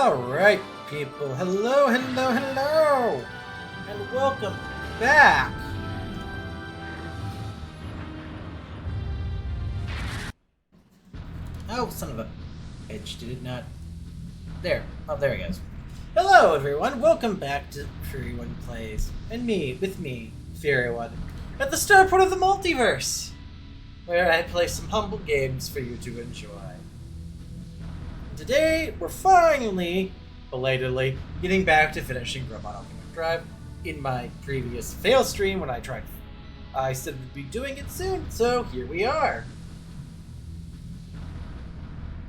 Alright, people. Hello, hello, hello! And welcome back! Oh, son of a bitch, did it not? There. Oh, there it goes. Hello, everyone. Welcome back to Fairy One Plays. And with me, Fairy One, at the starport of the multiverse, where I play some humble games for you to enjoy. Today, we're finally, belatedly, getting back to finishing Robot Alchemic Drive. In my previous fail stream, when I said we'd be doing it soon, so here we are.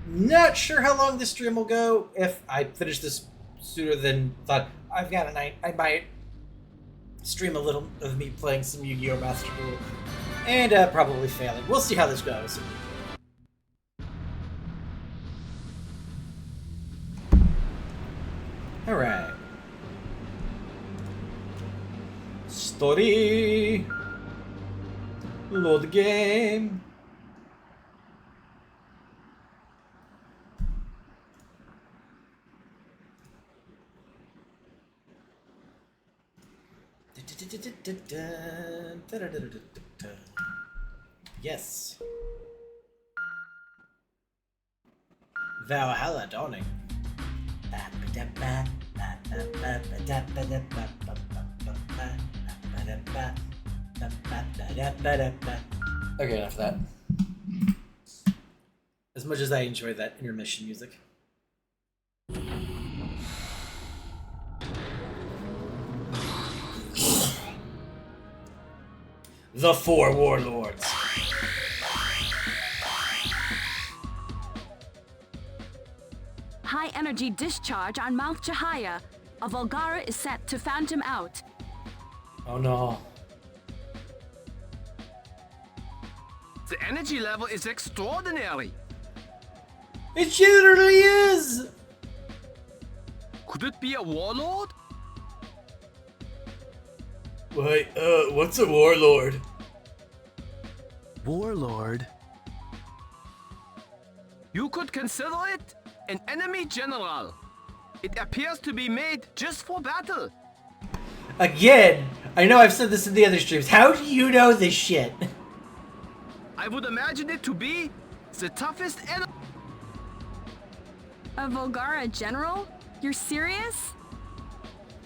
Not sure how long this stream will go. If I finish this sooner than thought, I've got a night. I might stream a little of me playing some Yu-Gi-Oh! Master Duel, and probably failing. We'll see how this goes. Alright. Story. Load the game. Yes. Valhalla dawning. Okay, enough of that. As much as I enjoy that intermission music. The Four Warlords. High energy discharge on Mount Chahaya. A Volgara is set to phantom out. Oh no. The energy level is extraordinary. It generally is! Could it be a warlord? Wait, what's a warlord? Warlord? You could consider it an enemy general. It appears to be made just for battle. Again, I know I've said this in the other streams. How do you know this shit? I would imagine it to be the toughest enemy. A Volgara general? You're serious?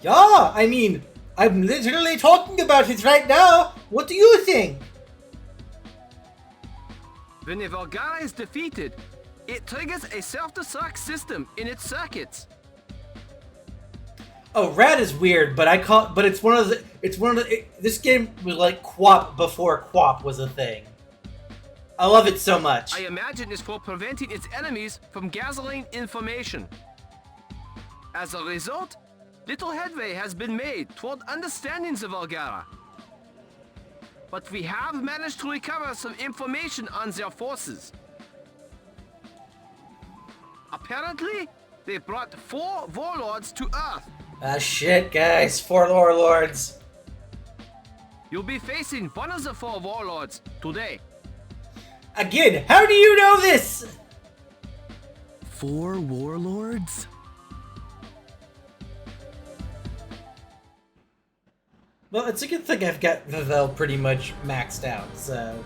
Yeah, I mean, I'm literally talking about it right now. What do you think? When a Volgara is defeated, it triggers a self-destruct system in its circuits. Oh, rad is weird, but it's one of the, this game was like QWOP before QWOP was a thing. I love it so much. I imagine it's for preventing its enemies from gathering information. As a result, little headway has been made toward understanding the Volgara. But we have managed to recover some information on their forces. Apparently, they brought 4 warlords to Earth. Ah shit, guys. 4 warlords. You'll be facing one of the 4 warlords today. Again, how do you know this? 4 warlords? Well, it's a good thing I've got Vivel pretty much maxed out, so...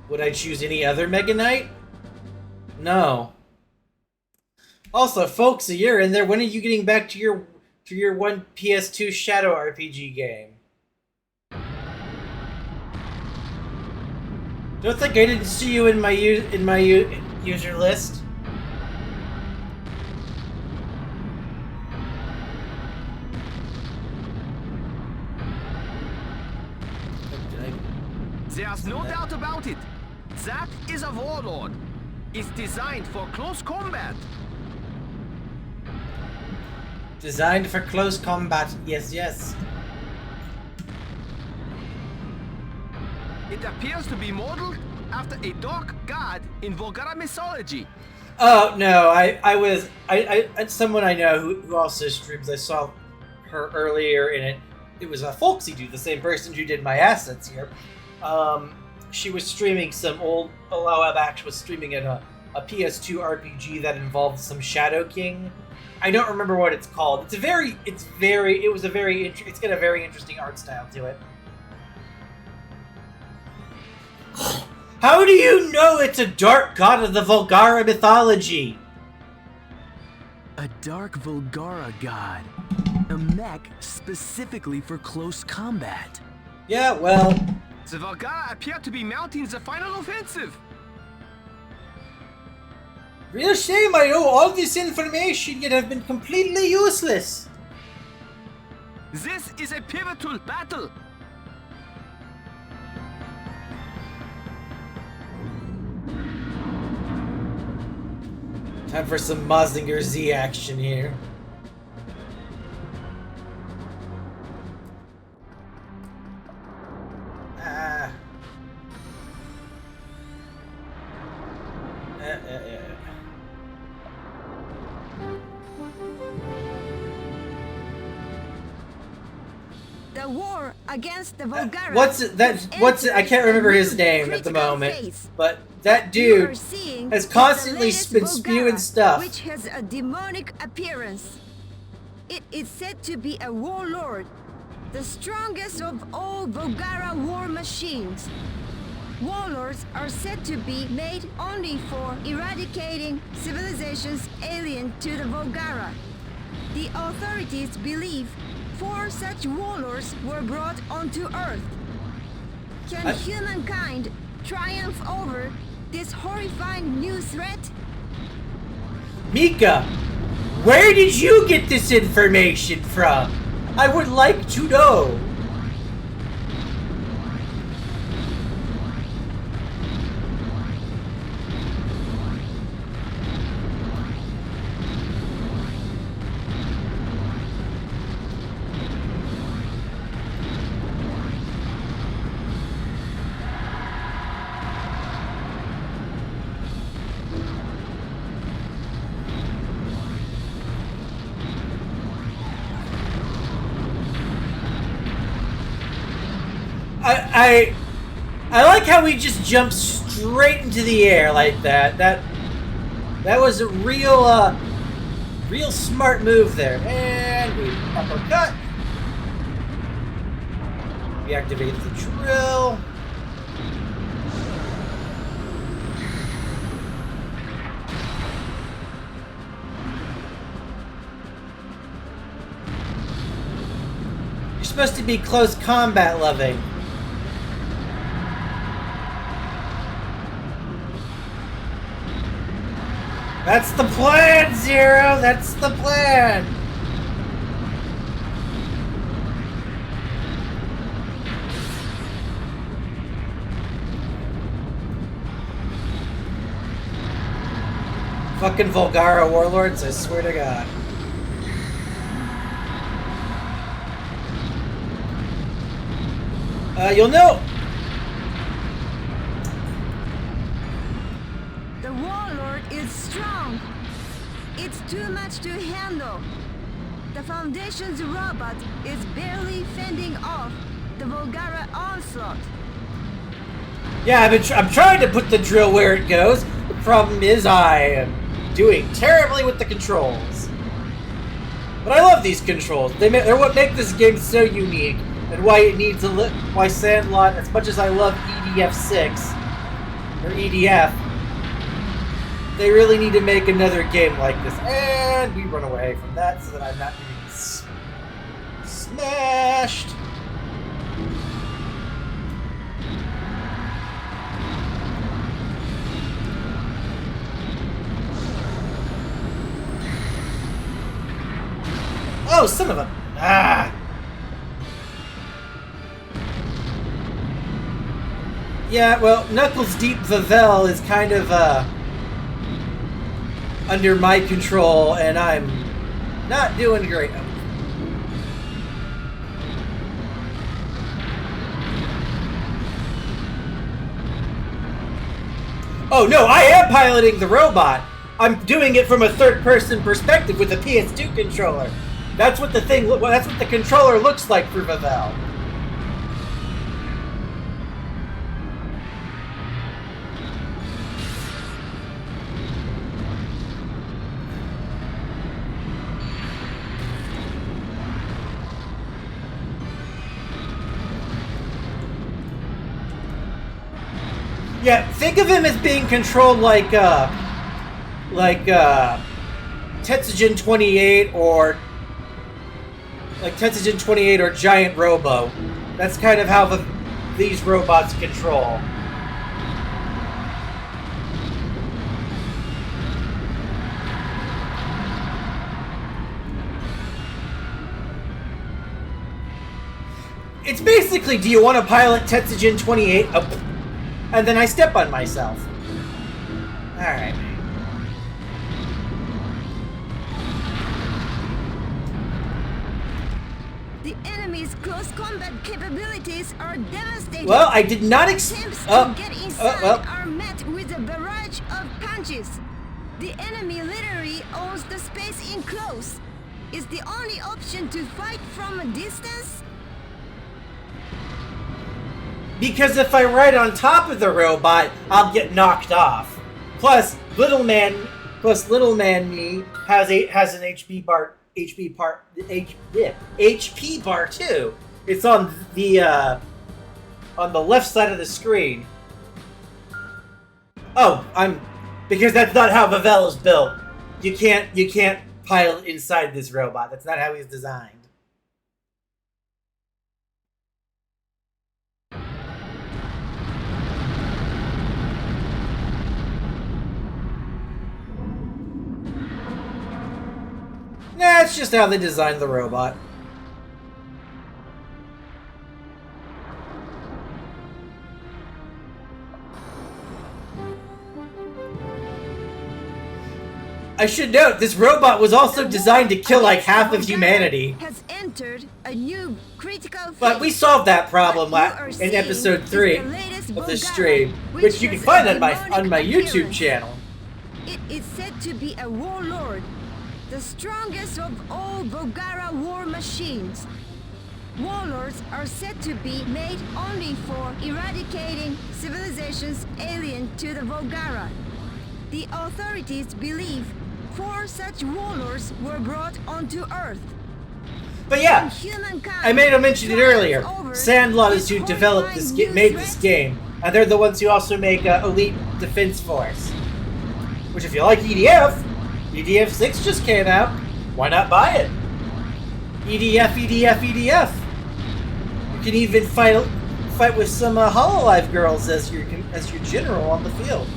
Would I choose any other Mega Knight? No. Also, folks, a year in there, when are you getting back to your one PS2 Shadow RPG game? Don't think I didn't see you in my user list. There's no doubt about it. That is a warlord. It's designed for close combat. Designed for close combat, yes, yes. It appears to be modeled after a dark god in Volgara mythology. Oh no, I someone I know who also streams. I saw her earlier in it. It was a Folksy dude, the same person who did my assets here. she was streaming some old. A while back, she was streaming a PS2 RPG that involved some Shadow King. I don't remember what it's called. It's got a very interesting art style to it. How do you know it's a dark god of the Volgara mythology? A dark Volgara god. A mech specifically for close combat. Yeah, well... The Volgara appear to be mounting the final offensive. Real shame I know all this information yet have been completely useless. This is a pivotal battle. Time for some Mazinger Z action here. The war against the Volgara. What's it? I can't remember his name at the moment. But that dude has constantly been spewing stuff. Which has a demonic appearance. It is said to be a warlord, the strongest of all Volgara war machines. Warlords are said to be made only for eradicating civilizations alien to the Volgara. The authorities believe 4 such warlords were brought onto Earth. Can humankind triumph over this horrifying new threat? Mika, where did you get this information from? I would like to know. I like how we just jumped straight into the air like that. That was a real smart move there. And we uppercut. We activate the drill. You're supposed to be close combat loving. That's the plan, Zero! That's the plan! Fucking Volgara warlords, I swear to God. You'll know... The warlord is strong. It's too much to handle. The Foundation's robot is barely fending off the Volgara onslaught. Yeah, I'm trying to put the drill where it goes. The problem is I am doing terribly with the controls. But I love these controls. They're what make this game so unique, and why it needs why Sandlot, as much as I love EDF6 or EDF, they really need to make another game like this. And we run away from that so that I'm not getting smashed. Oh, son of a... Ah! Yeah, well, Knuckles Deep Vavel is kind of, under my control, and I'm not doing great. Oh, no, I am piloting the robot! I'm doing it from a third-person perspective with a PS2 controller. That's what that's what the controller looks like for Vavel. Yeah, think of him as being controlled like Tetsujin 28 or Giant Robo. That's kind of how these robots control. It's basically, do you want to pilot Tetsujin 28? Oh, and then I step on myself. Alright. The enemy's close combat capabilities are devastating. Well, I did not Attempts to get inside are met with a barrage of punches. The enemy literally owns the space in close. Is the only option to fight from a distance? Because if I ride on top of the robot, I'll get knocked off. Plus, little man me has an HP bar too. It's on the left side of the screen. Oh, because that's not how Vavel is built. You can't pilot inside this robot. That's not how he's designed. Nah, it's just how they designed the robot. I should note, this robot was also designed to kill like half of humanity. Has entered a new critical But we solved that problem in episode 3 of this stream, which you can find on my YouTube channel. It is said to be a warlord, the strongest of all Volgara war machines. Warlords are said to be made only for eradicating civilizations alien to the Volgara. The authorities believe 4 such warlords were brought onto Earth. But yeah, I made a mention it earlier. Sandlot is who developed made this game, and they're the ones who also make Elite Defense Force. Which, if you like EDF 6 just came out. Why not buy it? EDF. You can even fight with some Hololive girls as your general on the field.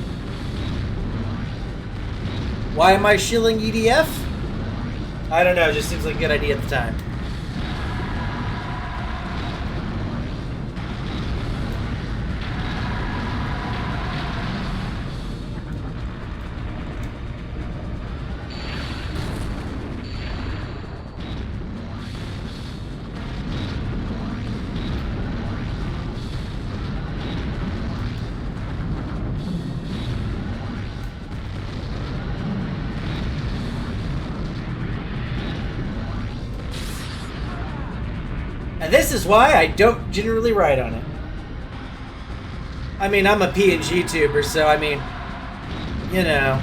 Why am I shilling EDF? I don't know, it just seems like a good idea at the time. And this is why I don't generally write on it. I mean, I'm a PNG tuber, so I mean, you know.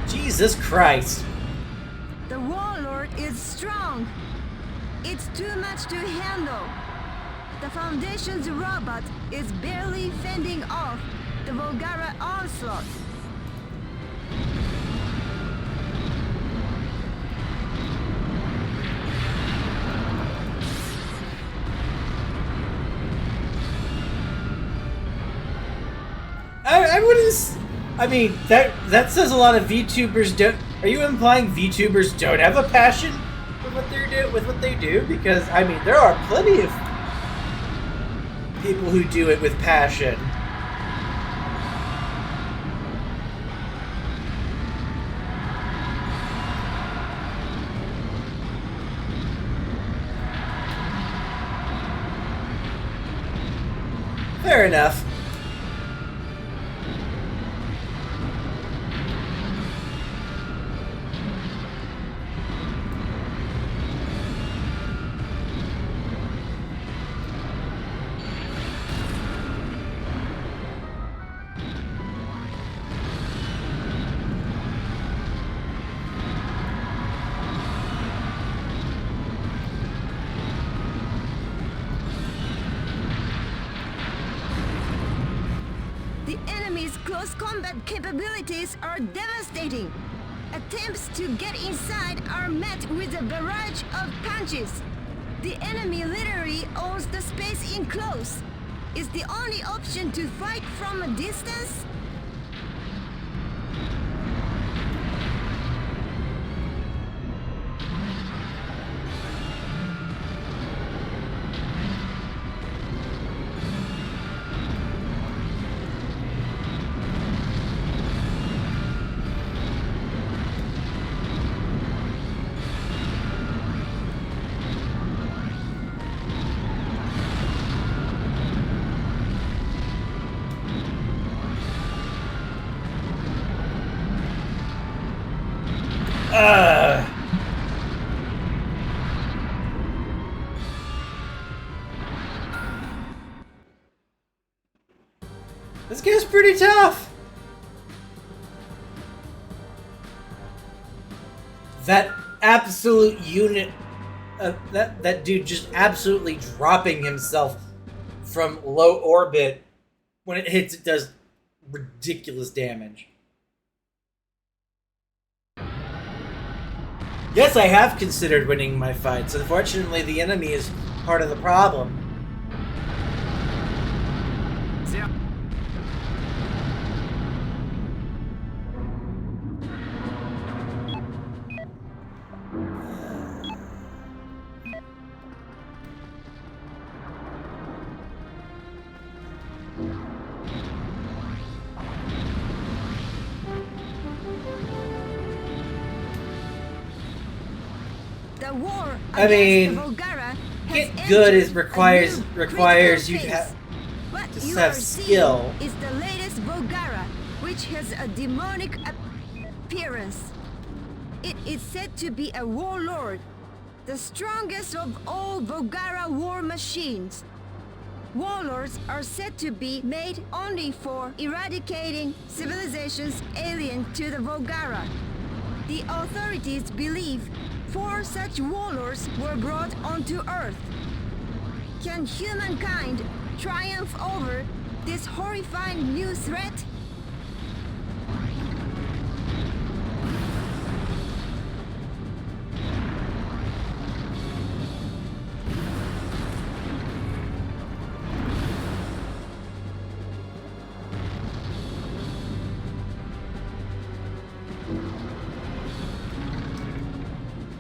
Jesus Christ. The warlord is strong. It's too much to handle. The Foundation's robot is barely fending off the Volgara onslaught. I wouldn't. I mean, that says a lot of VTubers don't. Are you implying VTubers don't have a passion with what they do? Because I mean, there are plenty of people who do it with passion. Fair enough. His close combat capabilities are devastating. Attempts to get inside are met with a barrage of punches. The enemy literally owns the space in close. Is the only option to fight from a distance? This guy's pretty tough. That absolute unit, that dude just absolutely dropping himself from low orbit. When it hits, it does ridiculous damage. Yes, I have considered winning my fights. Unfortunately, the enemy is part of the problem. The war I mean, against the Volgara has get good is entered requires a new requires you critical to phase. have What just you have are seeing skill. is the latest Volgara, which has a demonic appearance. It is said to be a warlord, the strongest of all Volgara war machines. Warlords are said to be made only for eradicating civilizations alien to the Volgara. The authorities believe 4 such warlords were brought onto Earth. Can humankind triumph over this horrifying new threat?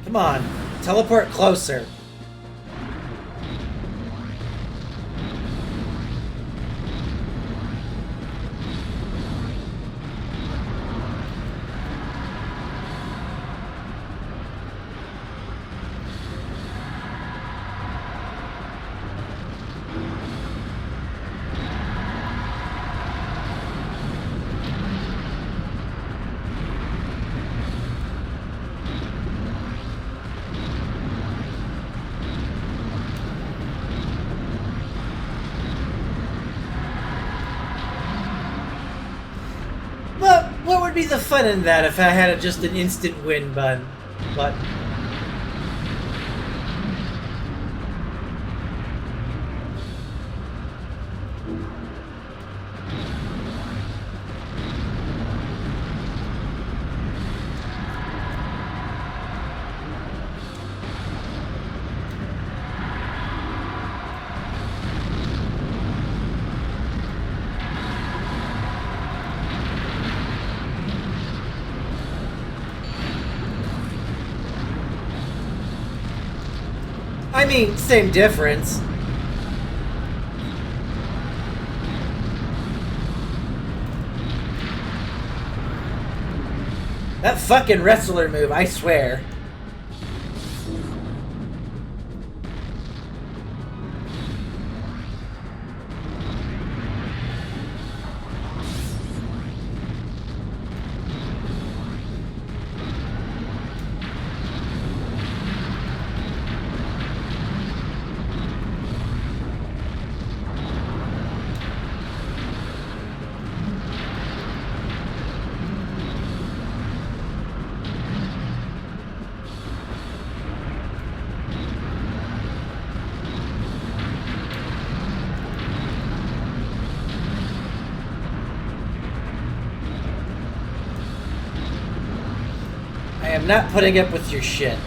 Come on, teleport closer. What would be the fun in that if I had just an instant win button? I mean, same difference. That fucking wrestler move, I swear. I'm not putting up with your shit.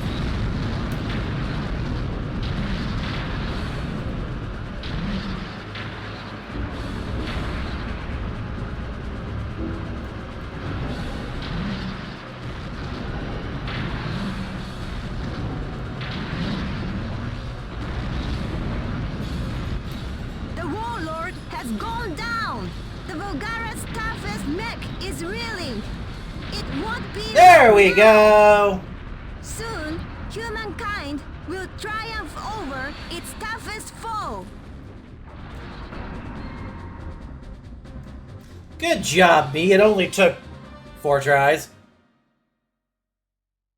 The warlord has gone down. The Volgara's toughest mech is reeling. It won't be There long we now. go! Soon, humankind will triumph over its toughest foe. Good job, me. It only took 4 tries.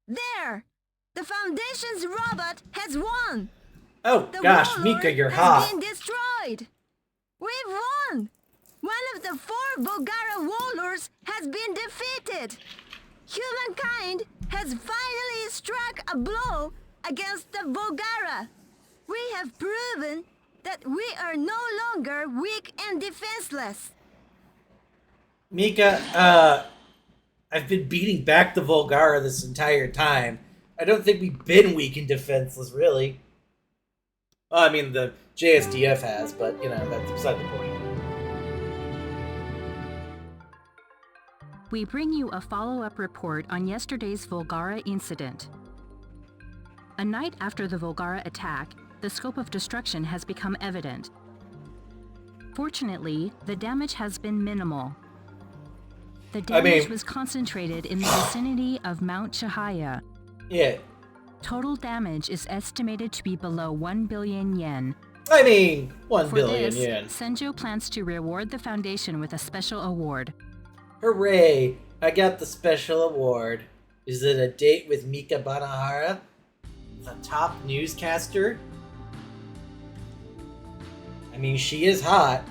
There! The Foundation's robot has won! Oh The gosh, warlord Mika, you're has hot. been destroyed! We've won! One of the 4 Volgara warlords has been defeated! Humankind has finally struck a blow against the Volgara! We have proven that we are no longer weak and defenseless! Mika, I've been beating back the Volgara this entire time. I don't think we've been weak and defenseless, really. Well, I mean, the JSDF has, but, you know, that's beside the point. We bring you a follow-up report on yesterday's Volgara incident. A night after the Volgara attack, the scope of destruction has become evident. Fortunately, the damage has been minimal. The damage was concentrated in the vicinity of Mount Chihaya. Yeah. Total damage is estimated to be below 1 billion yen. I mean, 1 For billion this, yen. Senjo plans to reward the Foundation with a special award. Hooray! I got the special award. Is it a date with Mika Banahara? The top newscaster? I mean, she is hot.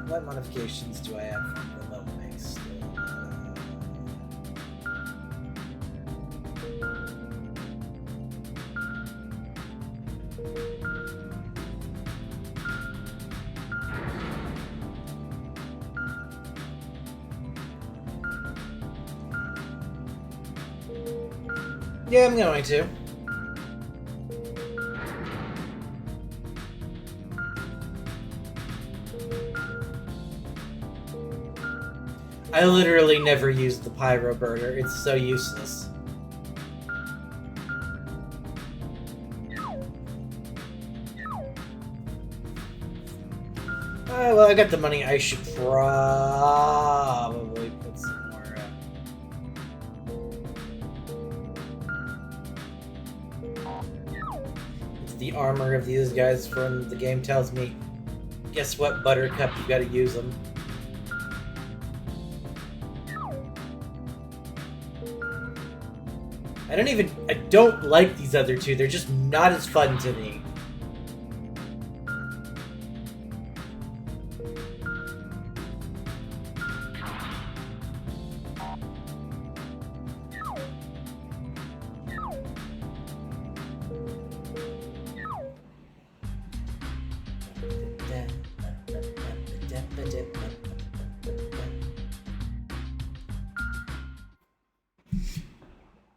What modifications do I have from the level base? Yeah, I'm going to. I literally never used the pyro burner. It's so useless. Well, I got the money. I should probably put some more. It's the armor of these guys from the game tells me. Guess what, Buttercup? You gotta use them. I don't like these other two. They're just not as fun to me.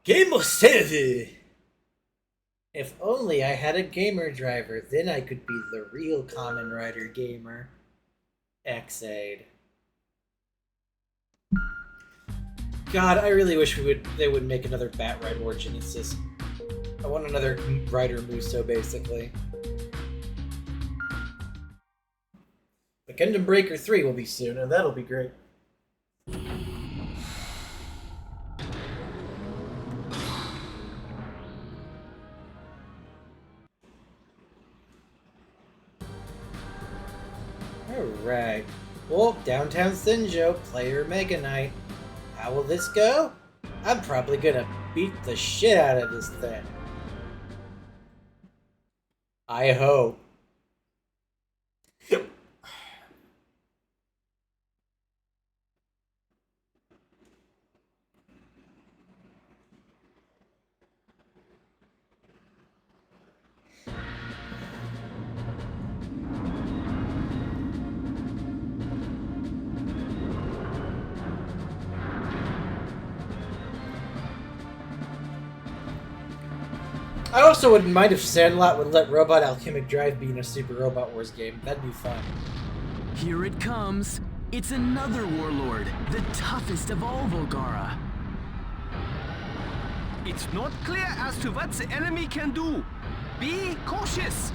Game over! If only I had a gamer driver, then I could be the real Kamen Rider gamer. Xaid. God, I really wish they would make another Bat Ride War Genesis. I want another Rider Muso, basically. The Gundam Breaker 3 will be soon, and that'll be great. Alright. Well, Downtown Sinjo, Player Mega Knight. How will this go? I'm probably gonna beat the shit out of this thing. I hope. I also wouldn't mind if Sandlot would let Robot Alchemic Drive be in a Super Robot Wars game. That'd be fun. Here it comes. It's another warlord, the toughest of all Volgara. It's not clear as to what the enemy can do. Be cautious.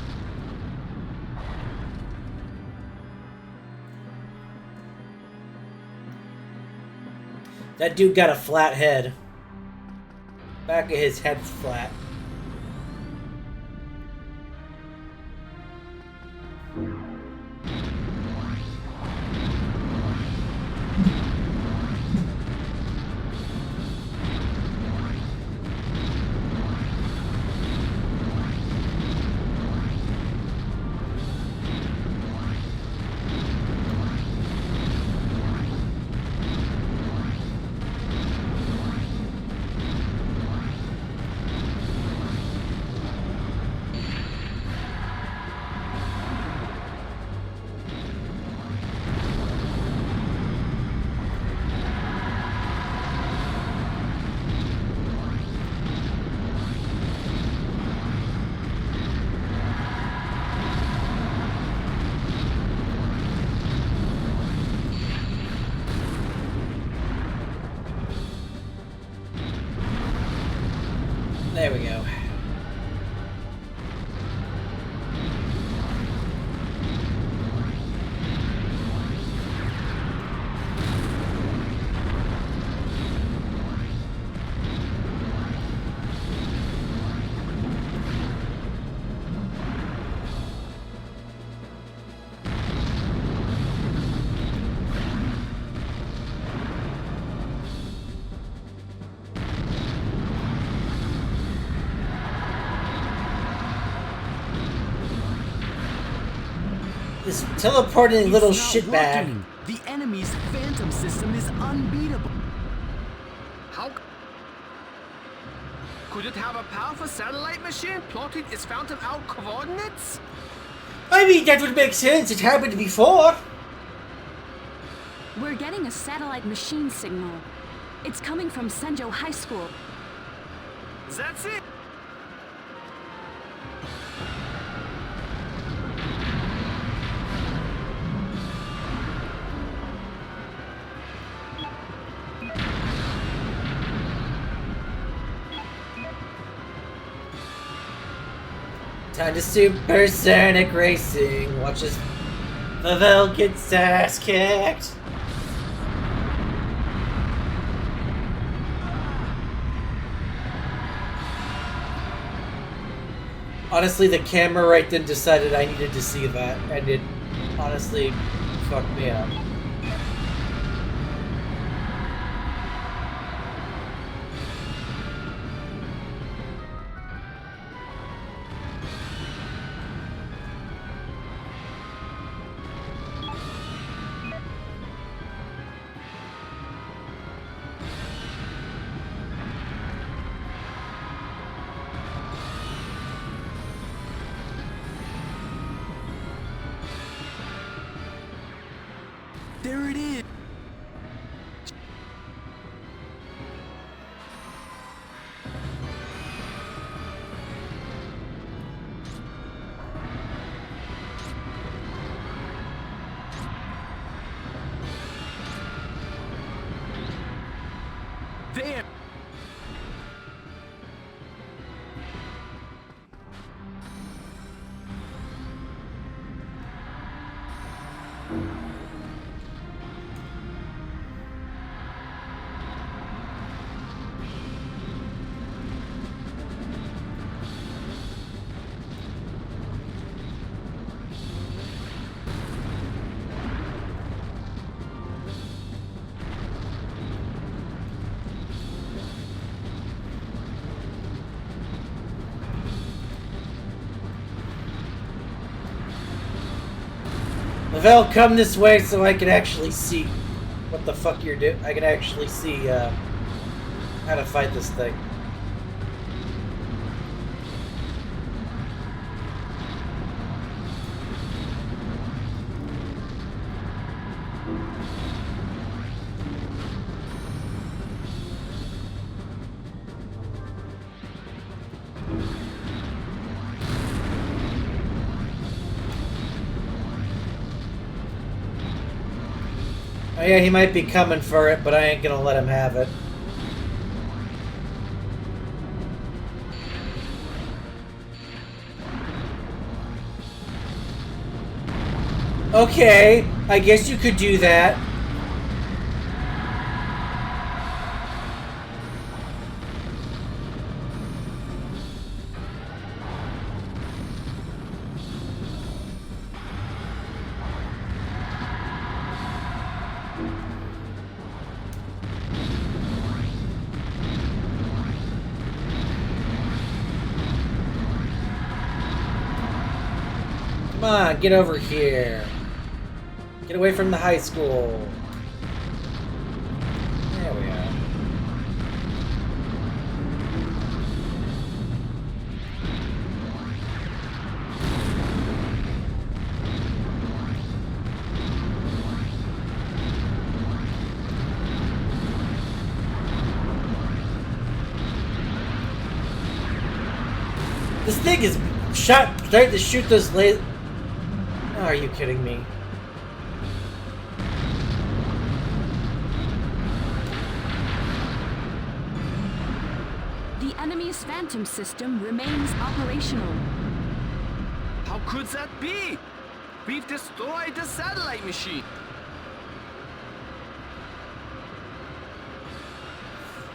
That dude got a flat head. Back of his head's flat. There we go. This teleporting little It's not shitbag. working. The enemy's phantom system is unbeatable. How could it have a powerful satellite machine plotting its phantom out coordinates? I mean, that would make sense. It happened before. We're getting a satellite machine signal. It's coming from Senjo High School. That's it. Time to supersonic racing. Watch as Pavel gets ass kicked. Honestly, the camera right then decided I needed to see that, and it honestly fucked me up. There it is. There. Pavel, come this way so I can actually see what the fuck you're doing. I can actually see how to fight this thing. Oh yeah, he might be coming for it, but I ain't gonna let him have it. Okay, I guess you could do that. Come on, get over here. Get away from the high school. There we are. This thing is starting to shoot those lasers. Oh, are you kidding me? The enemy's phantom system remains operational. How could that be? We've destroyed the satellite machine.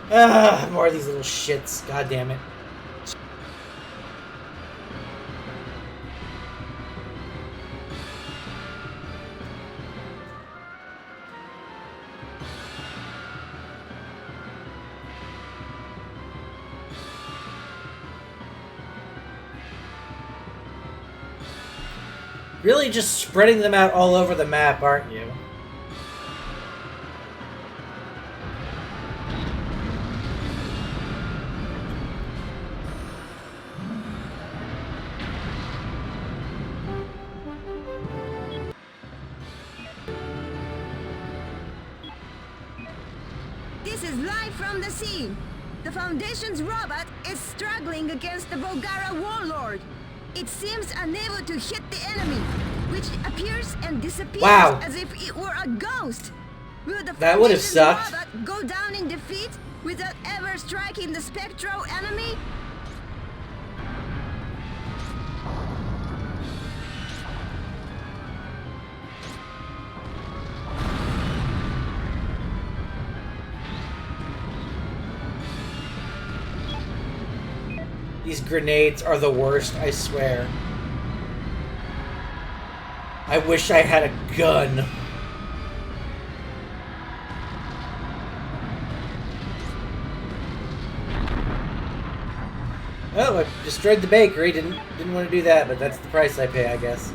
Ah, more of these little shits. God damn it. Really just spreading them out all over the map, aren't you? This is live from the scene. The Foundation's robot is struggling against the Volgara warlord. It seems unable to hit the enemy, which appears and disappears as if it were a ghost. Will the That would have Foundation's sucked. robot go down in defeat without ever striking the spectral enemy? These grenades are the worst, I swear. I wish I had a gun. Oh, I destroyed the bakery. Didn't want to do that, but that's the price I pay, I guess.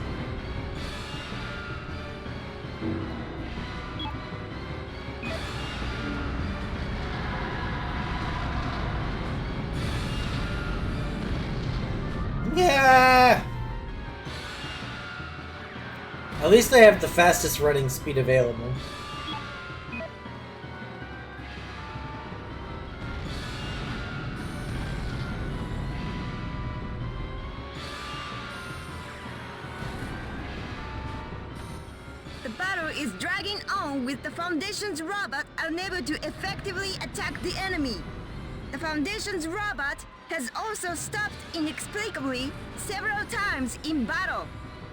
Yeah. At least I have the fastest running speed available. The battle is dragging on with the Foundation's robot unable to effectively attack the enemy. The Foundation's robot has also stopped inexplicably several times in battle.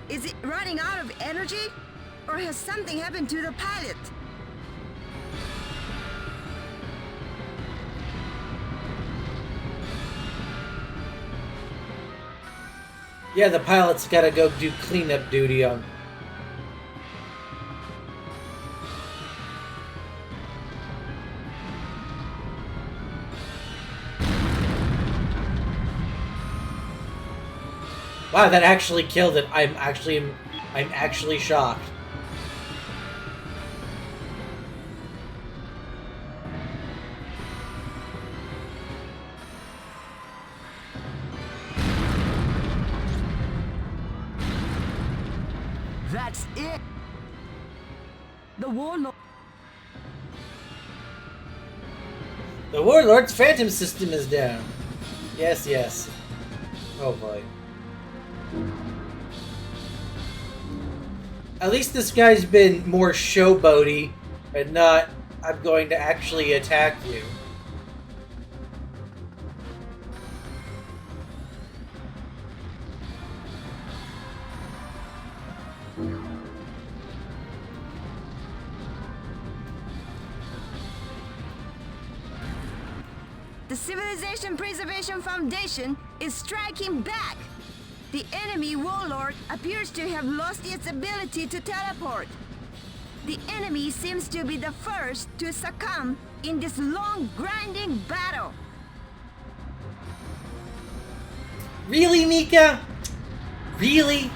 Is it running out of energy? Or has something happened to the pilot? Yeah, the pilot's gotta go do cleanup duty on... Wow, that actually killed it. I'm actually shocked. That's it! The warlord. The Warlord's phantom system is down. Yes, yes. Oh boy. At least this guy's been more showboaty And not, I'm going to actually attack you. The Civilization Preservation Foundation is striking back. The enemy warlord appears to have lost its ability to teleport. The enemy seems to be the first to succumb in this long, grinding battle. Really, Mika? Really?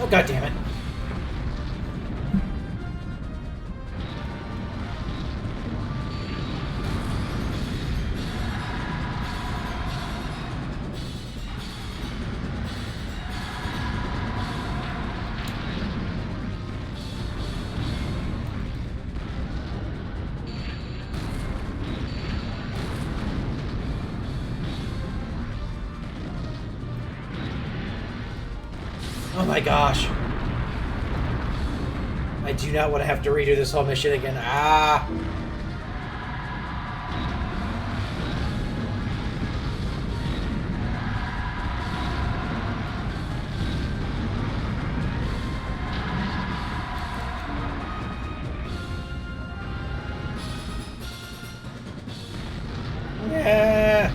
Oh, God damn it. Oh my gosh. I do not want to have to redo this whole mission again. Ah! Yeah!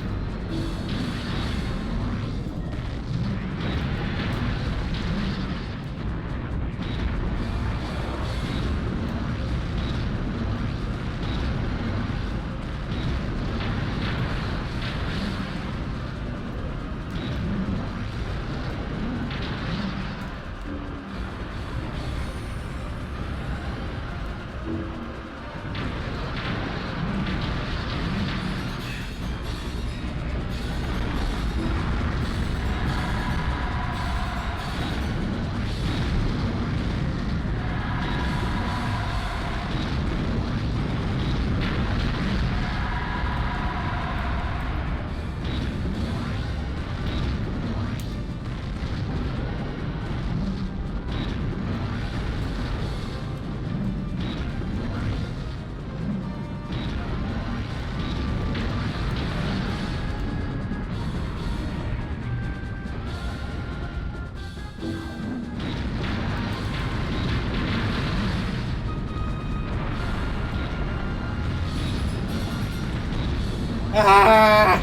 Ah!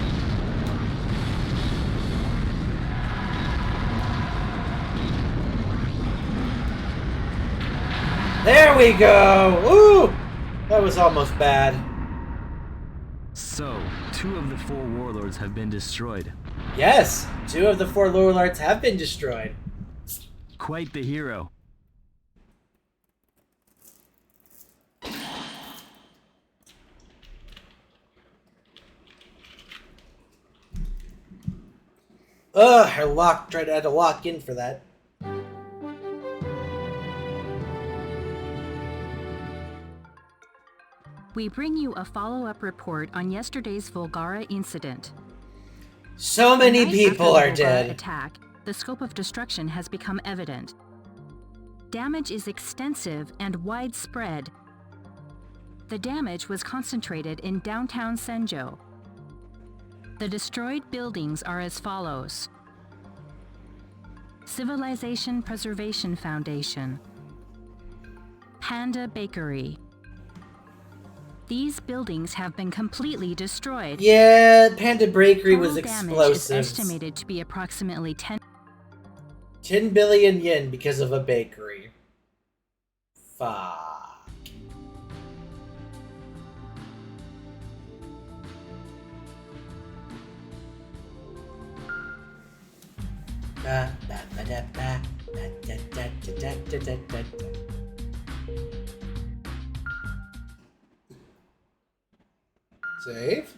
There we go! Ooh! That was almost bad. So, 2 of the 4 warlords have been destroyed. Yes! 2 of the 4 warlords have been destroyed. Quite the hero. Ugh, I had to lock in for that. We bring you a follow-up report on yesterday's Volgara incident. So many The night people after are the Volgara dead. attack, the scope of destruction has become evident. Damage is extensive and widespread. The damage was concentrated in downtown Senjo. The destroyed buildings are as follows: Civilization Preservation Foundation, Panda Bakery. These buildings have been completely destroyed. Yeah, Panda Bakery was Total damage is explosive. estimated to be approximately 10. 10 billion yen because of a bakery. Fuck. Ba, ba, ba, da, ba, da, da, da, da, da, da, da, da. Save.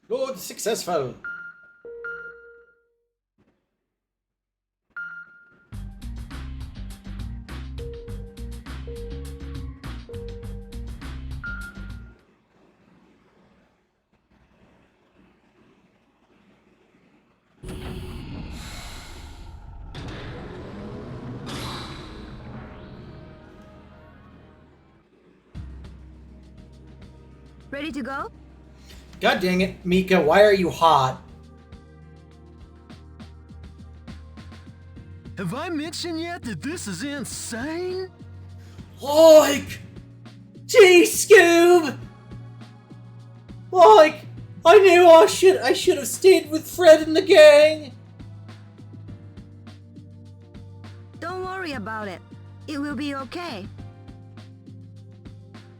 Load successful. Ready to go? God dang it, Mika, why are you hot? Have I mentioned yet that this is insane? Like, gee, Scoob! Like, I knew I should have stayed with Fred and the gang. Don't worry about it. It will be okay.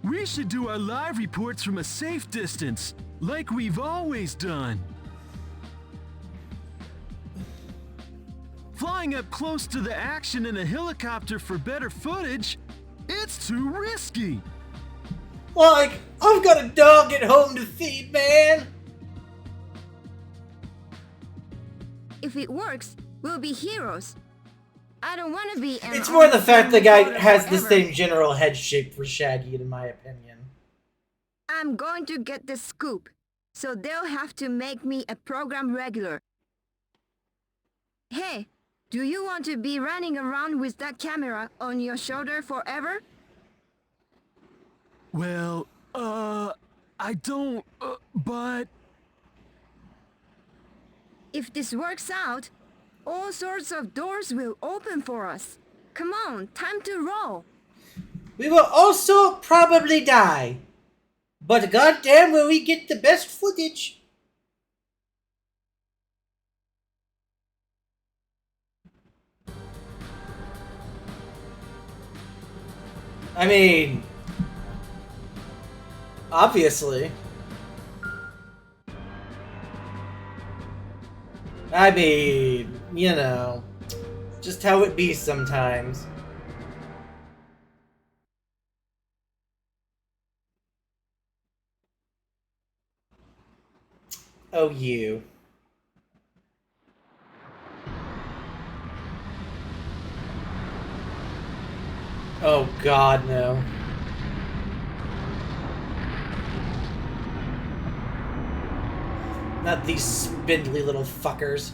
We should do our live reports from a safe distance, like we've always done. Flying up close to the action in a helicopter for better footage, it's too risky. Like, I've got a dog at home to feed, man. If it works, we'll be heroes. I don't want to be an It's more the fact the guy reporter has the forever. same general head shape for Shaggy, in my opinion. I'm going to get the scoop, so they'll have to make me a program regular. Hey, do you want to be running around with that camera on your shoulder forever? Well, I don't, but... If this works out, all sorts of doors will open for us. Come on, time to roll. We will also probably die. But goddamn will we get the best footage. I mean, obviously. I mean, you know, just how it be sometimes. Oh, you. Oh, God, no. Not these spindly little fuckers.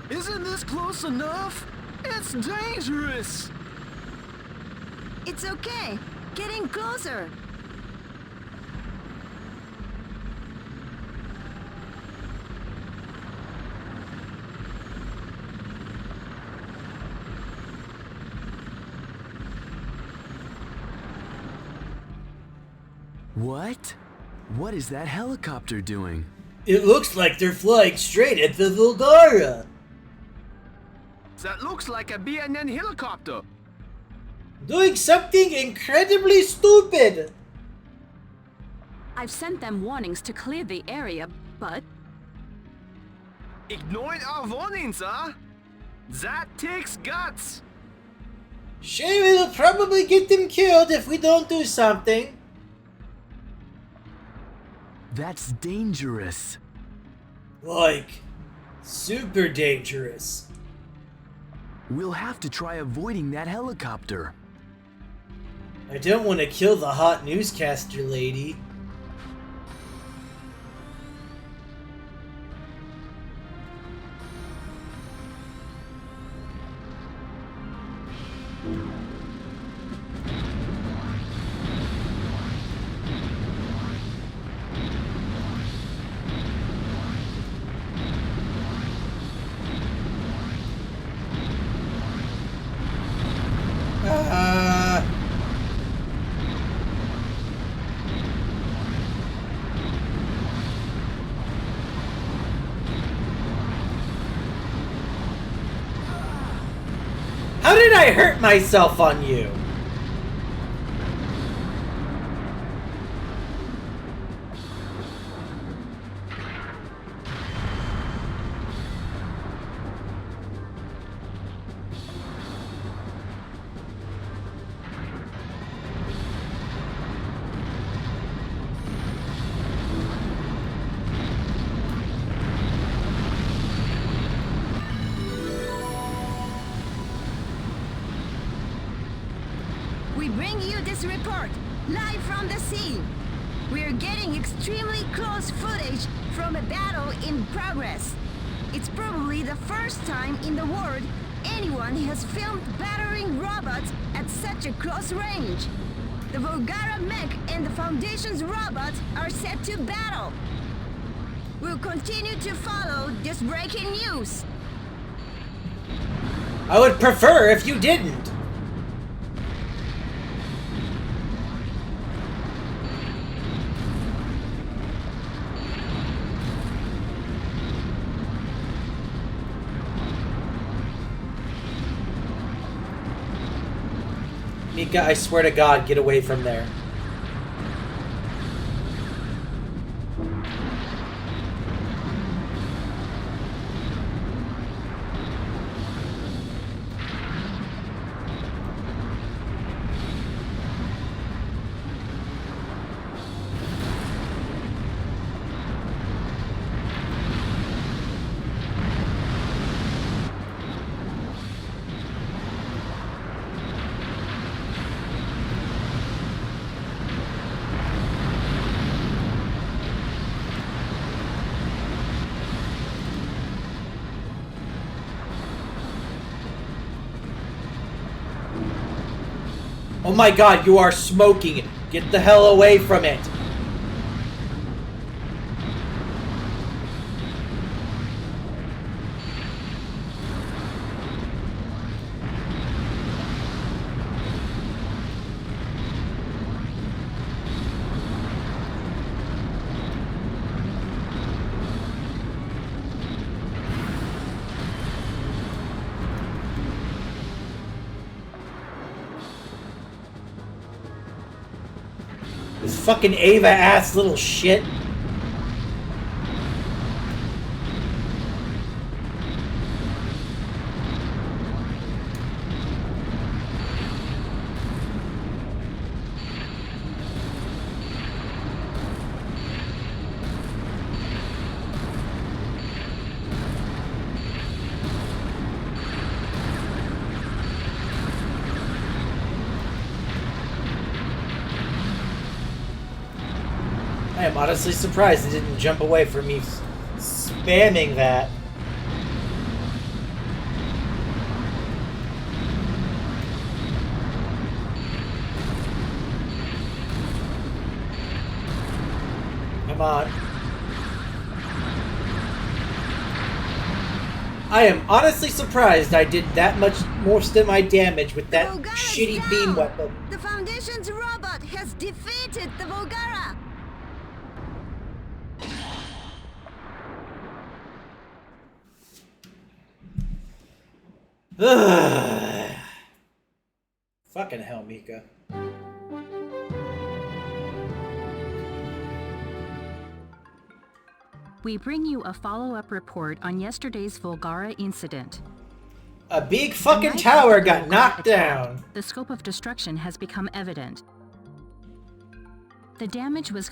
Isn't this close enough? It's dangerous! It's okay. Getting closer. What? What is that helicopter doing? It looks like they're flying straight at the Vulgara. That looks like a BNN helicopter. Doing something incredibly stupid. I've sent them warnings to clear the area, but Ignoring our warnings, huh? That takes guts. Shame it'll probably get them killed if we don't do something. That's dangerous. Like, super dangerous. We'll have to try avoiding that helicopter. I don't want to kill the hot newscaster lady. I hurt myself on you. We bring you this report, live from the scene. We're getting extremely close footage from a battle in progress. It's probably the first time in the world anyone has filmed battering robots at such a close range. The Volgara mech and the Foundation's robots are set to battle. We'll continue to follow this breaking news. I would prefer if you didn't. Mika, I swear to God, get away from there. Oh my God, you are smoking. Get the hell away from it. This fucking Ava ass little shit. I am honestly surprised it didn't jump away from me spamming that. Come on. I am honestly surprised I did that much most of my damage with that shitty beam weapon. The Foundation's robot has defeated the Volgara. Fucking hell, Mika. We bring you a follow-up report on yesterday's Volgara incident. A big fucking tower got knocked down. The scope of destruction has become evident. The damage was...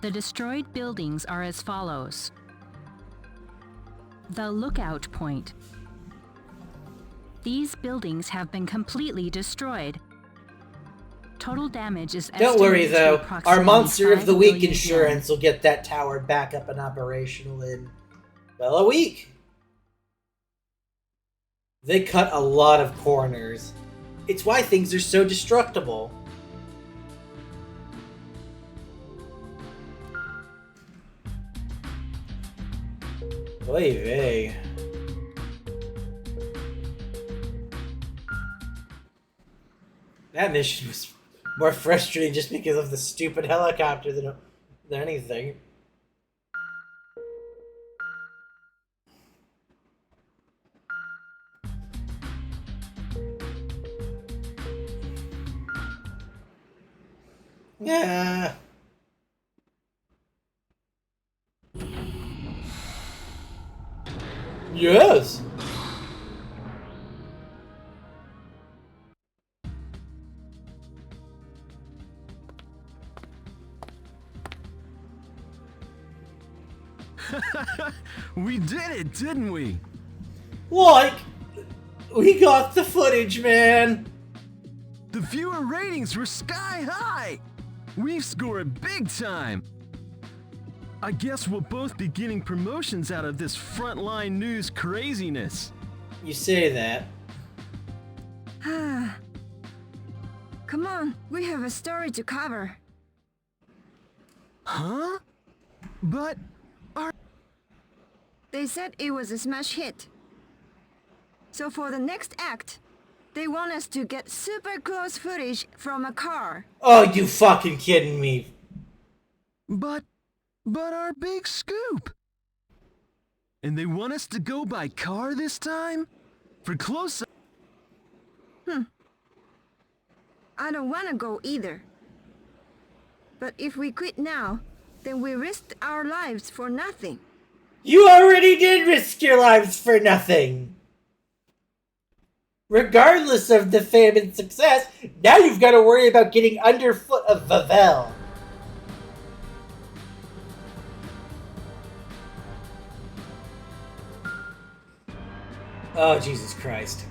The destroyed buildings are as follows. The lookout point. These buildings have been completely destroyed. Total damage is estimated. Don't worry to though, our approximately Monster of 5 the Week billion insurance will get that tower back up and operational in, well, a week. They cut a lot of corners. It's why things are so destructible. Oy vey. That mission was more frustrating just because of the stupid helicopter than anything. Yeah. Yes. We did it, didn't we? Like, we got the footage, man. The viewer ratings were sky high. We've scored big time. I guess we'll both be getting promotions out of this frontline news craziness. You say that. Come on, we have a story to cover. Huh? But They said it was a smash hit. So for the next act, they want us to get super close footage from a car. Oh, you fucking kidding me? But our big scoop. And they want us to go by car this time? For close. I don't want to go either. But if we quit now, then we risked our lives for nothing. You already did risk your lives for nothing. Regardless of the fame and success, now you've got to worry about getting underfoot of Vavel. Oh, Jesus Christ.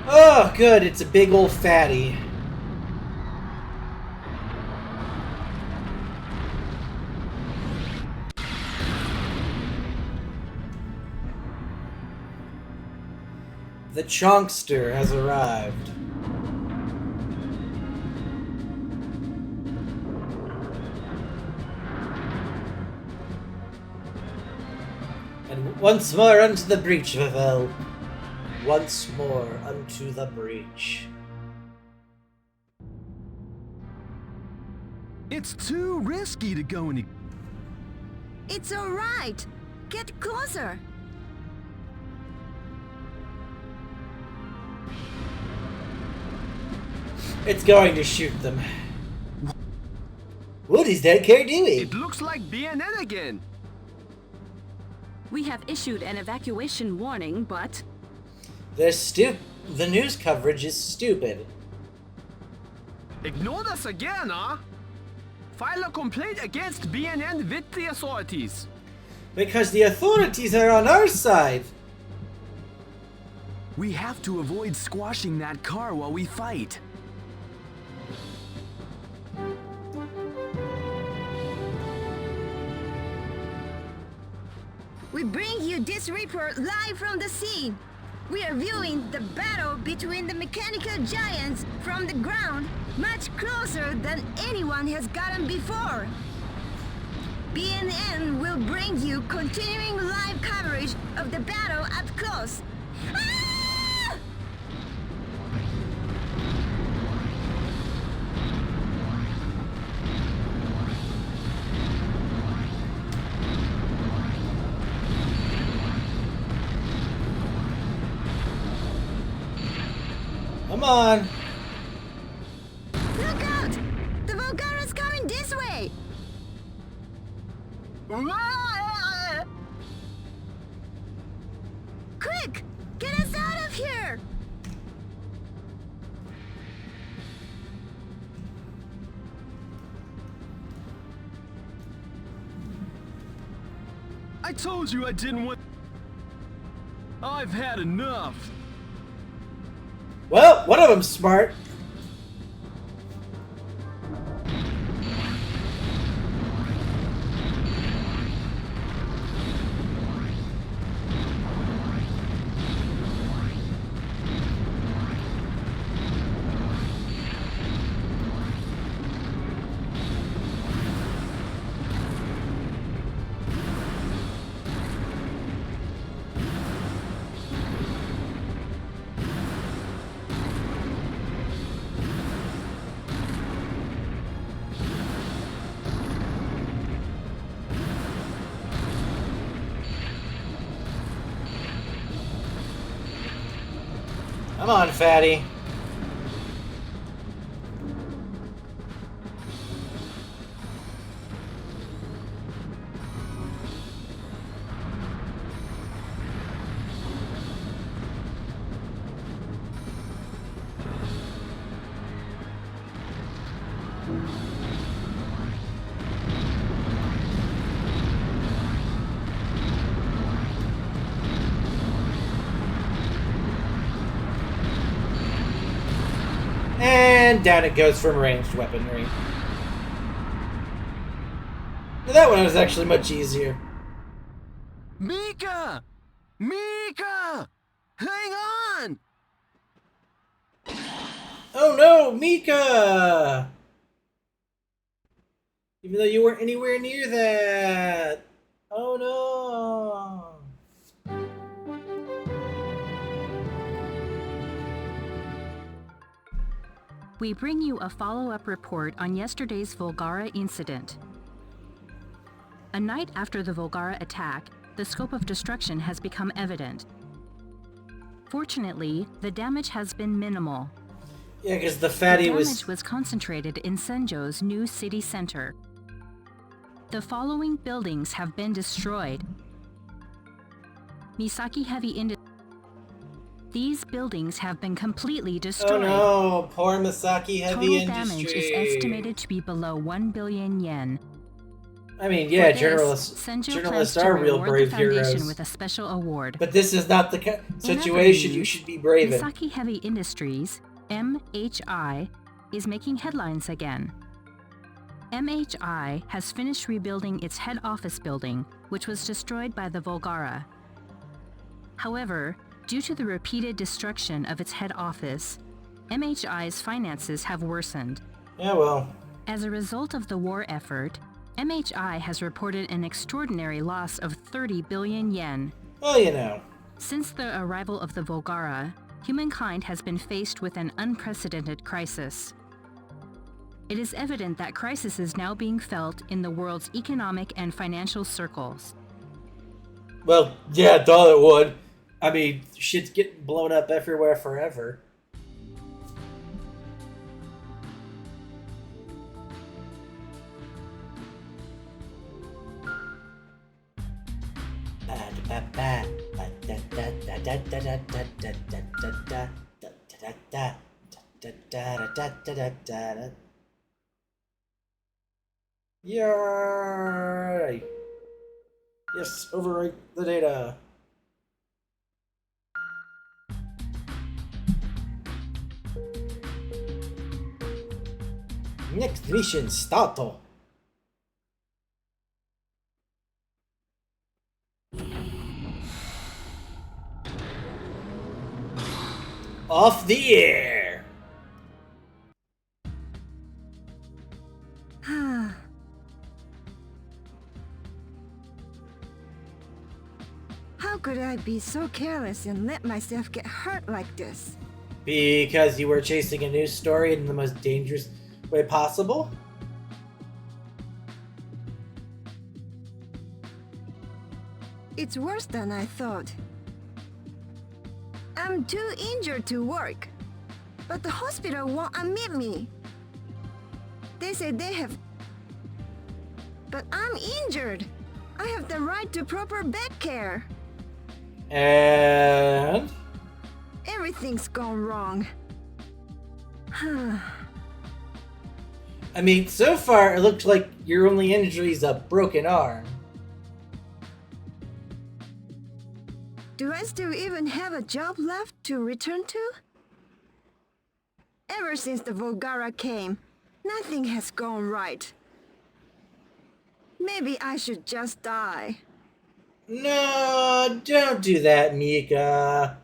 Oh, good. It's a big old fatty. The Chunkster has arrived. And once more unto the breach, Vavel. Once more unto the breach. It's too risky to go any. It's all right. Get closer. It's going to shoot them. What is that car doing? It looks like BNN again. We have issued an evacuation warning, but The news coverage is stupid. Ignored us again, huh? File a complaint against BNN with the authorities. Because the authorities are on our side. We have to avoid squashing that car while we fight. We bring you this report live from the scene. We are viewing the battle between the mechanical giants from the ground much closer than anyone has gotten before. BNN will bring you continuing live coverage of the battle up close. Ah! Come on. Look out! The Volgara's coming this way! Quick! Get us out of here! I told you I didn't want. I've had enough. Well, one of them's smart. Come on, fatty. And down it goes from ranged weaponry. That one was actually much easier. Mika! Mika! Hang on! Oh no, Mika! Even though you weren't anywhere near that. Oh no. We bring you a follow-up report on yesterday's Volgara incident. A night after the Volgara attack, the scope of destruction has become evident. Fortunately, the damage has been minimal. Yeah, because the The fatty damage was concentrated in Senjo's new city center. The following buildings have been destroyed. Misaki Heavy Industries. These buildings have been completely Oh destroyed. no, poor Misaki Heavy Total Industry. damage is estimated to be below 1 billion yen. I mean, yeah, For this, journalists Senjo plans journalists to are real reward brave the foundation heroes. with a special award. But this is not the In situation other you news, should be brave in. Misaki Heavy Industries, MHI, is making headlines again. MHI has finished rebuilding its head office building, which was destroyed by the Volgara. However, due to the repeated destruction of its head office, MHI's finances have worsened. Yeah, well. As a result of the war effort, MHI has reported an extraordinary loss of 30 billion yen. Well, you know. Since the arrival of the Volgara, humankind has been faced with an unprecedented crisis. It is evident that crisis is now being felt in the world's economic and financial circles. Well, yeah, duh, it would. I mean, shit's getting blown up everywhere forever. Yay! Yes, overwrite the data. Next mission start. Off the air. How could I be so careless and let myself get hurt like this? Because you were chasing a news story in the most dangerous way possible? It's worse than I thought. I'm too injured to work, but the hospital won't admit me. They say they have... But I'm injured. I have the right to proper bed care. And... Everything's gone wrong. I mean, so far it looks like your only injury is a broken arm. Do I still even have a job left to return to? Ever since the Volgara came, nothing has gone right. Maybe I should just die. No, don't do that, Mika.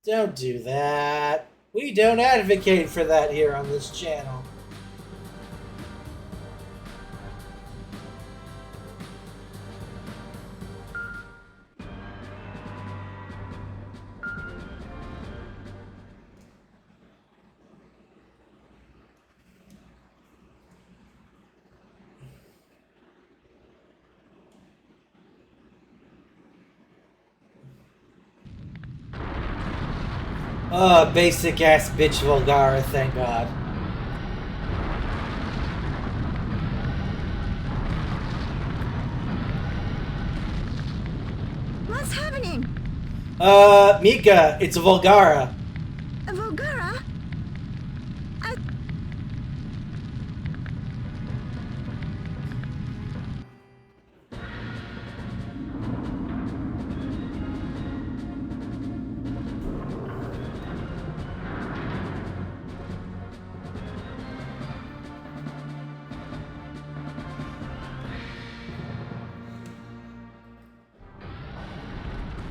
Don't do that. We don't advocate for that here on this channel. Basic ass bitch Volgara, thank God. What's happening? Mika, it's a Volgara. A Volgara?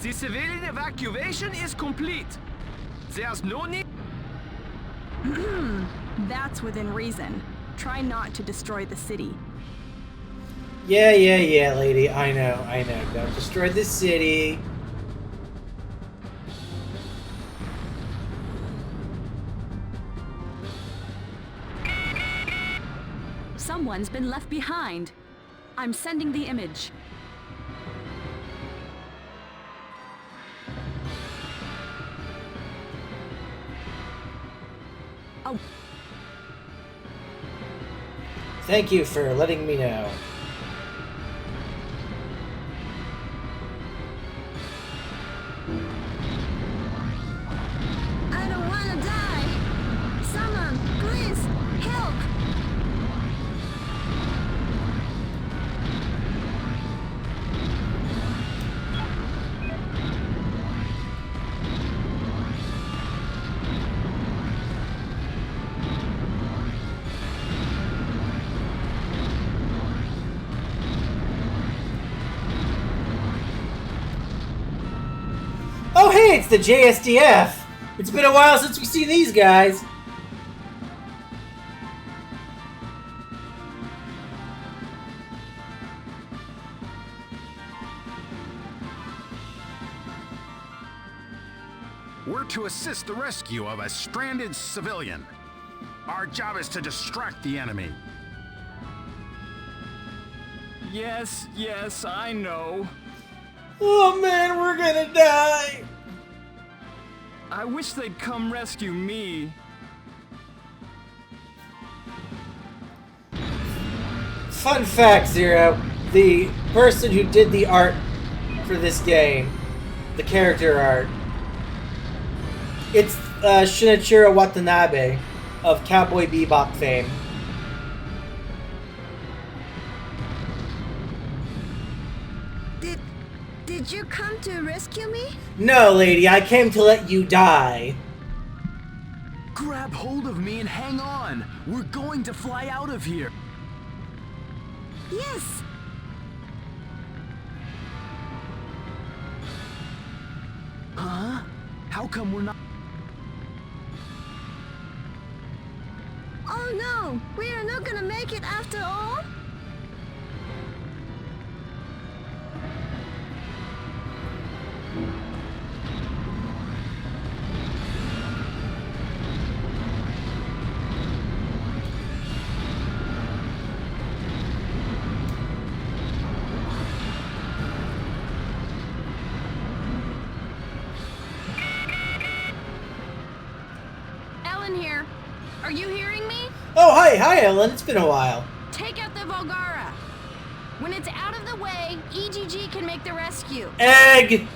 The civilian evacuation is complete. There's no need. That's within reason. Try not to destroy the city. Yeah, lady. I know. Don't destroy the city. Someone's been left behind. I'm sending the image. Oh. Thank you for letting me know. I don't want to die. Someone, please, help. Oh, hey, it's the JSDF. It's been a while since we've seen these guys. We're to assist the rescue of a stranded civilian. Our job is to distract the enemy. Yes, I know. Oh man, we're gonna die. I wish they'd come rescue me. Fun fact, Zero. The person who did the art for this game, the character art, it's Shinichiro Watanabe of Cowboy Bebop fame. Did you come to rescue me? No, lady, I came to let you die. Grab hold of me and hang on. We're going to fly out of here. Yes. Huh? How come we're not? Oh no, we are not gonna make it after all? Ellen here. Are you hearing me? Oh, hi, Ellen. It's been a while. Take out the Volgara. When it's out of the way, EGG can make the rescue. Egg!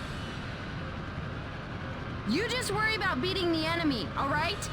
You just worry about beating the enemy, all right?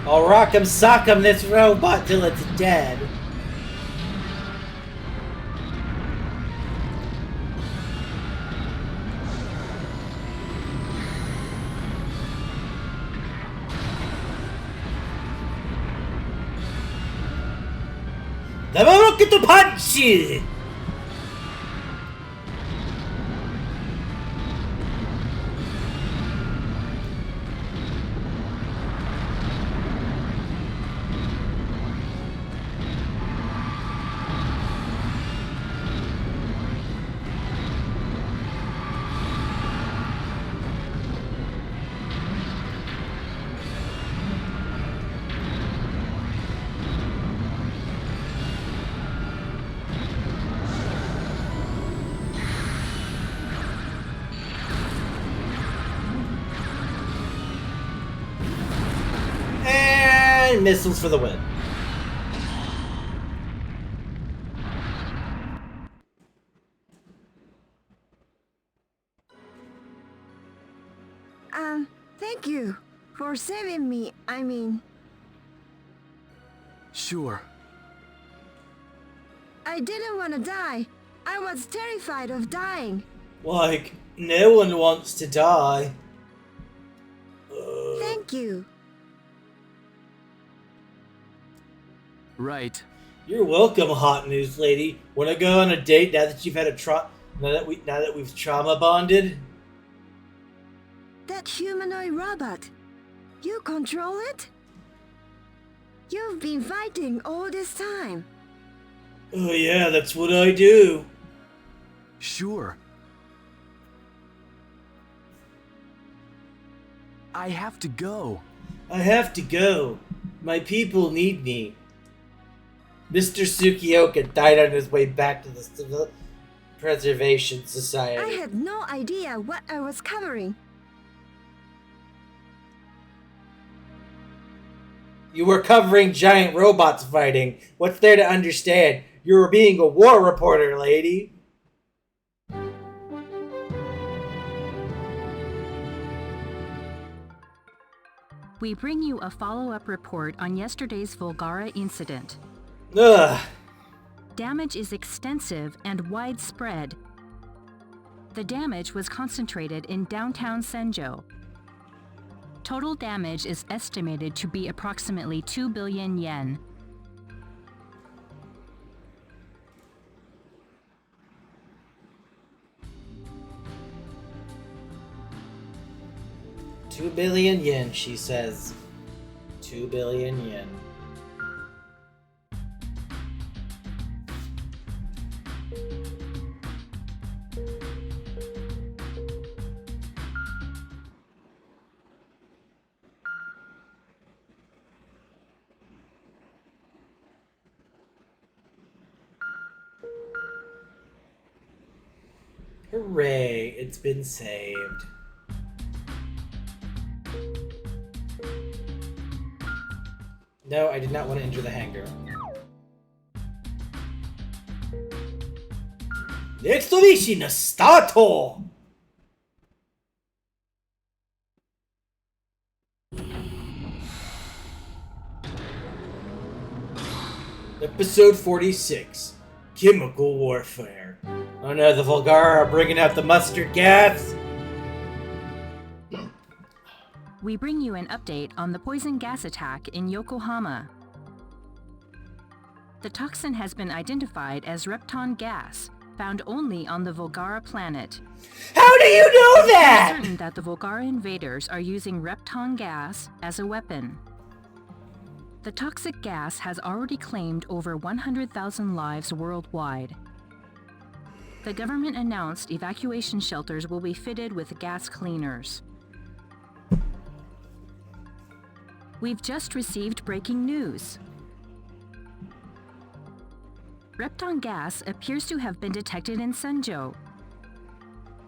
I'll rock'em sock'em this robot till it's dead. Double rocket to punch! And missiles for the win. Thank you for saving me. I mean, Sure. I didn't want to die. I was terrified of dying. Like, no one wants to die. Thank you. Right. You're welcome, hot news lady. Wanna go on a date now that you've had now that we've trauma bonded? That humanoid robot. You control it? You've been fighting all this time. Oh yeah, that's what I do. Sure. I have to go. I have to go. My people need me. Mr. Sukioka died on his way back to the Civil Preservation I Society. had no idea what I was covering. You were covering giant robots fighting. What's there to understand? You were being a war reporter, lady. We bring you a follow-up report on yesterday's Volgara incident. Ugh. Damage is extensive and widespread. The damage was concentrated in downtown Senjo. Total damage is estimated to be approximately 2 billion yen. $2 billion yen, she says. 2 billion yen. Hooray, it's been saved. No, I did not want to enter the hangar. Next mission start! Episode 46. Chemical Warfare. Oh no, the Volgara are bringing out the mustard gas! We bring you an update on the poison gas attack in Yokohama. The toxin has been identified as Repton gas, found only on the Volgara planet. How do you know that? It is certain that the Volgara invaders are using Repton gas as a weapon. The toxic gas has already claimed over 100,000 lives worldwide. The government announced evacuation shelters will be fitted with gas cleaners. We've just received breaking news. Repton gas appears to have been detected in Senjo.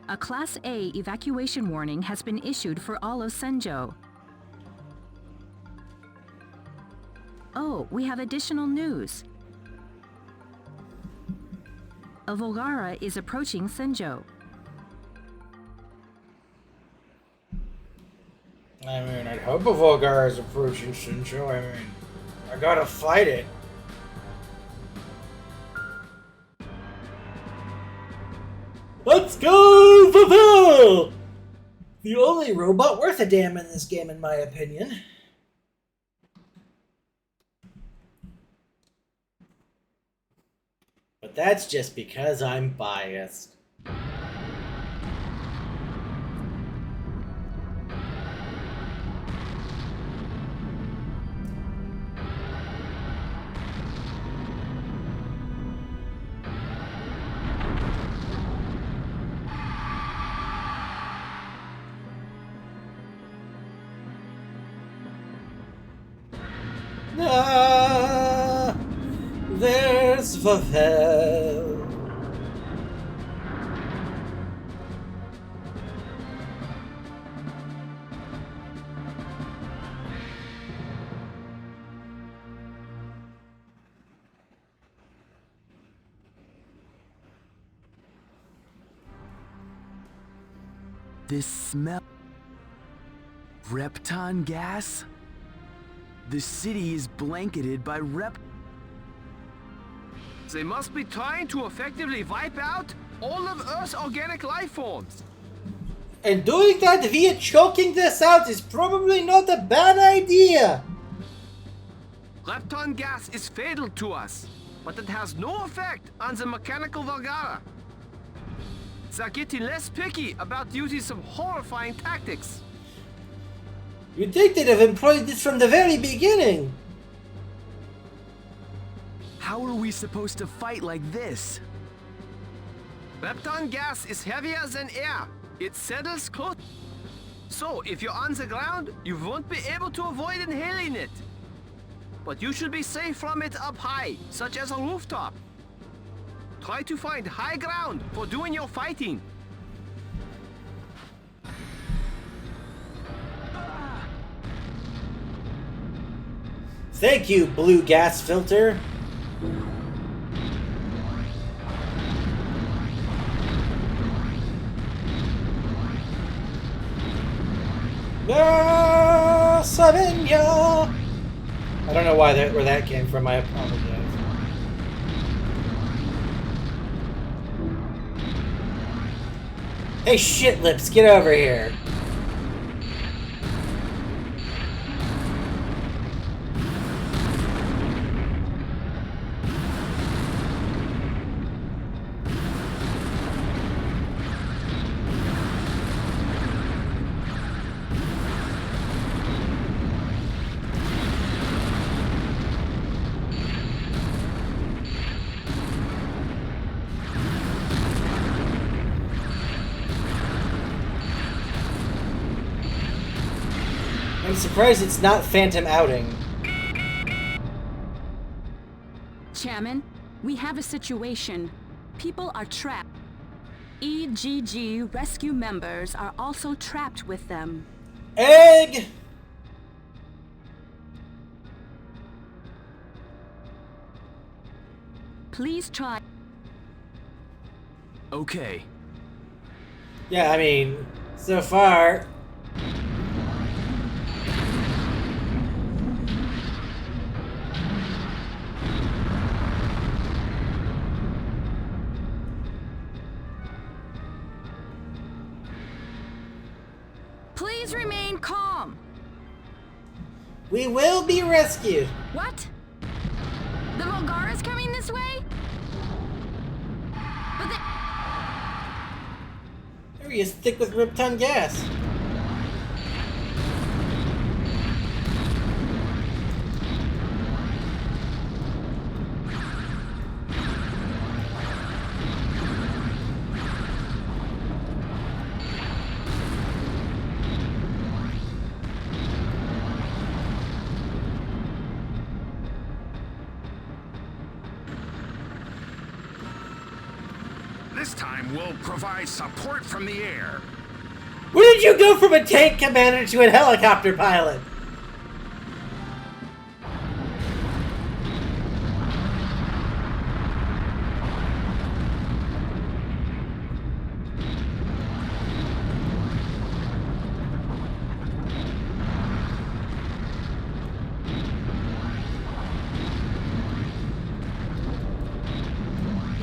A Class A evacuation warning has been issued for all of Senjo. Oh, we have additional news. A Volgara is approaching Senjo. I mean, I'd hope a Volgara is approaching Shinjo. I mean, I gotta fight it. Let's go, Pavel! The only robot worth a damn in this game, in my opinion. But that's just because I'm biased. Ah, there's Pavel. This smell. Repton gas? The city is blanketed by They must be trying to effectively wipe out all of Earth's organic life forms. And doing that via choking this out is probably not a bad idea. Repton gas is fatal to us, but it has no effect on the mechanical Volgara. They're getting less picky about using some horrifying tactics. You'd think they'd have employed this from the very beginning. How are we supposed to fight like this? Repton gas is heavier than air. It settles close. So if you're on the ground, you won't be able to avoid inhaling it. But you should be safe from it up high, such as a rooftop. Try to find high ground for doing your fighting. Thank you, blue gas filter. No, Slovenia. I don't know why where that came from. I apologize. Hey, shit lips, get over here. I'm surprised it's not Phantom Outing. Chairman, we have a situation. People are trapped. EGG rescue members are also trapped with them. Egg! Please try. Okay. Yeah, I mean, so far... Please remain calm. We will be rescued. What? The Volgara's coming this way? But the... There he is, thick with Ripton gas. This time we'll provide support from the air. Where did you go from a tank commander to a helicopter pilot?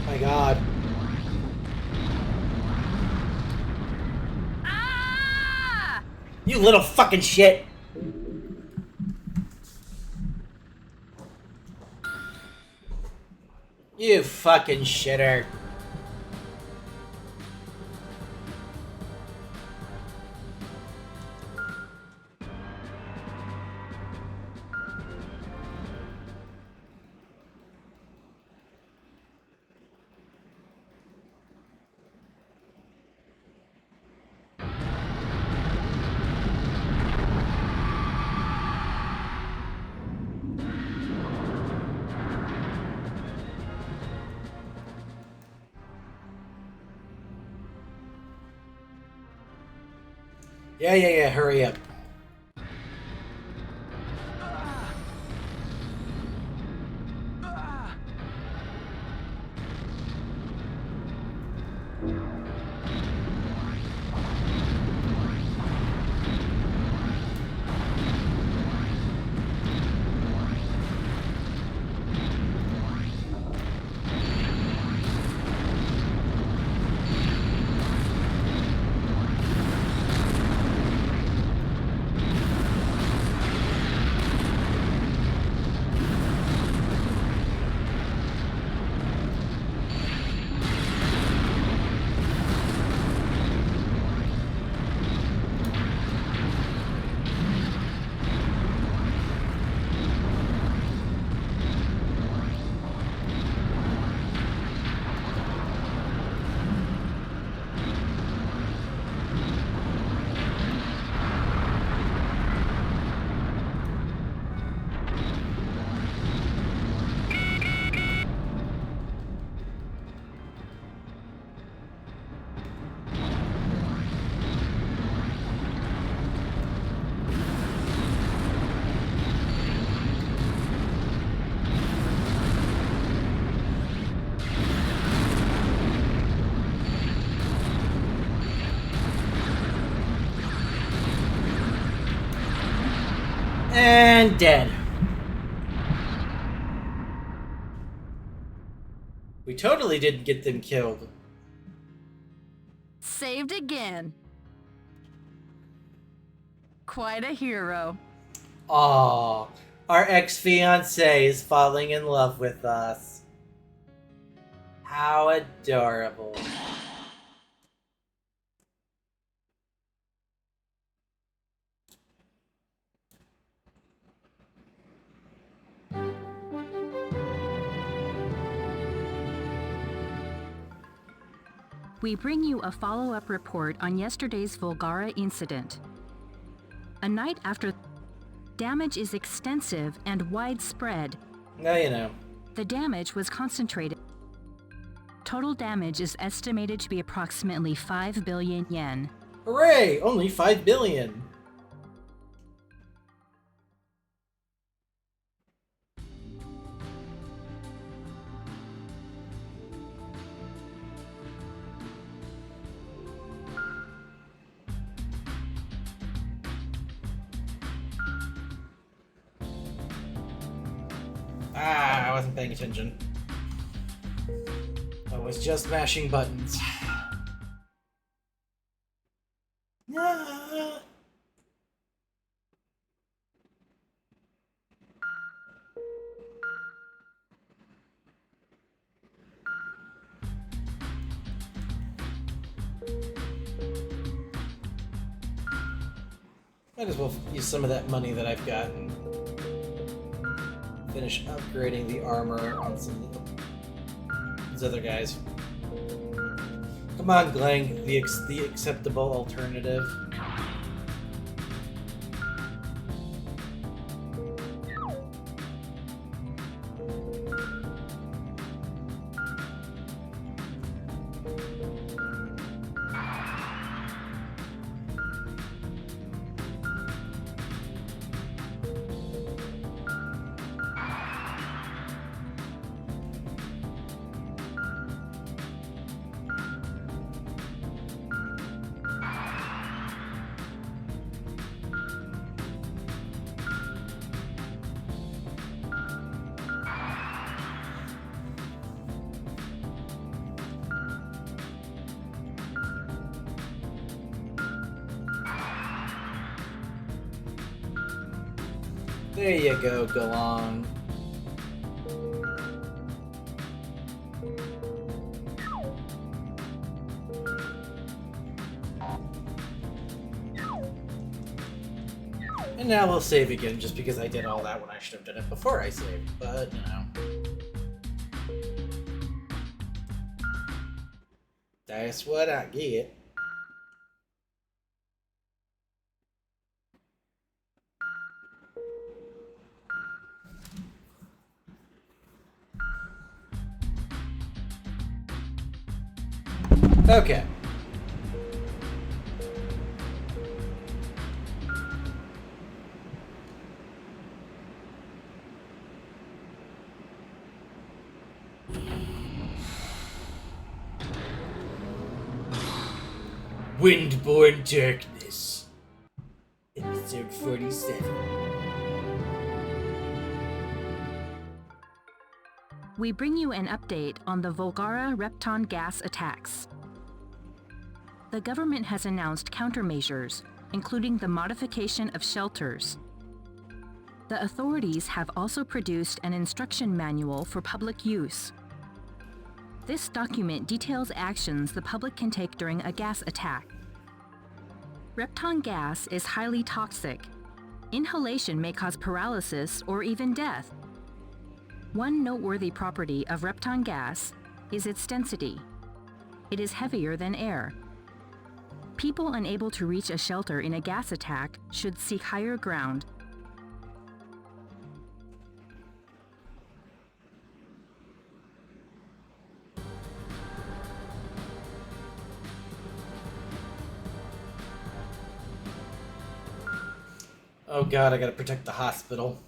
My God. You little fucking shit! You fucking shitter. Yeah, hurry up. And dead. We totally didn't get them killed. Saved again. Quite a hero. Aww. Our ex-fiancé is falling in love with us. How adorable. We bring you a follow-up report on yesterday's Volgara incident. A night after, damage is extensive and widespread. Now you know. The damage was concentrated. Total damage is estimated to be approximately 5 billion yen. Hooray! Only 5 billion. Ah, I wasn't paying attention. I was just mashing buttons. Ah. Might as well use some of that money that I've got and finish upgrading the armor on some of these other guys. Come on, Glang, the acceptable alternative. There you go, Galong. And now we'll save again, just because I did all that when I should have done it before I saved, but, you know. That's what I get. Okay. Windborne Darkness. Episode 47. We bring you an update on the Volgara Repton gas attacks. The government has announced countermeasures, including the modification of shelters. The authorities have also produced an instruction manual for public use. This document details actions the public can take during a gas attack. Repton gas is highly toxic. Inhalation may cause paralysis or even death. One noteworthy property of Repton gas is its density. It is heavier than air. People unable to reach a shelter in a gas attack should seek higher ground. Oh god, I gotta protect the hospital.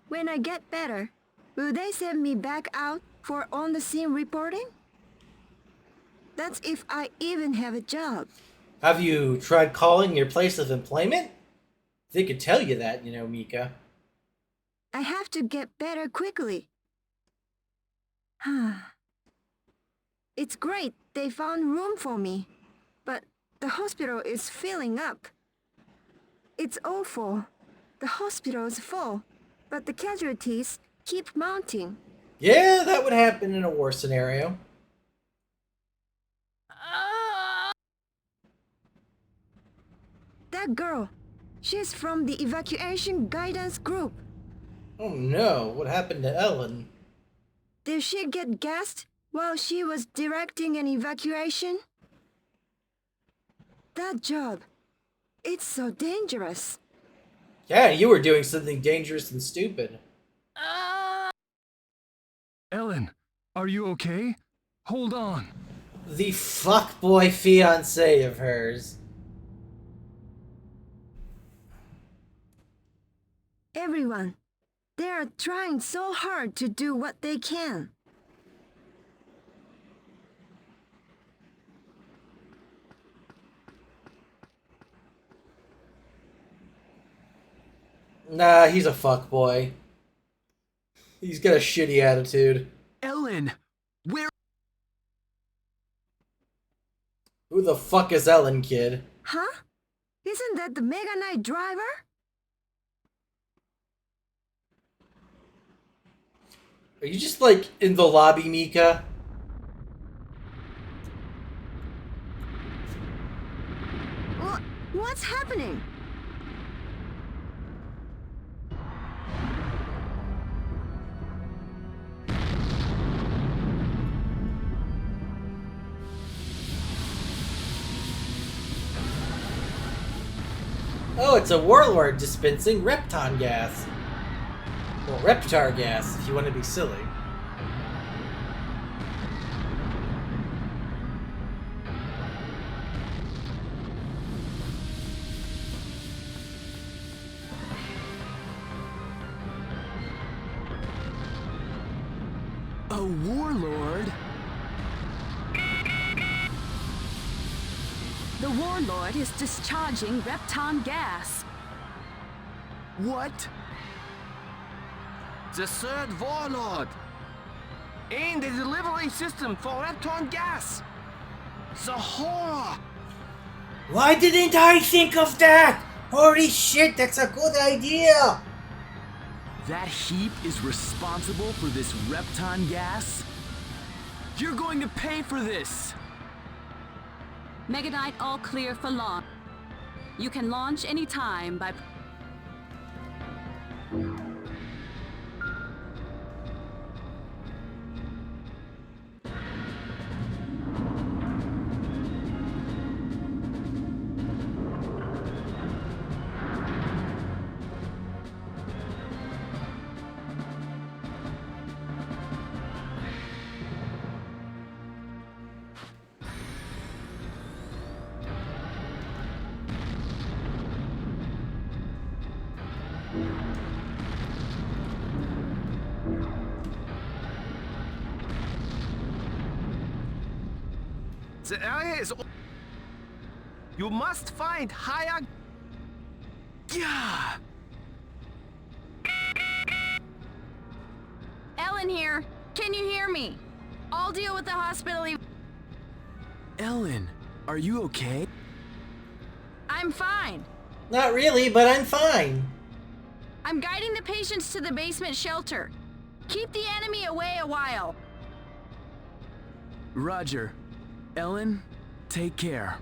When I get better, Will they send me back out for on-the-scene reporting? That's if I even have a job. Have you tried calling your place of employment? They could tell you that, Mika. I have to get better quickly. It's great they found room for me, but the hospital is filling up. It's awful. The hospital's full, but the casualties keep mounting. Yeah, that would happen in a war scenario. That girl, she's from the evacuation guidance group. Oh no, what happened to Ellen? Did she get gassed while she was directing an evacuation? That job, it's so dangerous. Yeah, you were doing something dangerous and stupid. Ellen, are you okay? Hold on. The fuckboy fiancé of hers. Everyone, they are trying so hard to do what they can. Nah, he's a fuckboy. He's got a shitty attitude. Ellen, where? Who the fuck is Ellen, kid? Huh? Isn't that the Mega Knight driver? Are you just, like, in the lobby, Mika? What's happening? Oh, it's a warlord dispensing Repton gas. Well, Reptar gas, if you want to be silly. A warlord? The warlord is discharging Repton gas. What? The third warlord. And the delivery system for Repton gas. The horror. Why didn't I think of that? Holy shit, that's a good idea! That heap is responsible for this Repton gas? You're going to pay for this! Mega Knight all clear for launch. You can launch anytime by... The area is... You must find higher... Yeah! Ellen here. Can you hear me? I'll deal with the hospital. Ellen, are you okay? I'm fine. Not really, but I'm fine. I'm guiding the patients to the basement shelter. Keep the enemy away a while. Roger. Ellen, take care.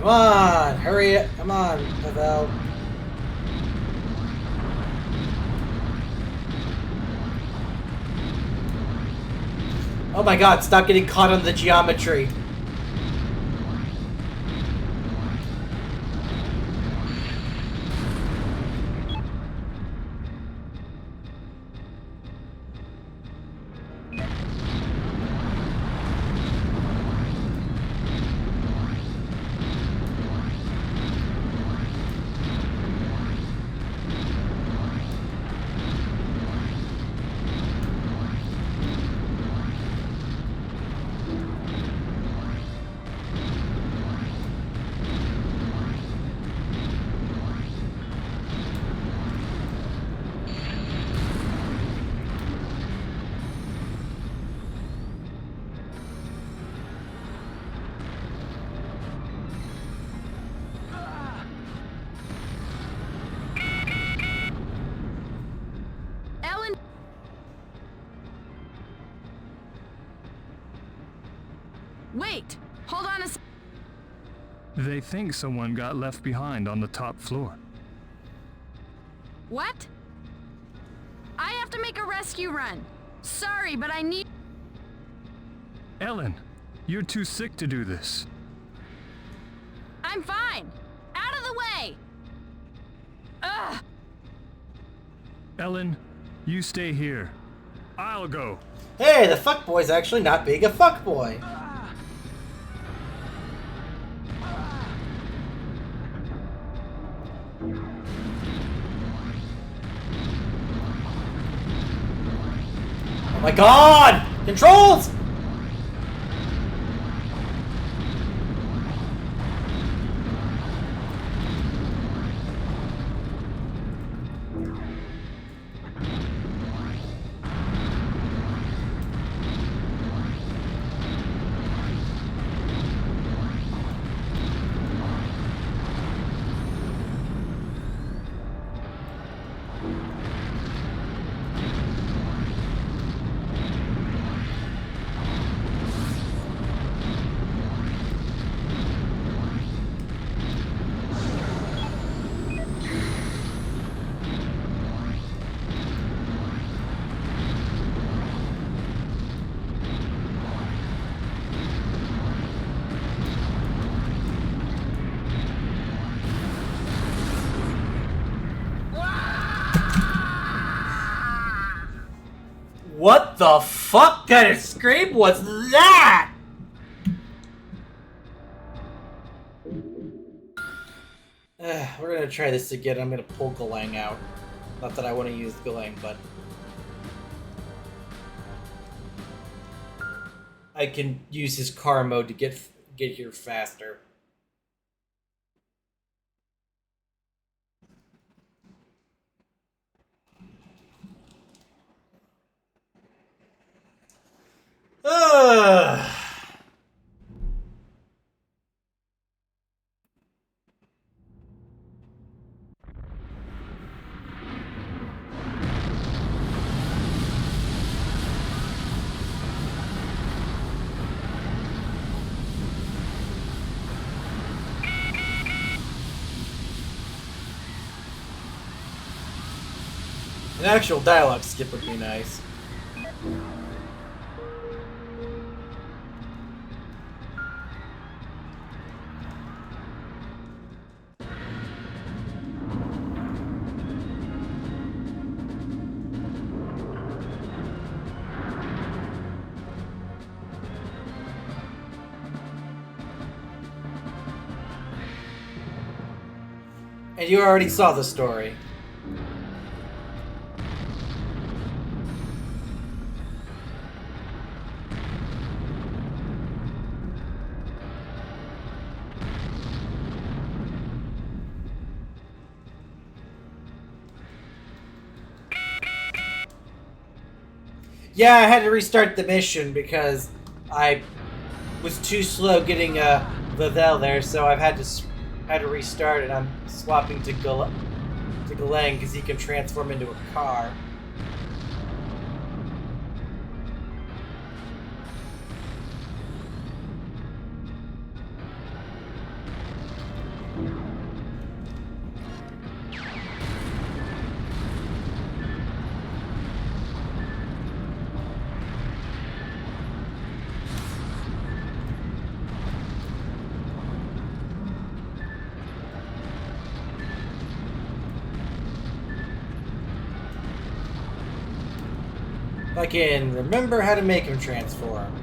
Come on, hurry it. Come on, Pavel. Oh my god, stop getting caught on the geometry. Ellen. Wait. Hold on a s- They think someone got left behind on the top floor. What? I have to make a rescue run. Sorry, but I need. Ellen, you're too sick to do this. I'm fine. Out of the way. Ugh. Ellen, you stay here. I'll go. Hey, the fuckboy's actually not being a fuckboy. Oh my god! Controls! What the fuck kind of scream was that? We're gonna try this again. I'm gonna pull Galang out. Not that I want to use Galang, but I can use his car mode to get here faster. Ugh. An actual dialogue skip would be nice. And you already saw the story. Yeah, I had to restart the mission because I was too slow getting Vavel there, so I've had to restart, and I'm swapping to Galang because he can transform into a car. If I can remember how to make him transform.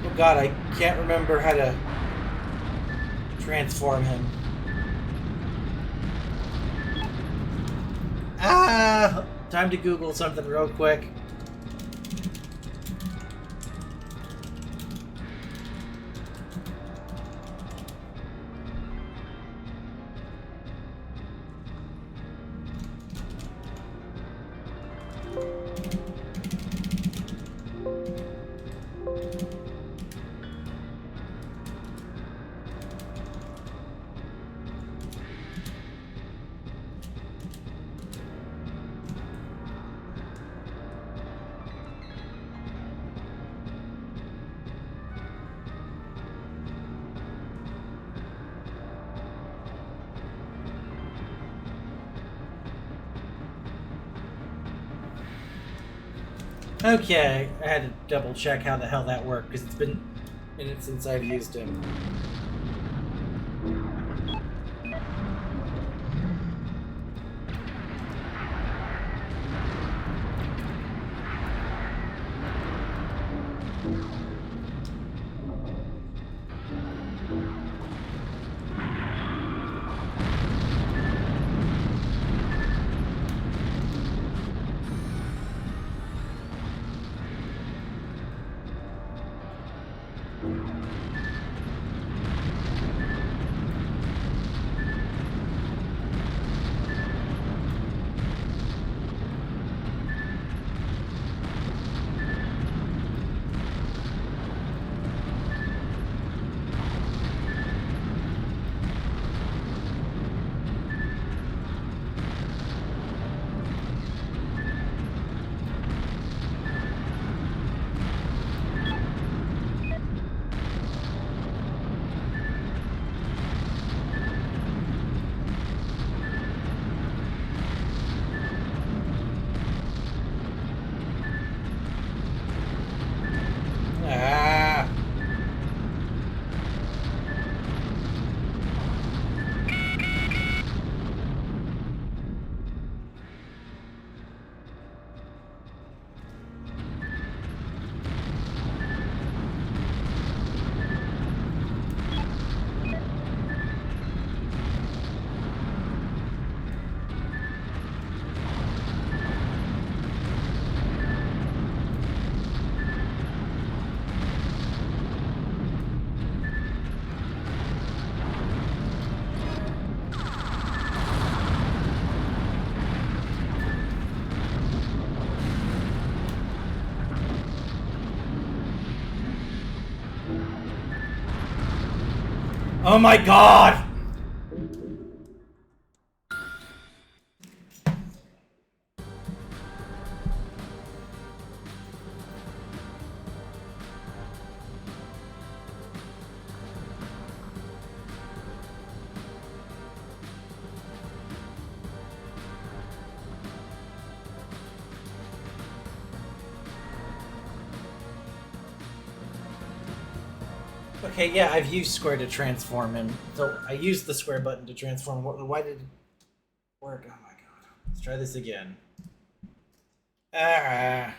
Oh god, I can't remember how to transform him. Ah! Time to Google something real quick. Okay, I had to double check how the hell that worked because it's been minutes since I've used him. Ah! Oh my god! Okay, yeah, I've used square to transform him. So I used the square button to transform. Why did it work? Oh my god. Let's try this again. Ah.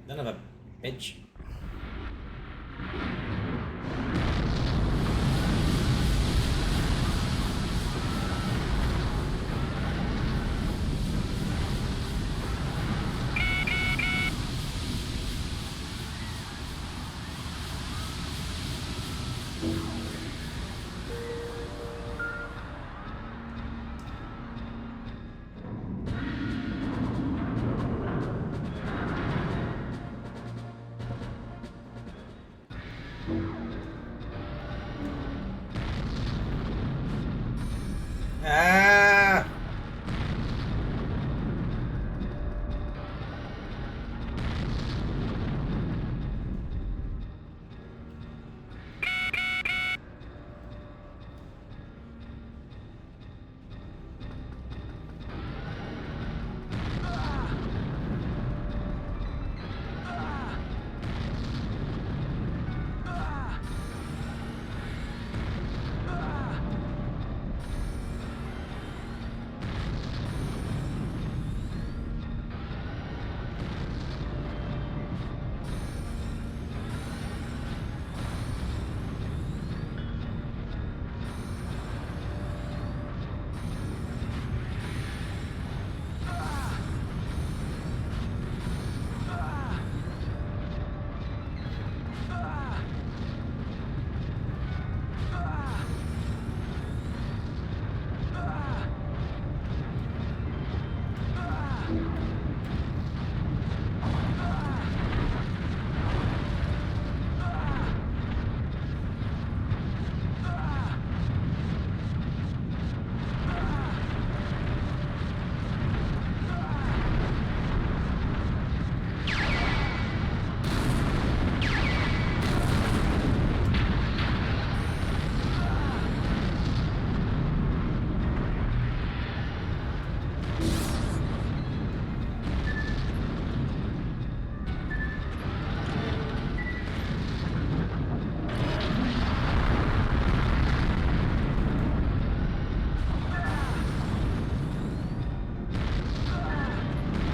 Son of a bitch. Ah!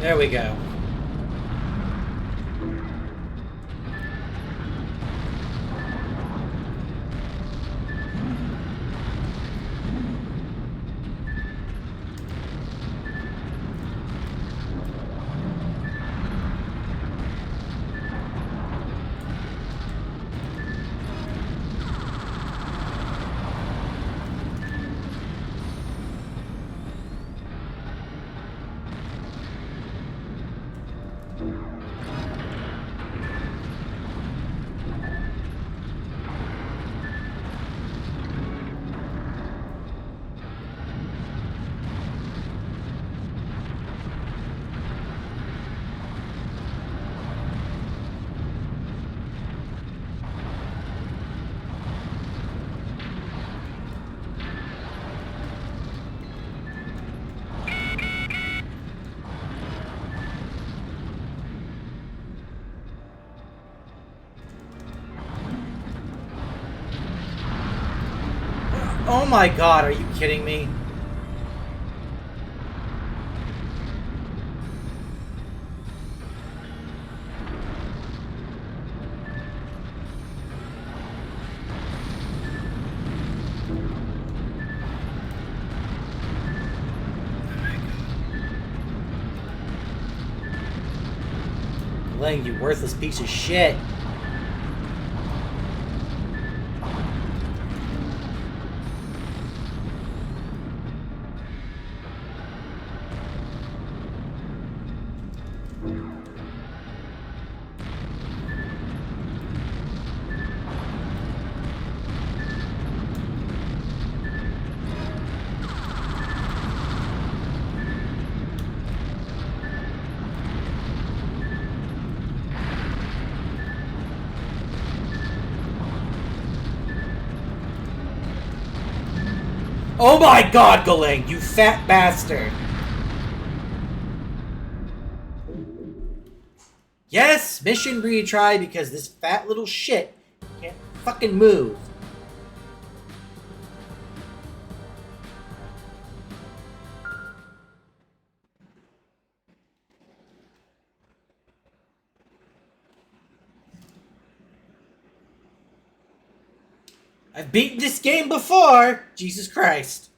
There we go. Oh my god, are you kidding me? Lang, you worthless piece of shit. Oh my god, Galang, you fat bastard! Yes, mission retry because this fat little shit can't fucking move. I've beaten this game before! Jesus Christ.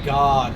god.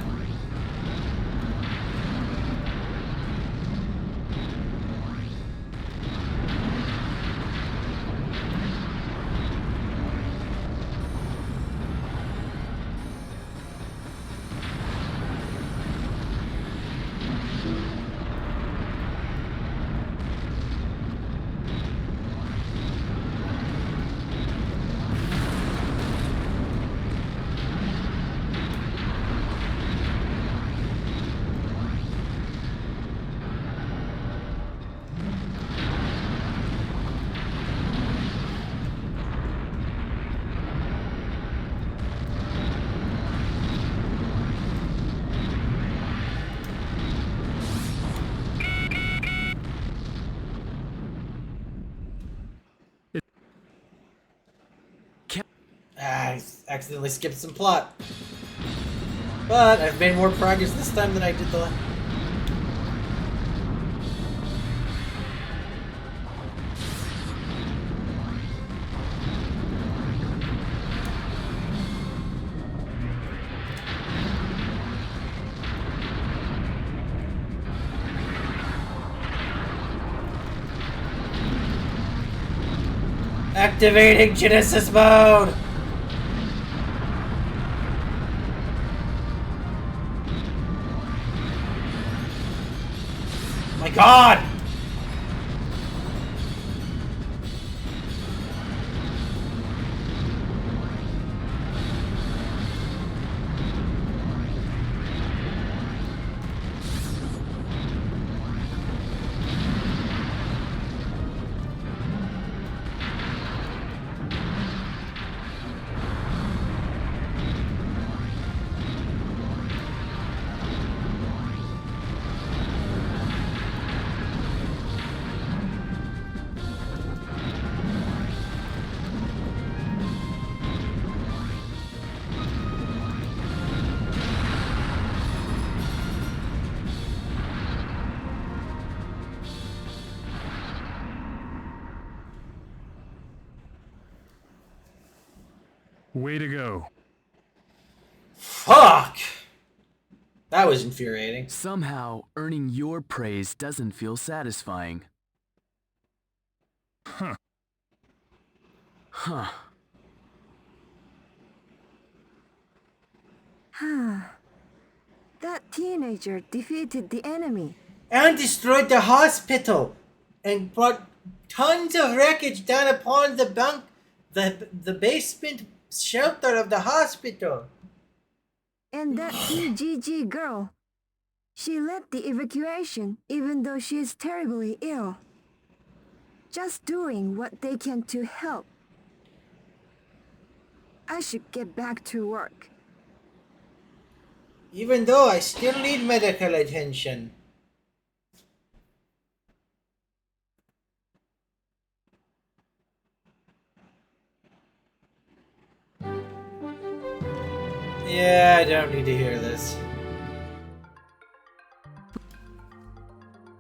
I accidentally skipped some plot. But I've made more progress this time than I did the last. Activating Genesis mode! My god! Way to go. Fuck! That was infuriating. Somehow, earning your praise doesn't feel satisfying. Huh. Huh. That teenager defeated the enemy. And destroyed the hospital! And brought tons of wreckage down upon the the basement shelter of the hospital. And that EGG girl. She led the evacuation even though she is terribly ill. Just doing what they can to help. I should get back to work. Even though I still need medical attention. Yeah, I don't need to hear this.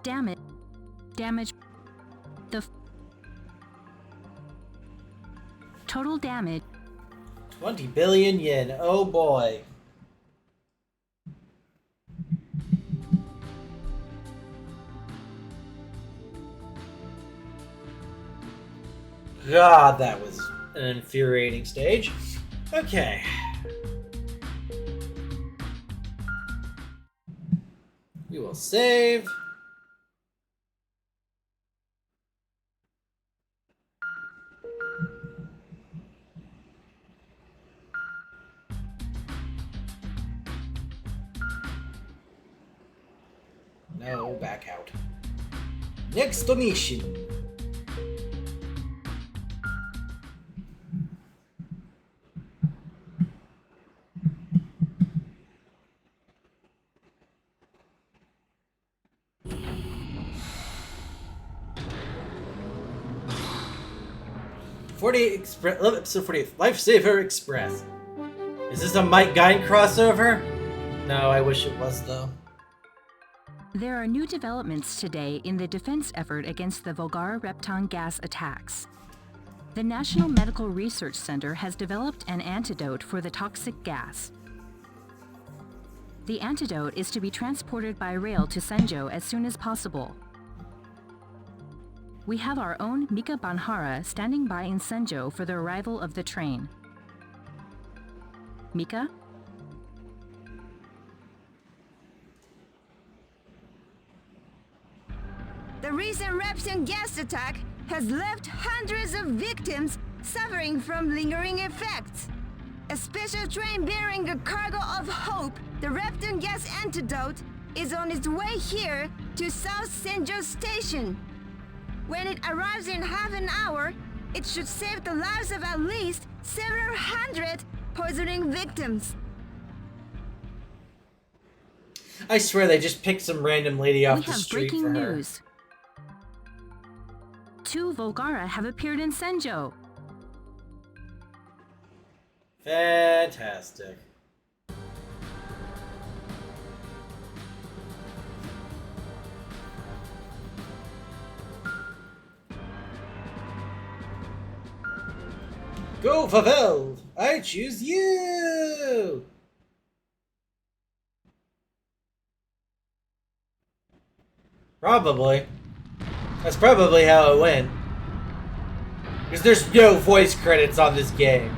Damage. The total damage. 20 billion yen, oh boy. God, that was an infuriating stage. Okay. We will save. No, back out. Next mission. Episode 48, Lifesaver Express. Is this a Mike Guine crossover? No, I wish it was though. There are new developments today in the defense effort against the Volgara Repton gas attacks. The National Medical Research Center has developed an antidote for the toxic gas. The antidote is to be transported by rail to Senjo as soon as possible. We have our own Mika Banhara standing by in Senjo for the arrival of the train. Mika? The recent Repton gas attack has left hundreds of victims suffering from lingering effects. A special train bearing a cargo of hope, the Repton gas antidote, is on its way here to South Senjo Station. When it arrives in half an hour, it should save the lives of at least several hundred poisoning victims. I swear they just picked some random lady off We the have street breaking for her. news. 2 Volgara have appeared in Senjo. Fantastic. Go fulfilled! I choose you! Probably. That's probably how it went. Because there's no voice credits on this game.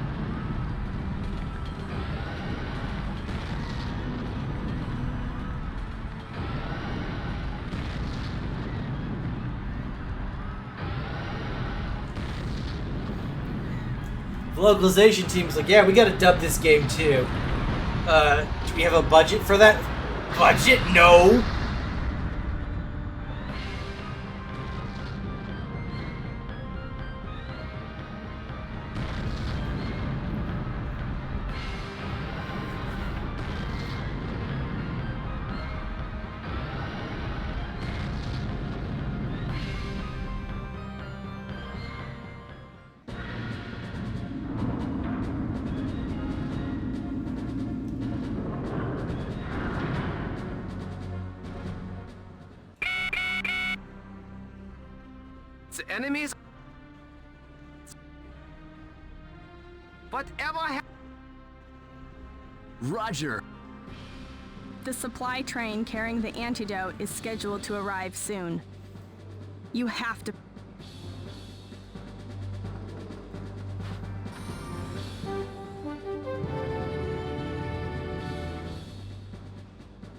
The localization team's like, yeah, we gotta dub this game too. Do we have a budget for that? Budget? No! The enemies. Whatever happened? Roger. The supply train carrying the antidote is scheduled to arrive soon. You have to.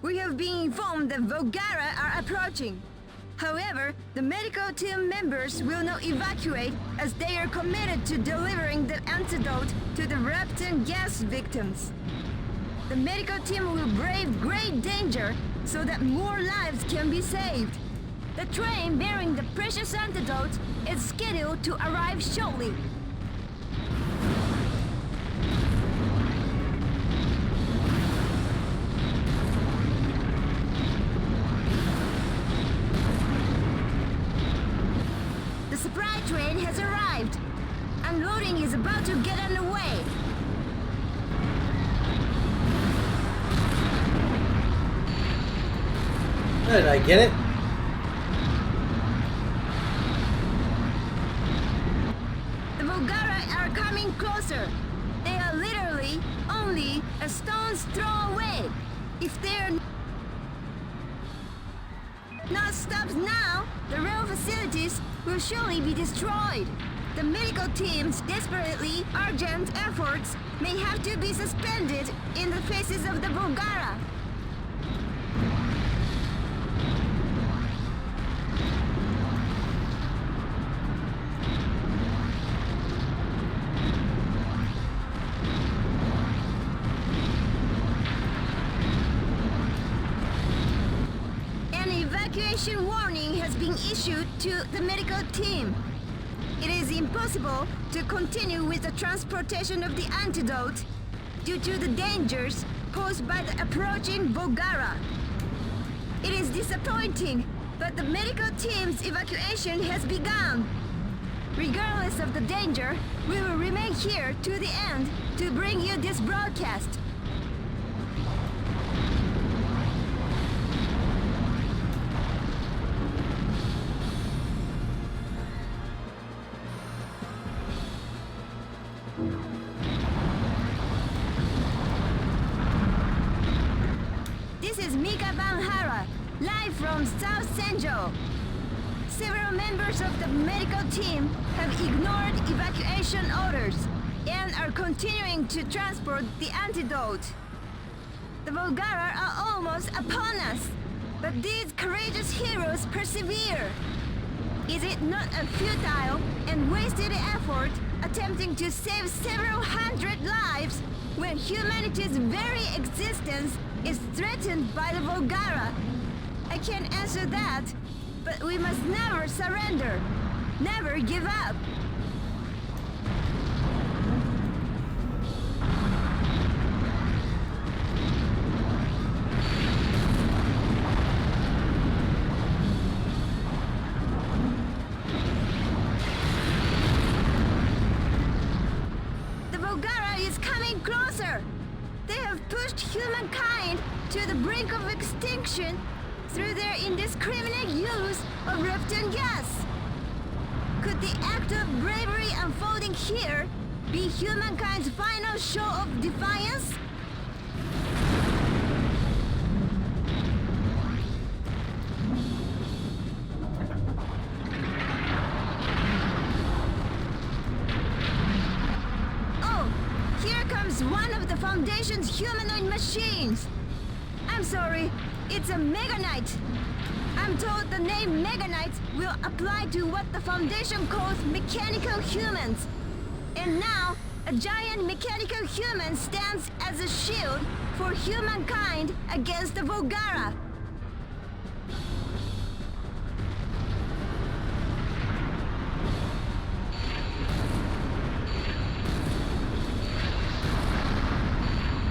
We have been informed that Volgara are approaching. However, the medical team members will not evacuate as they are committed to delivering the antidote to the Repton gas victims. The medical team will brave great danger so that more lives can be saved. The train bearing the precious antidote is scheduled to arrive shortly. The supply train has arrived. Unloading is about to get underway. Did I get it? The Volgara are coming closer. They are literally only a stone's throw away. If they're not stopped now, the rail facilities will surely be destroyed. The medical team's desperately urgent efforts may have to be suspended in the faces of the Volgara. Evacuation warning has been issued to the medical team. It is impossible to continue with the transportation of the antidote due to the dangers posed by the approaching Volgara. It is disappointing, but the medical team's evacuation has begun. Regardless of the danger, we will remain here to the end to bring you this broadcast. Banhara, live from South Senjo. Several members of the medical team have ignored evacuation orders and are continuing to transport the antidote. The Volgara are almost upon us, but these courageous heroes persevere. Is it not a futile and wasted effort attempting to save several hundred lives when humanity's very existence is threatened by the Volgara? I can't answer that, but we must never surrender, never give up. The Volgara is coming closer. They have pushed humankind to the brink of extinction through their indiscriminate use of reptine gas. Could the act of bravery unfolding here be humankind's final show of defiance? Oh, here comes one of the Foundation's humanoid machines. I'm sorry, it's a Meganite. I'm told the name Meganite will apply to what the Foundation calls mechanical humans. And now, a giant mechanical human stands as a shield for humankind against the Volgara.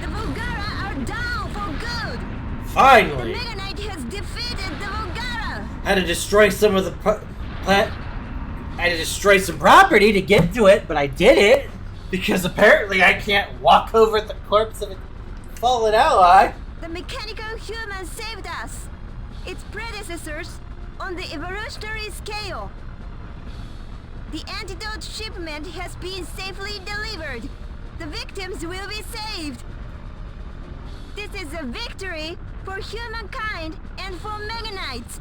The Volgara are down for good. Finally! The Meganite has defeated the Volgara. Had to destroy some of the plant. I had to destroy some property to get to it, but I did it because apparently I can't walk over the corpse of a fallen ally. The mechanical human saved us. Its predecessors on the evolutionary scale. The antidote shipment has been safely delivered. The victims will be saved. This is a victory for humankind and for Meganites.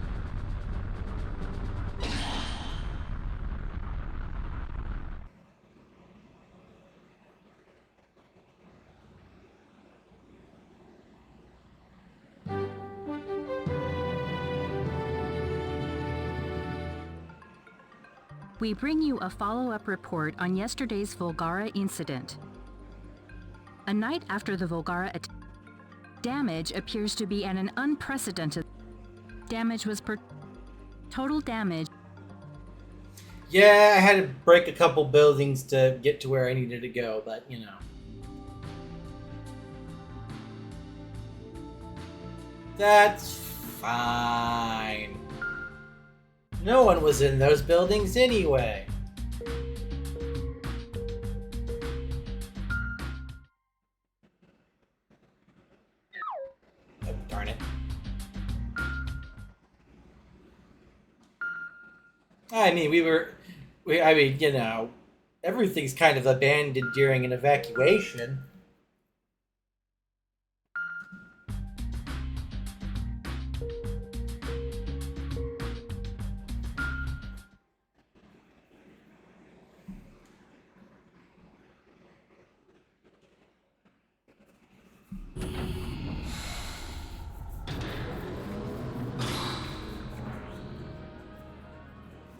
We bring you a follow-up report on yesterday's Volgara incident. A night after the Volgara attack, damage appears to be at an unprecedented. Damage was total damage. Yeah, I had to break a couple buildings to get to where I needed to go, but you know. That's fine. No one was in those buildings anyway. Oh, darn it. I mean, you know, everything's kind of abandoned during an evacuation.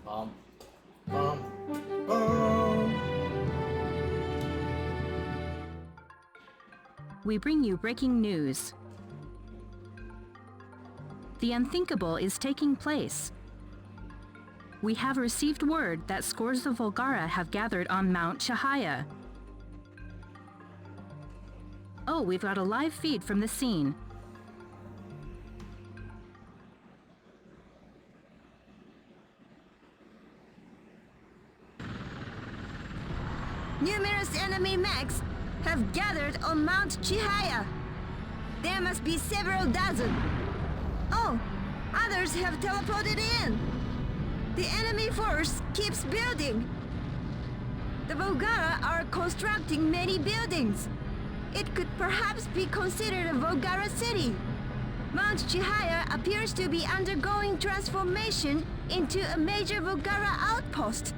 Bum, bum, bum. We bring you breaking news. The unthinkable is taking place. We have received word that scores of Volgara have gathered on Mount Chahaya. Oh, we've got a live feed from the scene. Numerous enemy mechs have gathered on Mount Chihaya. There must be several dozen. Oh, others have teleported in. The enemy force keeps building. The Volgara are constructing many buildings. It could perhaps be considered a Volgara city. Mount Chihaya appears to be undergoing transformation into a major Volgara outpost.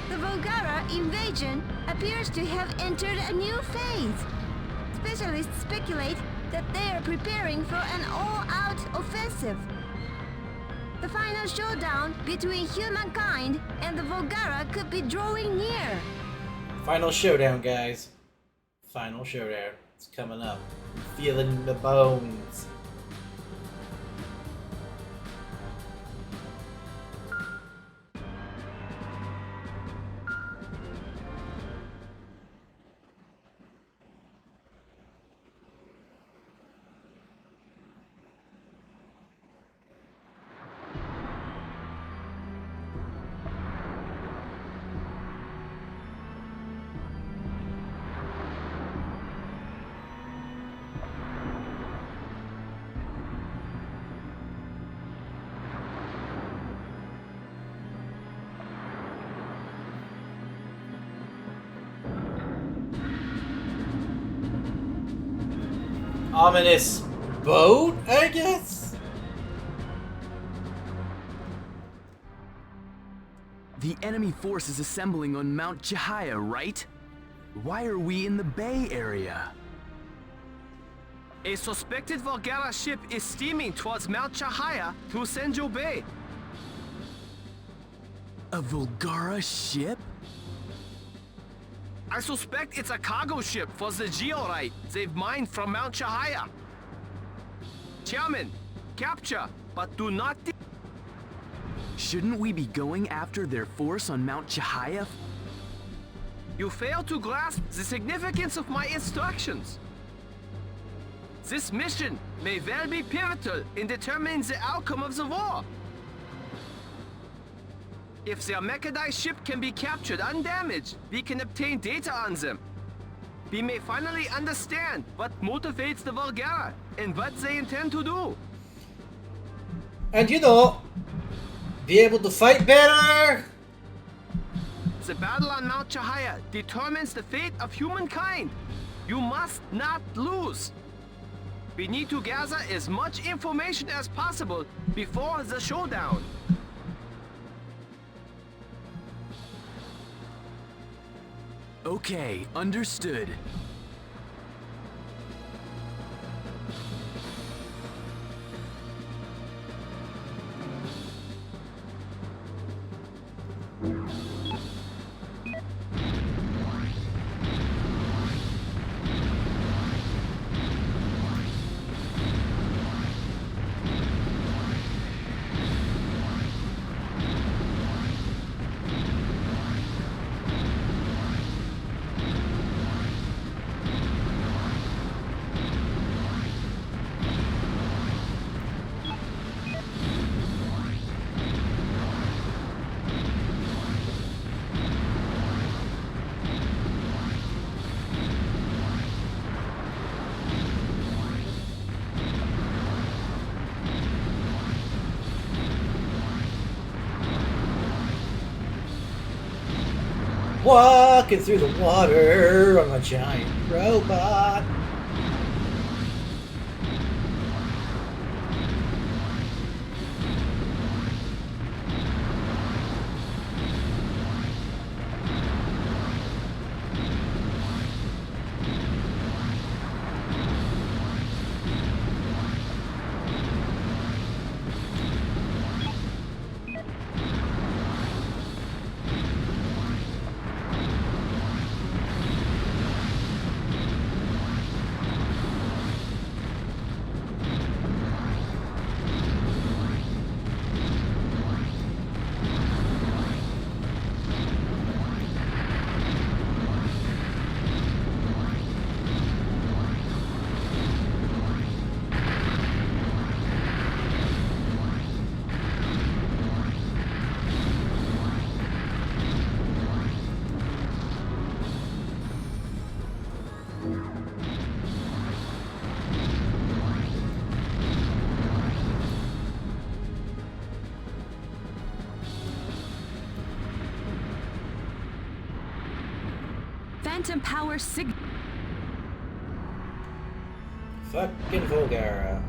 The Volgara invasion appears to have entered a new phase. Specialists speculate that they are preparing for an all-out offensive. The final showdown between humankind and the Volgara could be drawing near. Final showdown, guys. Final showdown. It's coming up. Feeling the bones. Ominous boat, I guess? The enemy force is assembling on Mount Chihaya, right? Why are we in the Bay Area? A suspected Volgara ship is steaming towards Mount Chihaya through Senjo Bay. A Volgara ship? I suspect it's a cargo ship for the geolite they've mined from Mount Chihaya. Chairman, capture, but do not... Shouldn't we be going after their force on Mount Chihaya? You fail to grasp the significance of my instructions. This mission may well be pivotal in determining the outcome of the war. If their mechanized ship can be captured undamaged, we can obtain data on them. We may finally understand what motivates the Volgara and what they intend to do. And you know, be able to fight better. The battle on Mount Chihaya determines the fate of humankind. You must not lose. We need to gather as much information as possible before the showdown. Okay, understood. Walking through the water on a giant robot. Phantom power sig. Fucking Volgara.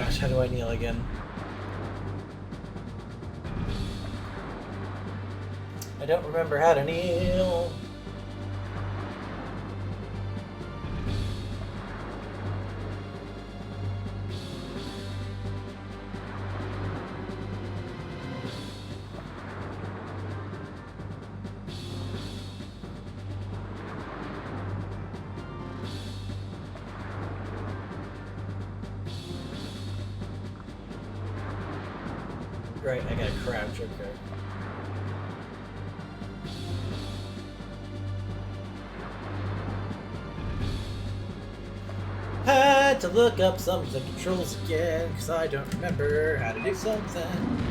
gosh, how do I kneel again? I don't remember how to kneel. Right, I gotta crouch, okay. Had to look up some of the controls again, because I don't remember how to do something.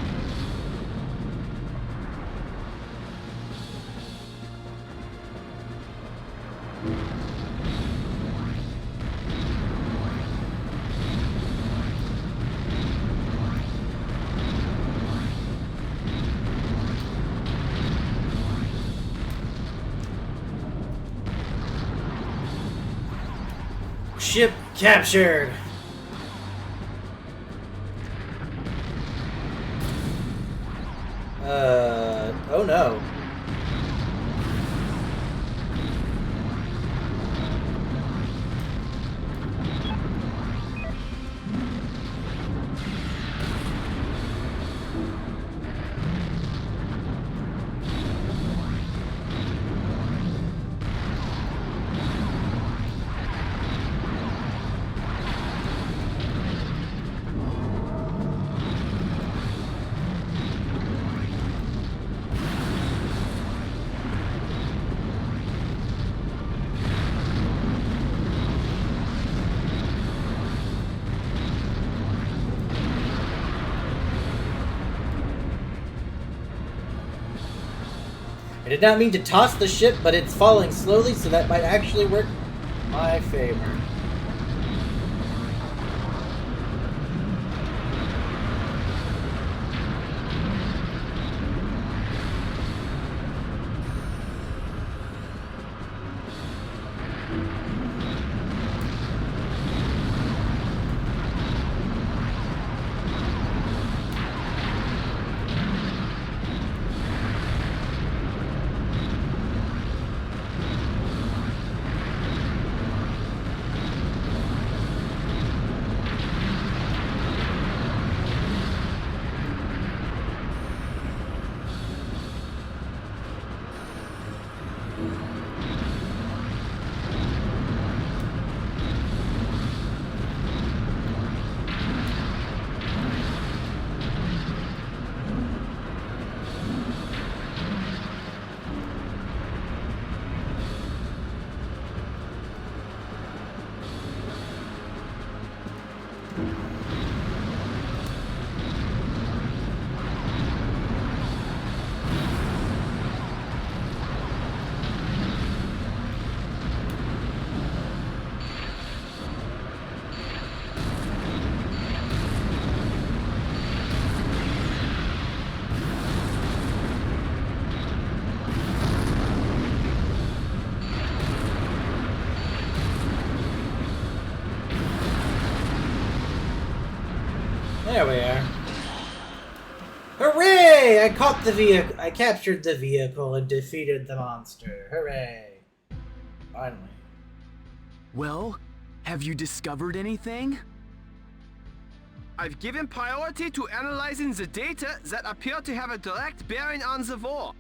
Ship captured! Oh no. I did not mean to toss the ship, but it's falling slowly, so that might actually work in my favor. There we are. Hooray! I caught the vehicle. I captured the vehicle and defeated the monster. Hooray! Finally. Well, have you discovered anything? I've given priority to analyzing the data that appear to have a direct bearing on the war.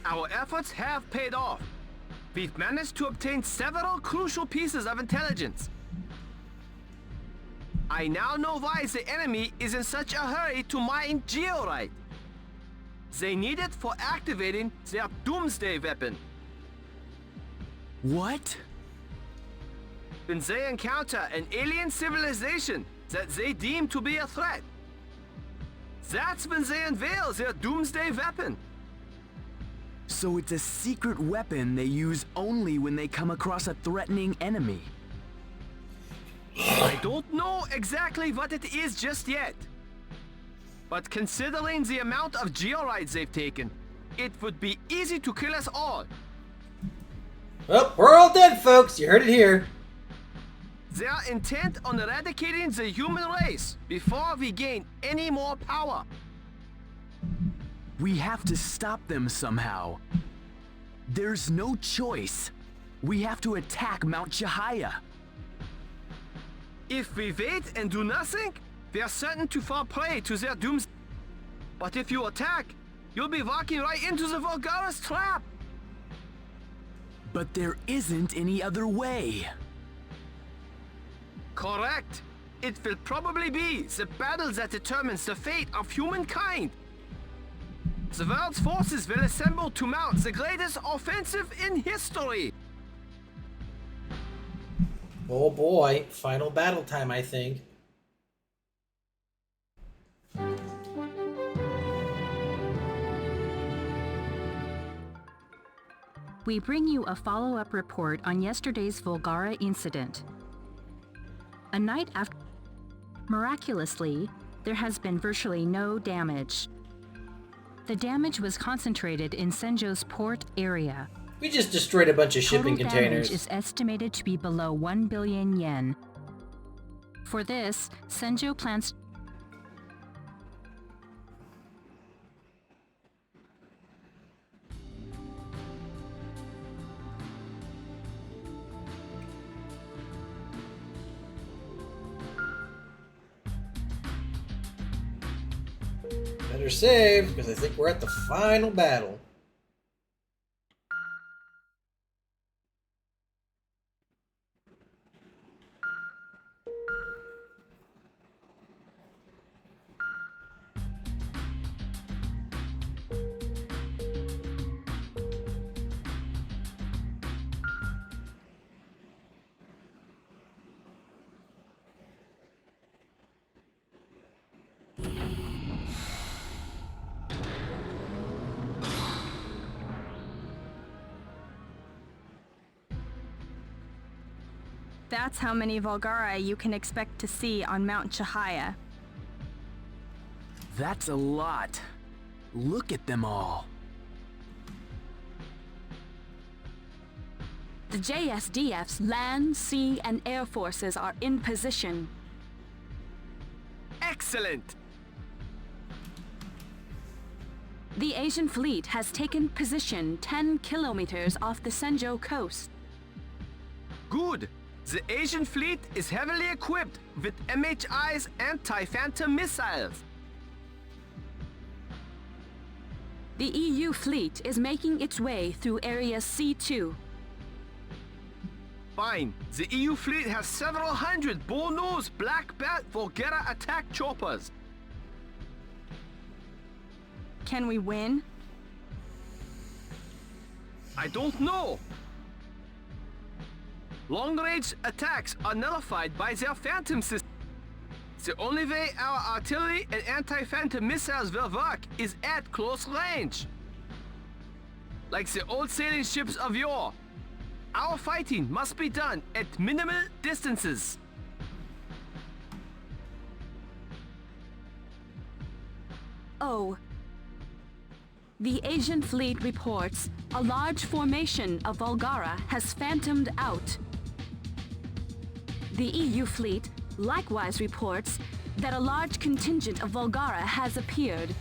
Our efforts have paid off. We've managed to obtain several crucial pieces of intelligence. I now know why the enemy is in such a hurry to mine georite. They need it for activating their doomsday weapon. What? When they encounter an alien civilization that they deem to be a threat, that's when they unveil their doomsday weapon. So it's a secret weapon they use only when they come across a threatening enemy. I don't know exactly what it is just yet. But considering the amount of georides they've taken, it would be easy to kill us all. Well, we're all dead, folks. You heard it here. They are intent on eradicating the human race before we gain any more power. We have to stop them somehow. There's no choice. We have to attack Mount Chahaya. If we wait and do nothing, we are certain to fall prey to their dooms. But if you attack, you'll be walking right into the Volgara's trap. But there isn't any other way. Correct. It will probably be the battle that determines the fate of humankind. The world's forces will assemble to mount the greatest offensive in history. Oh boy, final battle time, I think. We bring you a follow-up report on yesterday's Volgara incident. A night after, miraculously, there has been virtually no damage. The damage was concentrated in Senjo's port area. We just destroyed a bunch of shipping Total containers. damage is estimated to be below 1 billion yen. For this, Senjo plans. Better save, because I think we're at the final battle. That's how many Volgara you can expect to see on Mount Chahaya. That's a lot. Look at them all. The JSDF's land, sea, and air forces are in position. Excellent! The Asian fleet has taken position 10 kilometers off the Senjo coast. Good! The Asian fleet is heavily equipped with MHI's anti-phantom missiles. The EU fleet is making its way through Area C2. Fine. The EU fleet has several hundred bull-nosed black bat Volgara attack choppers. Can we win? I don't know. Long-range attacks are nullified by their phantom system. The only way our artillery and anti-phantom missiles will work is at close range. Like the old sailing ships of yore, our fighting must be done at minimal distances. Oh. The Asian fleet reports a large formation of Volgara has phantomed out. The EU fleet likewise reports that a large contingent of Volgara has appeared.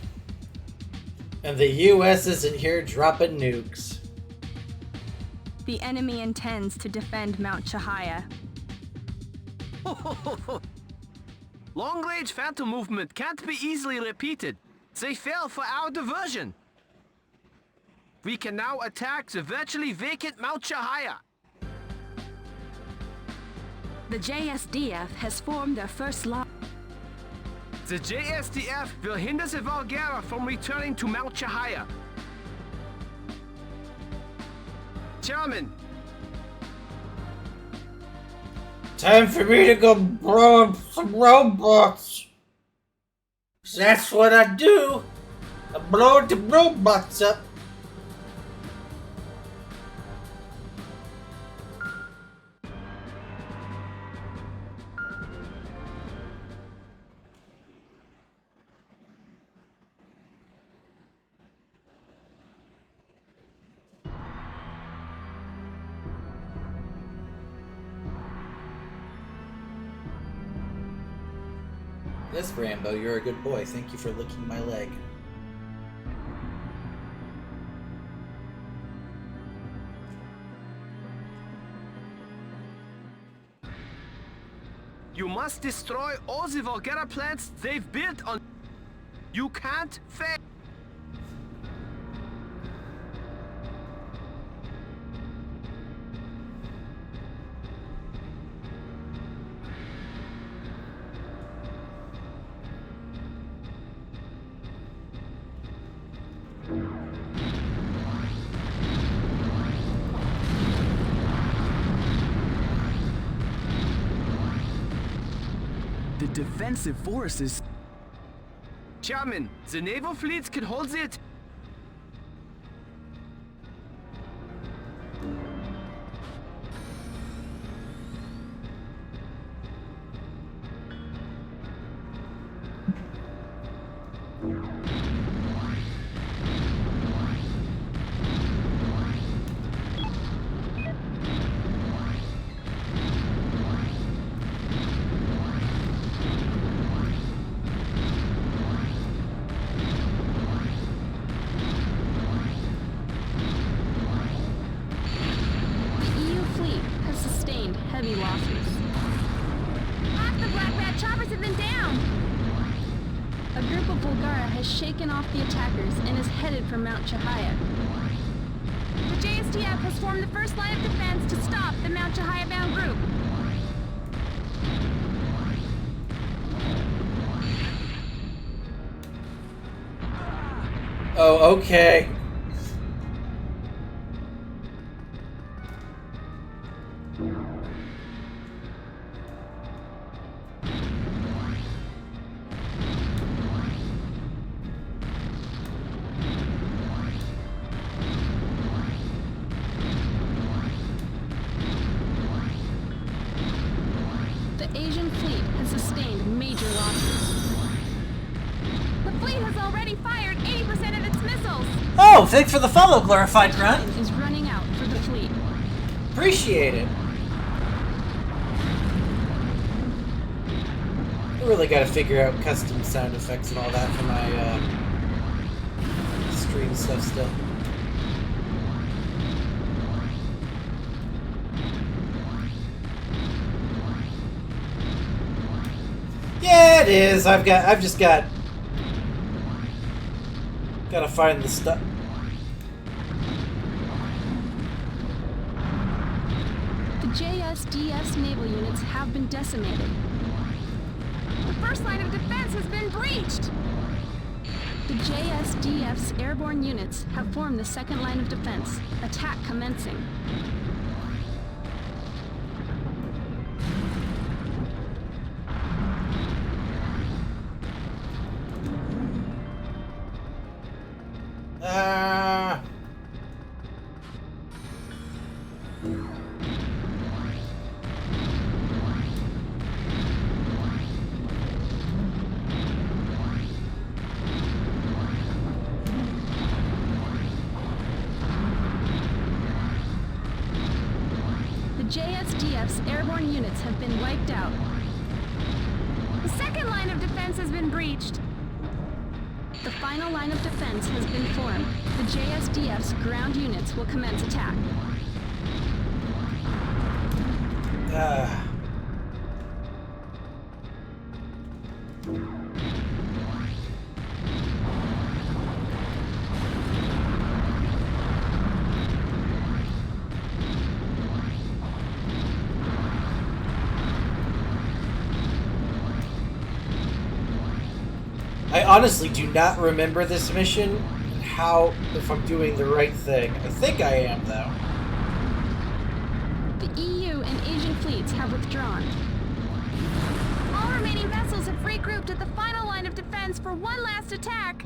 And the US isn't here dropping nukes. The enemy intends to defend Mount Chahaya. Long-range phantom movement can't be easily repeated. They fell for our diversion. We can now attack the virtually vacant Mount Chahaya. The JSDF has formed their first line. The JSDF will hinder the Volgara from returning to Mount Chahaya. Chairman, Time for me to go blow up some robots. That's what I do. I blow the robots up. Yes, Rambo, you're a good boy. Thank you for licking my leg. You must destroy all the Volgara plants they've built on. You can't fail. The defensive forces. Chairman, the naval fleets can hold it. The EU fleet has sustained heavy losses. Half the Black Bat choppers have been down! A group of Volgara has shaken off the attackers and is headed for Mount Chahaya. The JSDF has formed the first line of defense to stop the Mount Chahaya-bound group. Oh, okay. The Asian fleet has sustained major losses. The fleet has already fired 80% of its missiles! Oh, thanks for the follow, Glorified Grunt. Time is running out for the fleet. Appreciate it. I really gotta figure out custom sound effects and all that for my stream stuff still. Yeah, it is. I've just got gotta find the stuff. The JSDF's naval units have been decimated. The first line of defense has been breached! The JSDF's airborne units have formed the second line of defense. Attack commencing. The JSDF's airborne units have been wiped out. The second line of defense has been breached. The final line of defense has been formed. The JSDF's ground units will commence attack. I honestly do not remember this mission and how, if I'm doing the right thing. I think I am, though. The EU and Asian fleets have withdrawn. All remaining vessels have regrouped at the final line of defense for one last attack.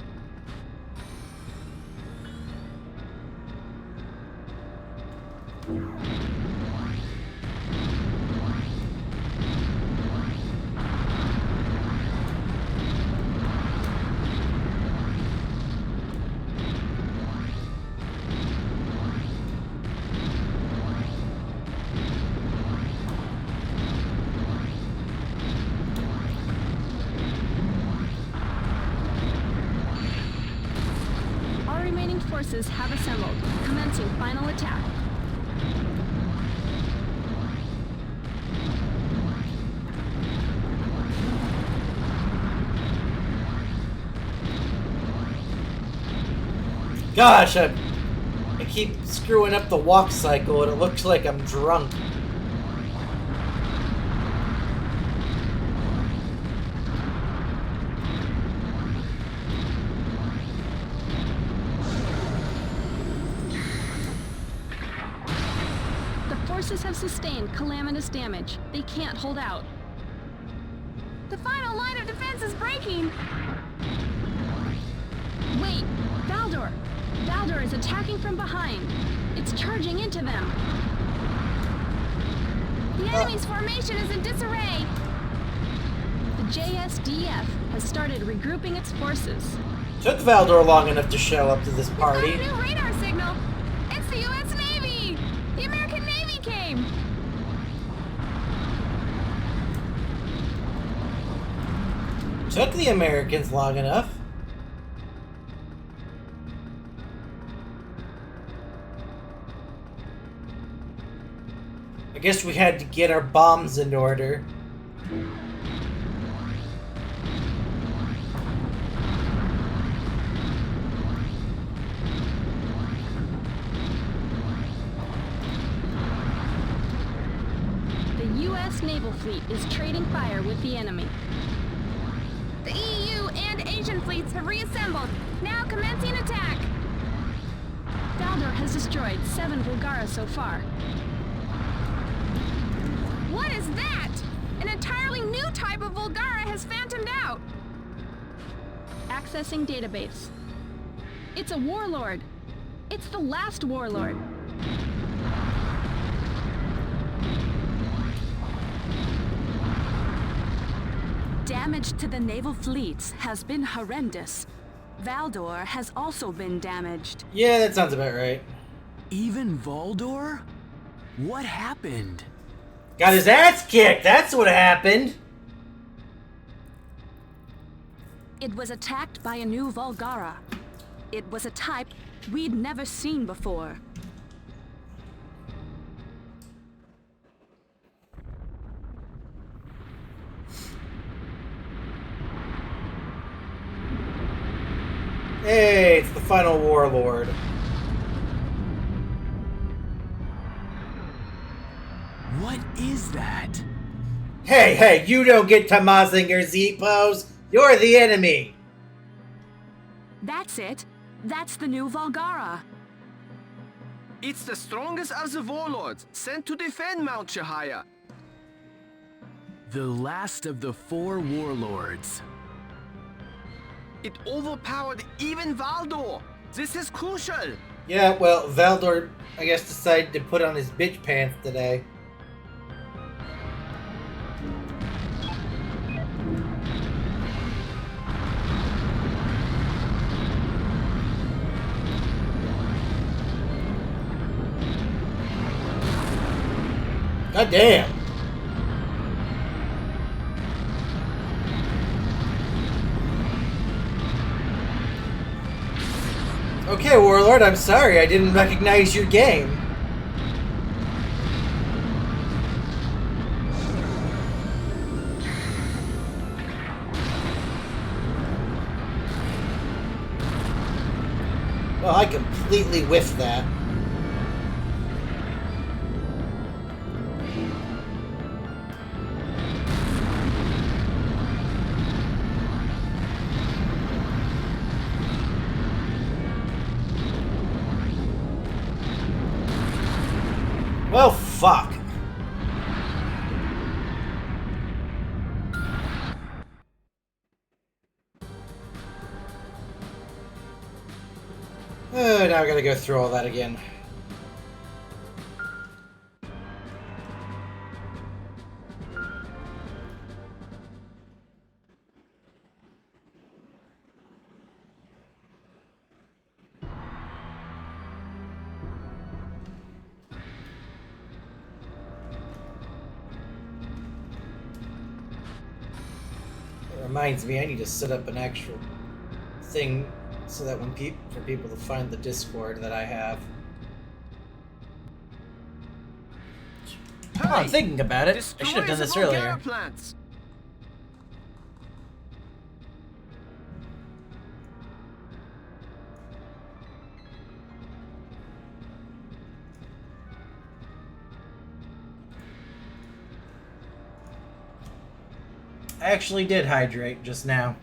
forces have assembled, commencing final attack. Gosh, I keep screwing up the walk cycle and it looks like I'm drunk. The forces have sustained calamitous damage. They can't hold out. The final line of defense is breaking! Wait! Valdor! Valdor is attacking from behind. It's charging into them. The enemy's formation is in disarray. The JSDF has started regrouping its forces. Took Valdor long enough to show up to this party. We've got a new radar signal. It's the U.S. Navy. The American Navy came. Took the Americans long enough. I guess we had to get our bombs in order. The U.S. naval fleet is trading fire with the enemy. The EU and Asian fleets have reassembled, now commencing attack. Valdor has destroyed 7 Vulgara so far. What is that? An entirely new type of Vulgara has phantomed out. Accessing database. It's a warlord. It's the last warlord. Damage to the naval fleets has been horrendous. Valdor has also been damaged. Yeah, that sounds about right. Even Valdor? What happened? Got his ass kicked, that's what happened! It was attacked by a new Vulgara. It was a type we'd never seen before. Hey, it's the final warlord. What is that? Hey, you don't get to Mazinger Z-pose! You're the enemy! That's it. That's the new Vulgara. It's the strongest of the warlords, sent to defend Mount Shahaya. The last of the 4 warlords. It overpowered even Valdor. This is crucial. Yeah, well, Valdor, I guess, decided to put on his bitch pants today. God damn. Okay, Warlord, I'm sorry, I didn't recognize your game. Well, I completely whiffed that. Well, fuck. Now I gotta go through all that again. Reminds me, I need to set up an actual thing so that when for people to find the Discord that I have. Oh, I'm thinking about it. I should have done this earlier. Plants. I actually did hydrate just now.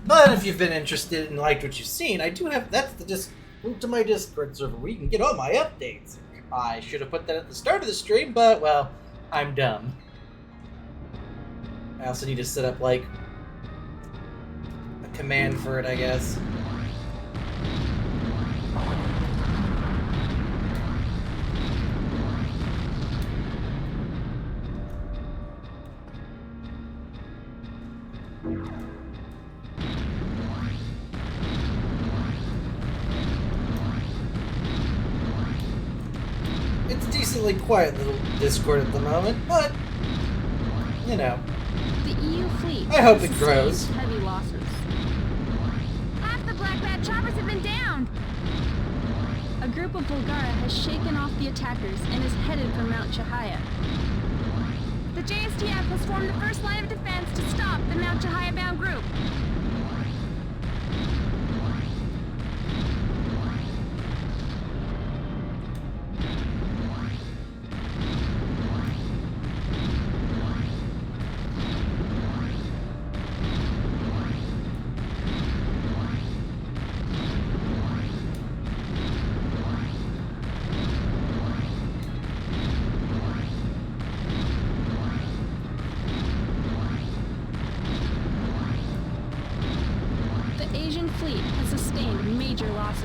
But if you've been interested and liked what you've seen, I do have link to my Discord server where you can get all my updates. I should have put that at the start of the stream, but well, I'm dumb. I also need to set up like a command for it, I guess. Decently quiet little Discord at the moment, but you know, The EU fleet I hope has it grows. sustained heavy losses. Half the Black Bat choppers have been downed. A group of Volgara has shaken off the attackers and is headed for Mount Chahaya. The JSTF has formed the first line of defense to stop the Mount Chahaya-bound group. The Asian fleet has sustained major losses.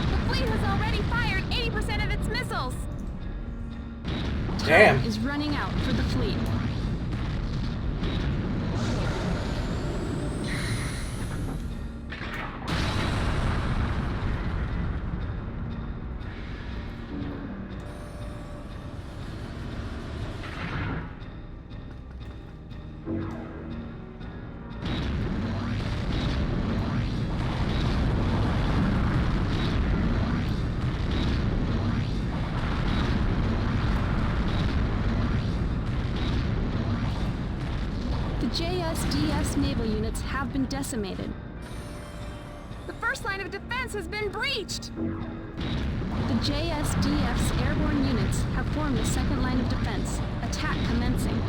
The fleet has already fired 80% of its missiles. Damn. Time is running out for the fleet. The JSDF's naval units have been decimated. The first line of defense has been breached. The JSDF's airborne units have formed the second line of defense. Attack commencing.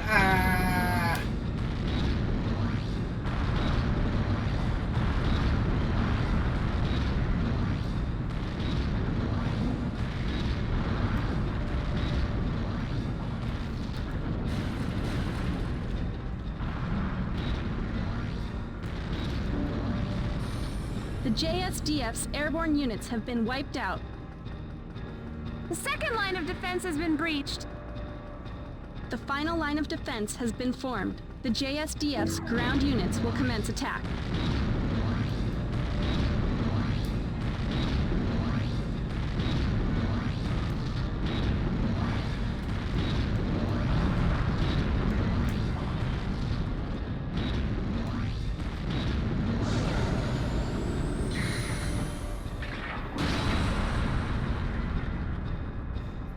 Ah. The JSDF's airborne units have been wiped out. The second line of defense has been breached. The final line of defense has been formed. The JSDF's ground units will commence attack.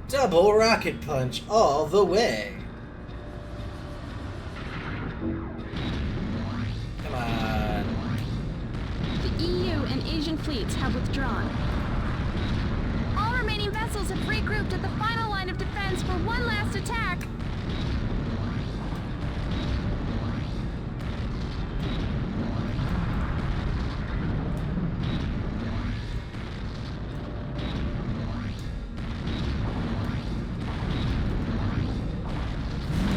Double rocket punch all the way. Come on. The EU and Asian fleets have withdrawn. All remaining vessels have regrouped at the final line of defense for one last attack.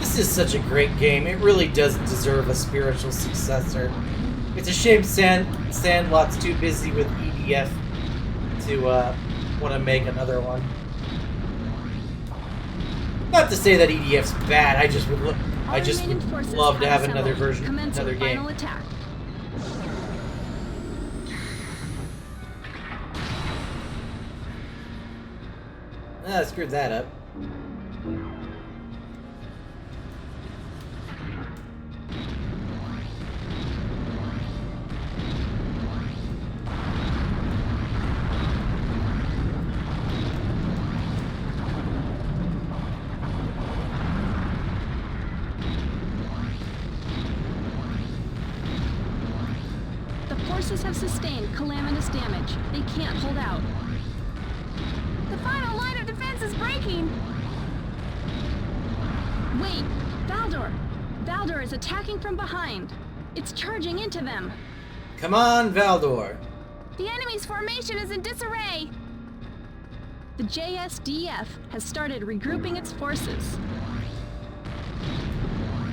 This is such a great game. It really does deserve a spiritual successor. It's a shame Sandlot's too busy with EDF to want to make another one. Not to say that EDF's bad. I just would. All I just remaining would forces love to have another assembled. version, Commencing another game. final attack. Ah, screwed that up. The forces have sustained calamitous damage. They can't hold out. The final line of defense is breaking. Wait! Valdor! Valdor is attacking from behind. It's charging into them. Come on, Valdor. The enemy's formation is in disarray. The JSDF has started regrouping its forces.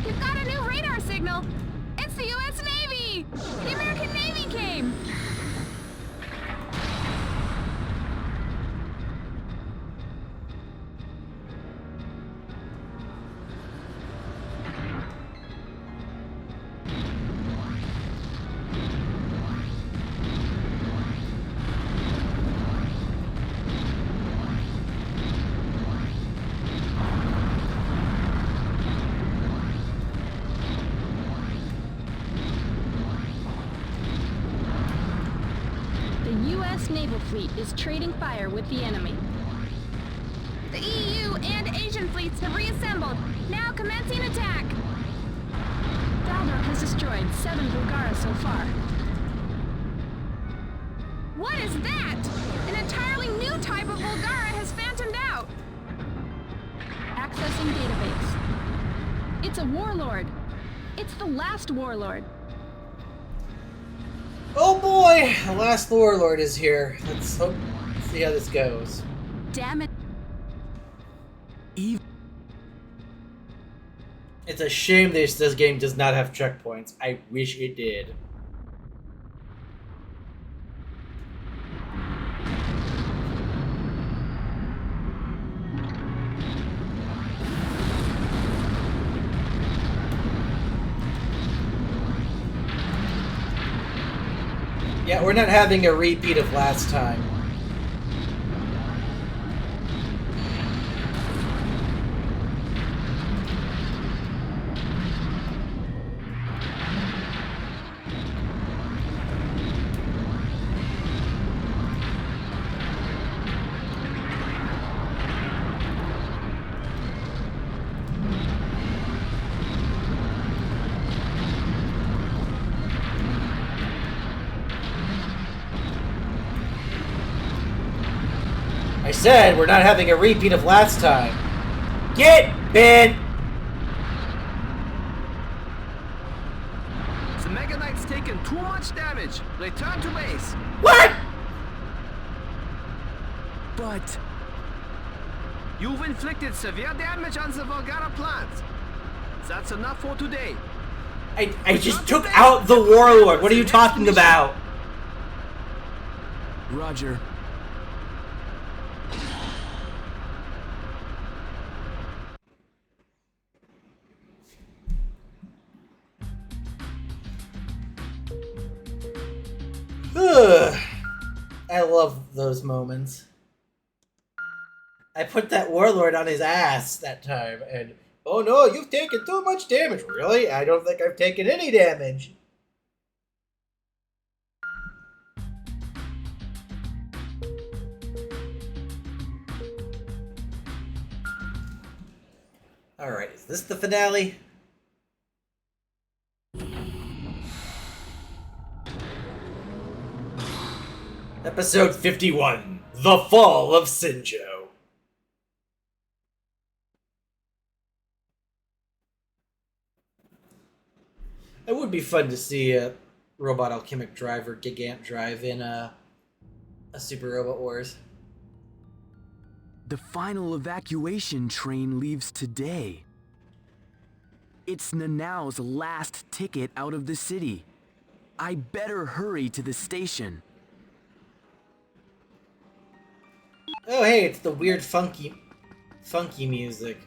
You've got a new radar signal. It's the U.S. Navy. The American Navy came. The U.S. naval fleet is trading fire with the enemy. The EU and Asian fleets have reassembled. Now commencing attack. Valdor has destroyed 7 Bulgara so far. What is that? An entirely new type of Bulgara has phantomed out. Accessing database. It's a warlord. It's the last warlord. Oh boy, the last warlord is here. Let's see how this goes. Damn it. It's a shame this game does not have checkpoints. I wish it did. Yeah, we're not having a repeat of last time. I said we're not having a repeat of last time. Get bent! The Mega Knight's taken too much damage. Return to base. What? But You've inflicted severe damage on the Volgara plant. That's enough for today. I just took out the warlord. What are you talking about? Roger. Ugh. I love those moments. I put that warlord on his ass that time, and oh no, you've taken too much damage. Really? I don't think I've taken any damage. Alright, is this the finale? Episode 51, The Fall of Sinjo. It would be fun to see a robot alchemic driver Gigant drive in a Super Robot Wars. The final evacuation train leaves today. It's Nanao's last ticket out of the city. I better hurry to the station. Oh hey, it's the weird funky music.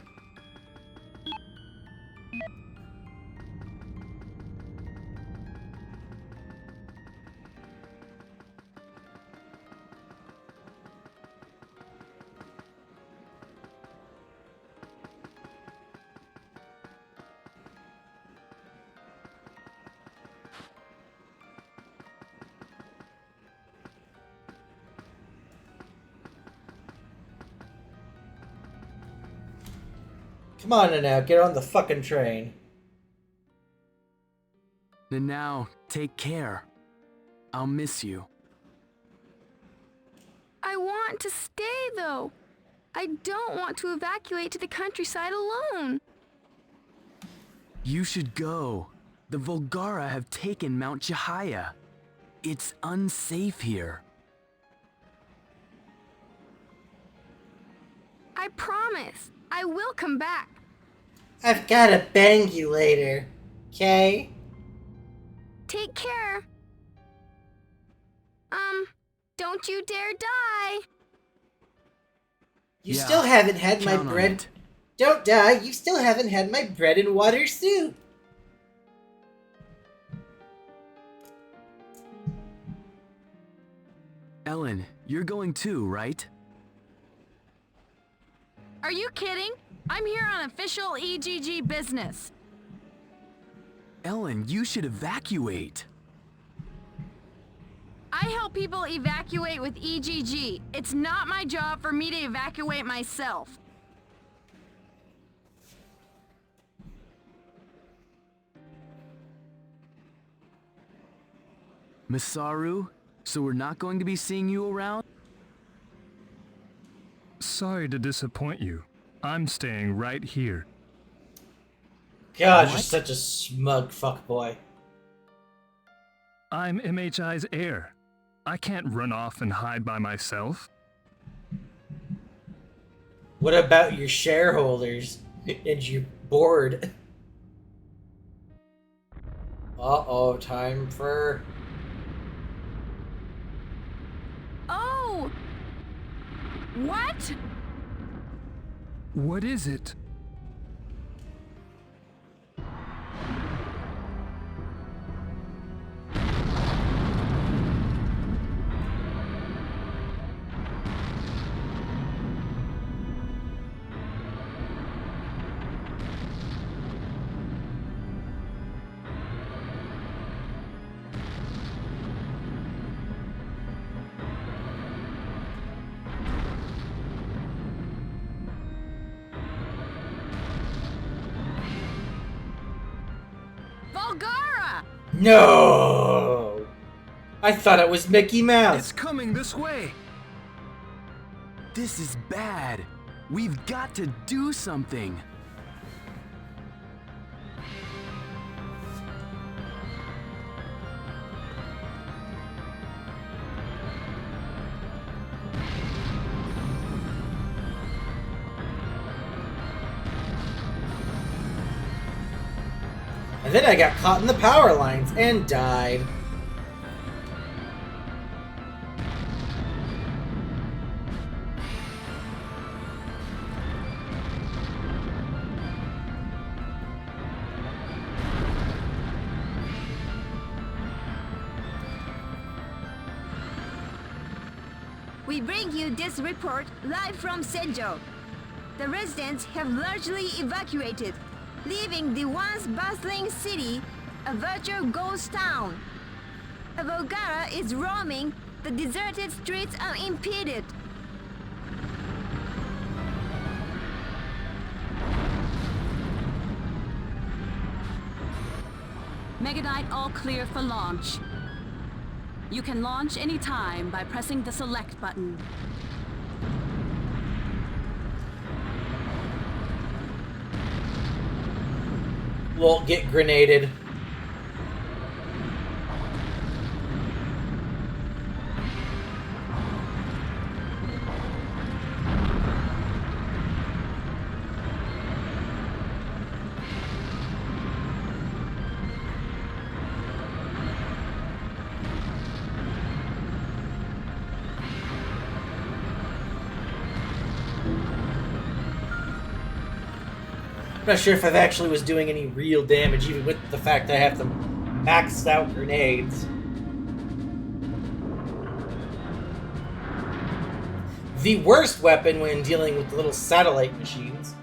Come on now, get on the fucking train. And now, take care. I'll miss you. I want to stay, though. I don't want to evacuate to the countryside alone. You should go. The Volgara have taken Mount Jahaya. It's unsafe here. I promise. I will come back. I've gotta bang you later, okay? Take care. Don't you dare die. You Yeah, still haven't had my count on bread. it. Don't die, you still haven't had my bread and water soup. Ellen, you're going too, right? Are you kidding? I'm here on official EGG business. Ellen, you should evacuate. I help people evacuate with EGG. It's not my job for me to evacuate myself. Masaru, so we're not going to be seeing you around? Sorry to disappoint you. I'm staying right here. God, you're What? such a smug fuckboy. I'm MHI's heir. I can't run off and hide by myself. What about your shareholders and your board? Uh-oh, time for... Oh! What? What is it? Volgara! No! I thought it was Mickey Mouse. It's coming this way. This is bad. We've got to do something. And then I got caught in the power lines and died. We bring you this report live from Senjo. The residents have largely evacuated, leaving the once bustling city a virtual ghost town. A Volgara is roaming, the deserted streets unimpeded. Megadite all clear for launch. You can launch anytime by pressing the select button. Won't get grenaded. I'm not sure if I actually was doing any real damage, even with the fact I have them maxed out grenades. The worst weapon when dealing with the little satellite machines.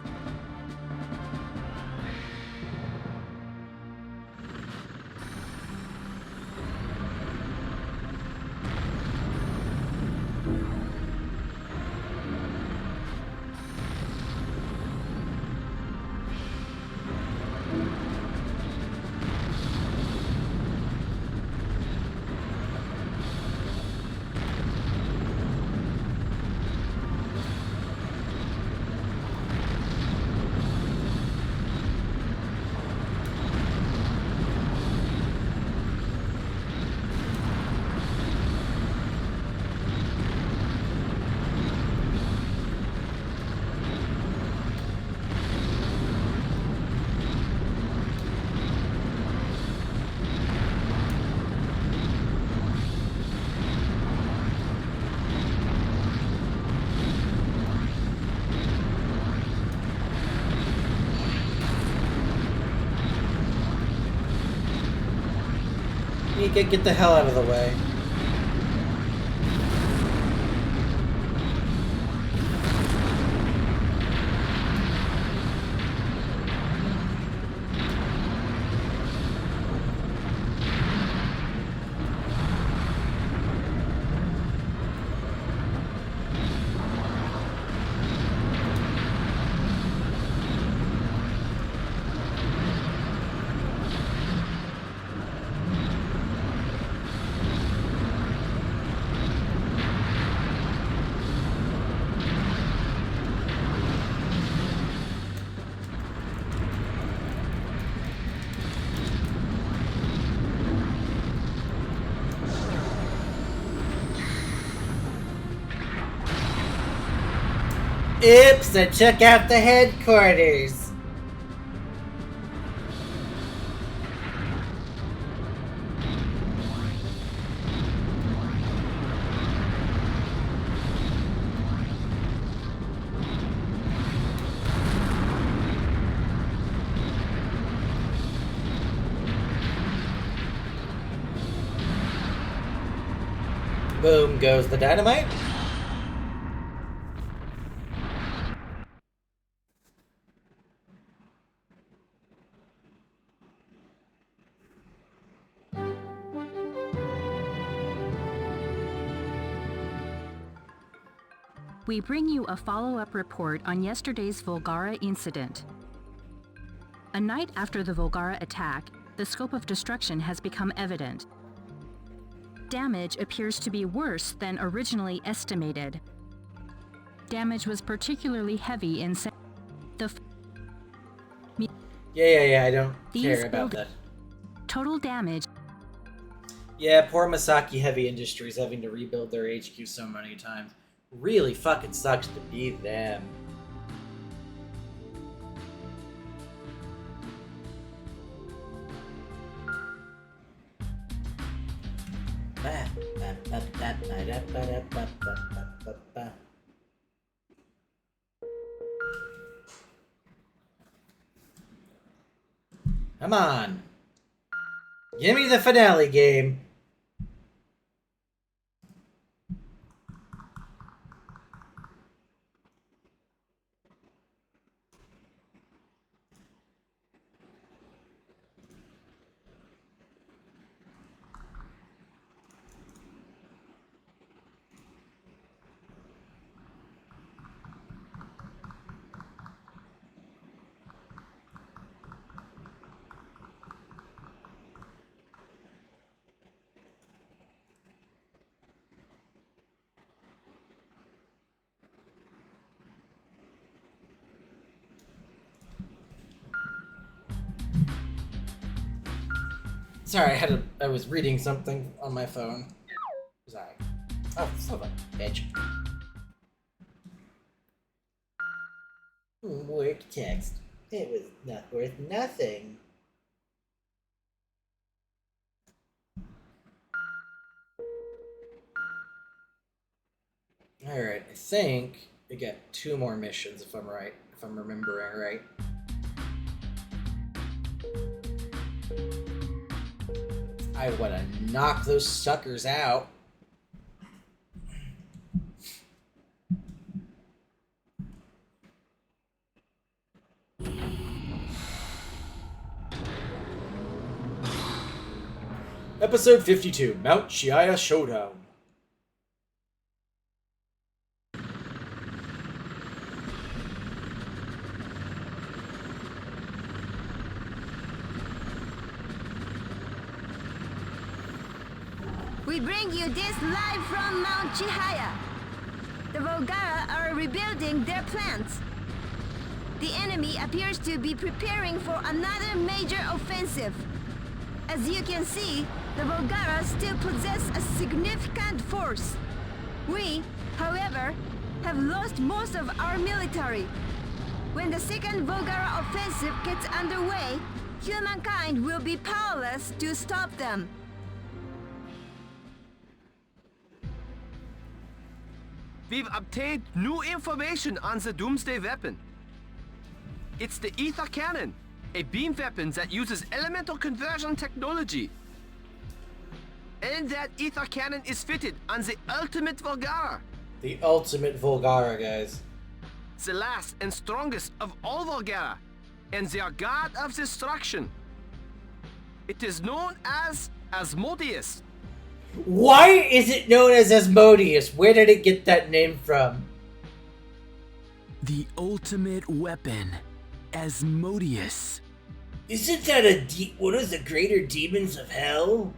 Get the hell out of the way. Oops, I took out the headquarters. Boom goes the dynamite. We bring you a follow-up report on yesterday's Volgara incident. A night after the Volgara attack, the scope of destruction has become evident. Damage appears to be worse than originally estimated. Damage was particularly heavy in Yeah, I don't These care about that. Total damage. Yeah, poor Masaki Heavy Industries having to rebuild their HQ so many times. Really fucking sucks to be them. Come on. Give me the finale game. Sorry, I was reading something on my phone. Sorry. Oh, son of a bitch. Work text. It was not worth nothing. Alright, I think I got 2 more missions if I'm right. If I'm remembering right. I wanna knock those suckers out. Episode 52, Mount Chiaya Showdown. We bring you this live from Mount Chihaya. The Volgara are rebuilding their plants. The enemy appears to be preparing for another major offensive. As you can see, the Volgara still possess a significant force. We, however, have lost most of our military. When the second Volgara offensive gets underway, humankind will be powerless to stop them. We've obtained new information on the Doomsday weapon. It's the Ether Cannon, a beam weapon that uses elemental conversion technology. And that ether cannon is fitted on the ultimate Volgara. The ultimate Volgara, guys. The last and strongest of all Volgara, and their god of destruction. It is known as Asmodeus. Why is it known as Asmodeus? Where did it get that name from? The ultimate weapon, Asmodeus. Isn't that one of the greater demons of hell?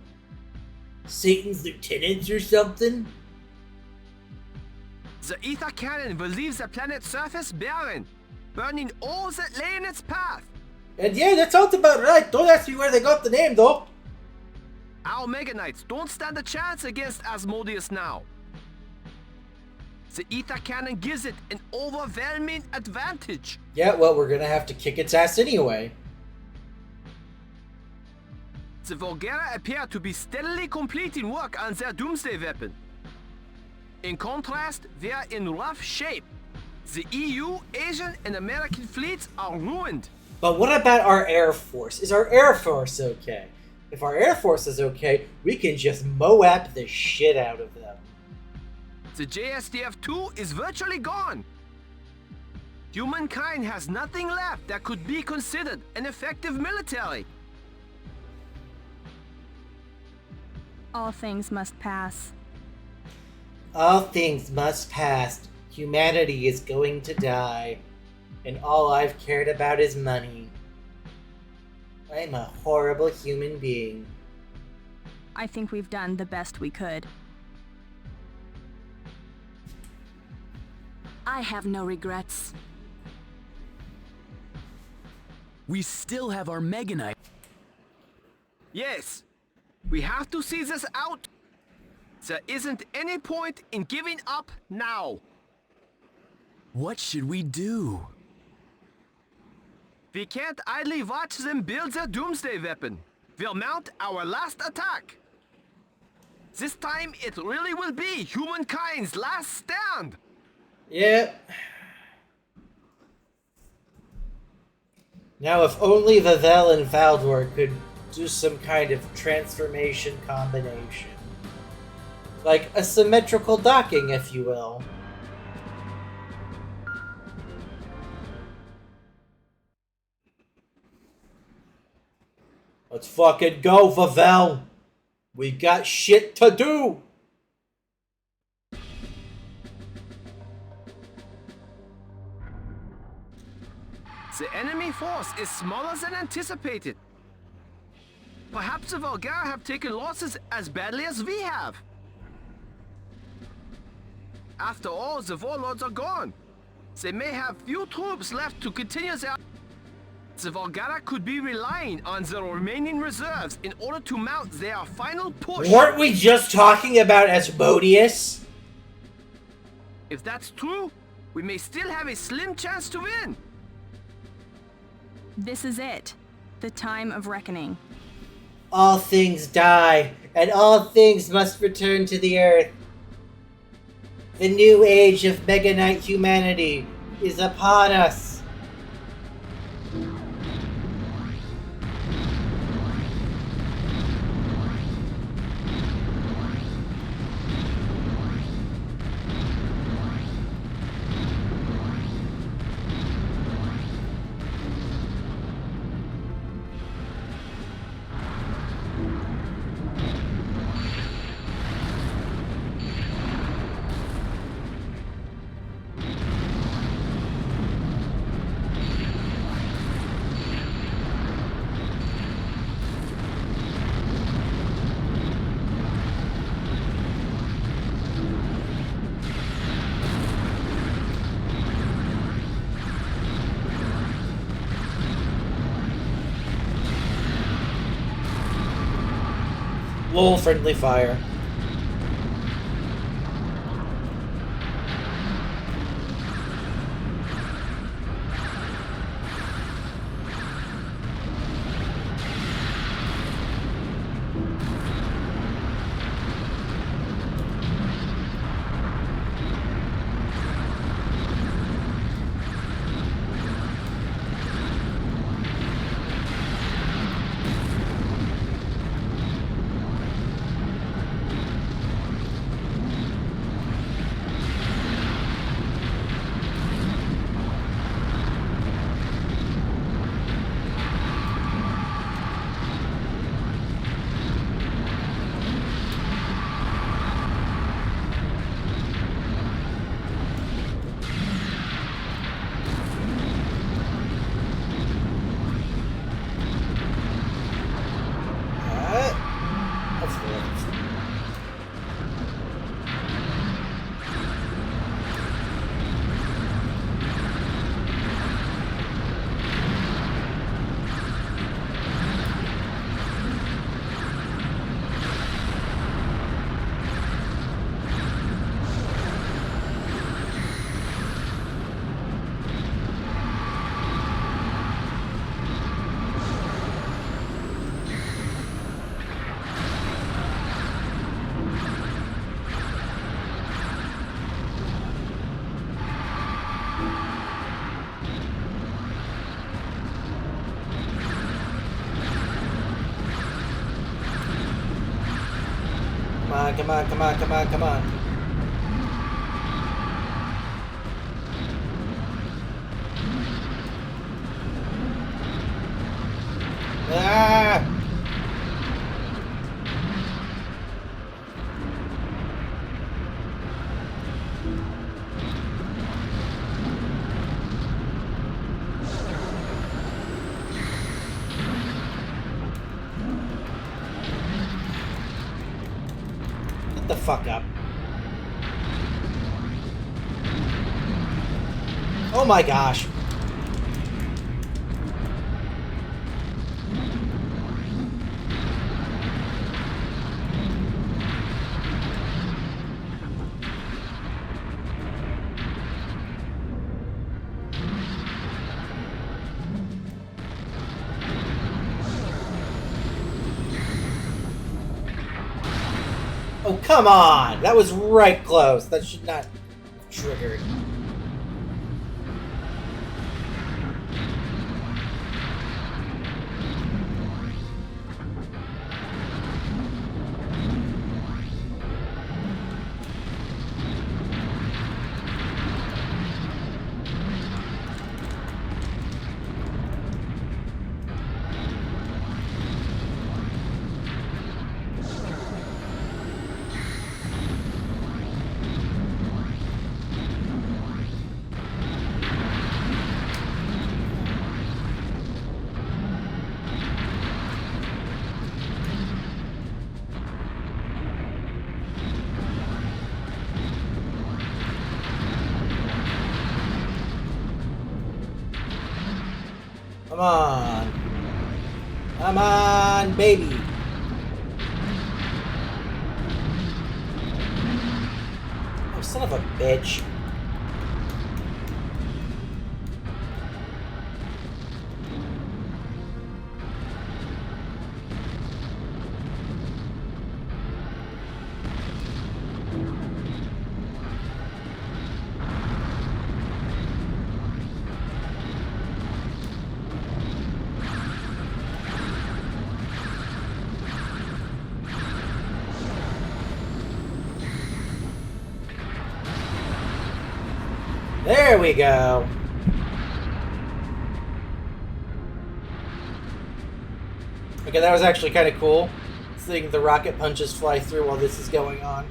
Satan's lieutenants or something? The ether cannon will leave the planet's surface barren, burning all that lay in its path. And yeah, that sounds about right. Don't ask me where they got the name, though. Our Mega Knights don't stand a chance against Asmodeus now. The ether cannon gives it an overwhelming advantage. Yeah, well, we're gonna have to kick its ass anyway. The Volgara appear to be steadily completing work on their doomsday weapon. In contrast, they are in rough shape. The EU, Asian, and American fleets are ruined. But what about our Air Force? Is our Air Force okay? If our Air Force is okay, we can just Moab the shit out of them. The JSDF-2 is virtually gone. Humankind has nothing left that could be considered an effective military. All things must pass. All things must pass. Humanity is going to die. And all I've cared about is money. I'm a horrible human being. I think we've done the best we could. I have no regrets. We still have our Mega Knight. Yes, we have to see this out. There isn't any point in giving up now. What should we do? We can't idly watch them build their doomsday weapon. We'll mount our last attack. This time it really will be humankind's last stand. Yeah. Now, if only Vavel and Valdor could do some kind of transformation combination. Like a symmetrical docking, if you will. Let's fucking go, Vavel! We got shit to do! The enemy force is smaller than anticipated. Perhaps the Volgara have taken losses as badly as we have. After all, the warlords are gone. They may have few troops left to continue their... The Volgara could be relying on the remaining reserves in order to mount their final push. Weren't we just talking about Asmodeus? If that's true, we may still have a slim chance to win. This is it. The time of reckoning. All things die, and all things must return to the earth. The new age of Mega Knight humanity is upon us. Lol, friendly fire. come on, come on, come on, come on. Ah! Get the fuck up. Oh my gosh. Oh, come on! That was right close. That should not have triggered. Come on. Come on, baby. Oh, son of a bitch. There we go. Okay, that was actually kind of cool. Seeing the rocket punches fly through while this is going on.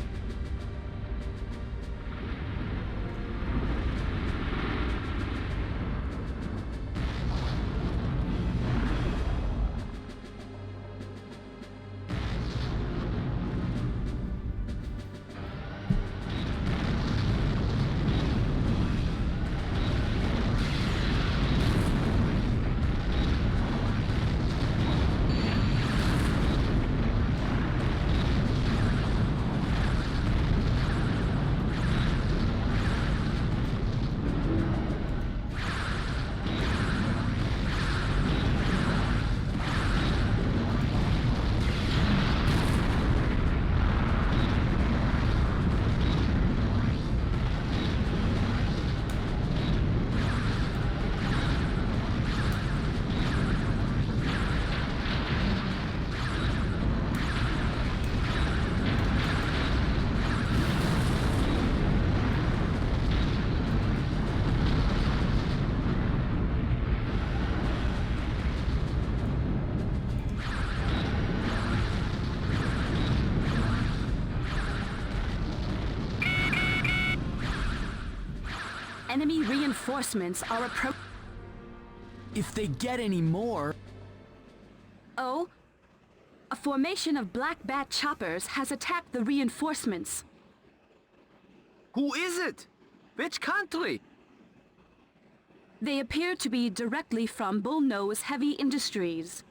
Enemy reinforcements are approaching. If they get any more... Oh? A formation of black bat choppers has attacked the reinforcements. Who is it? Which country? They appear to be directly from Bullnose Heavy Industries.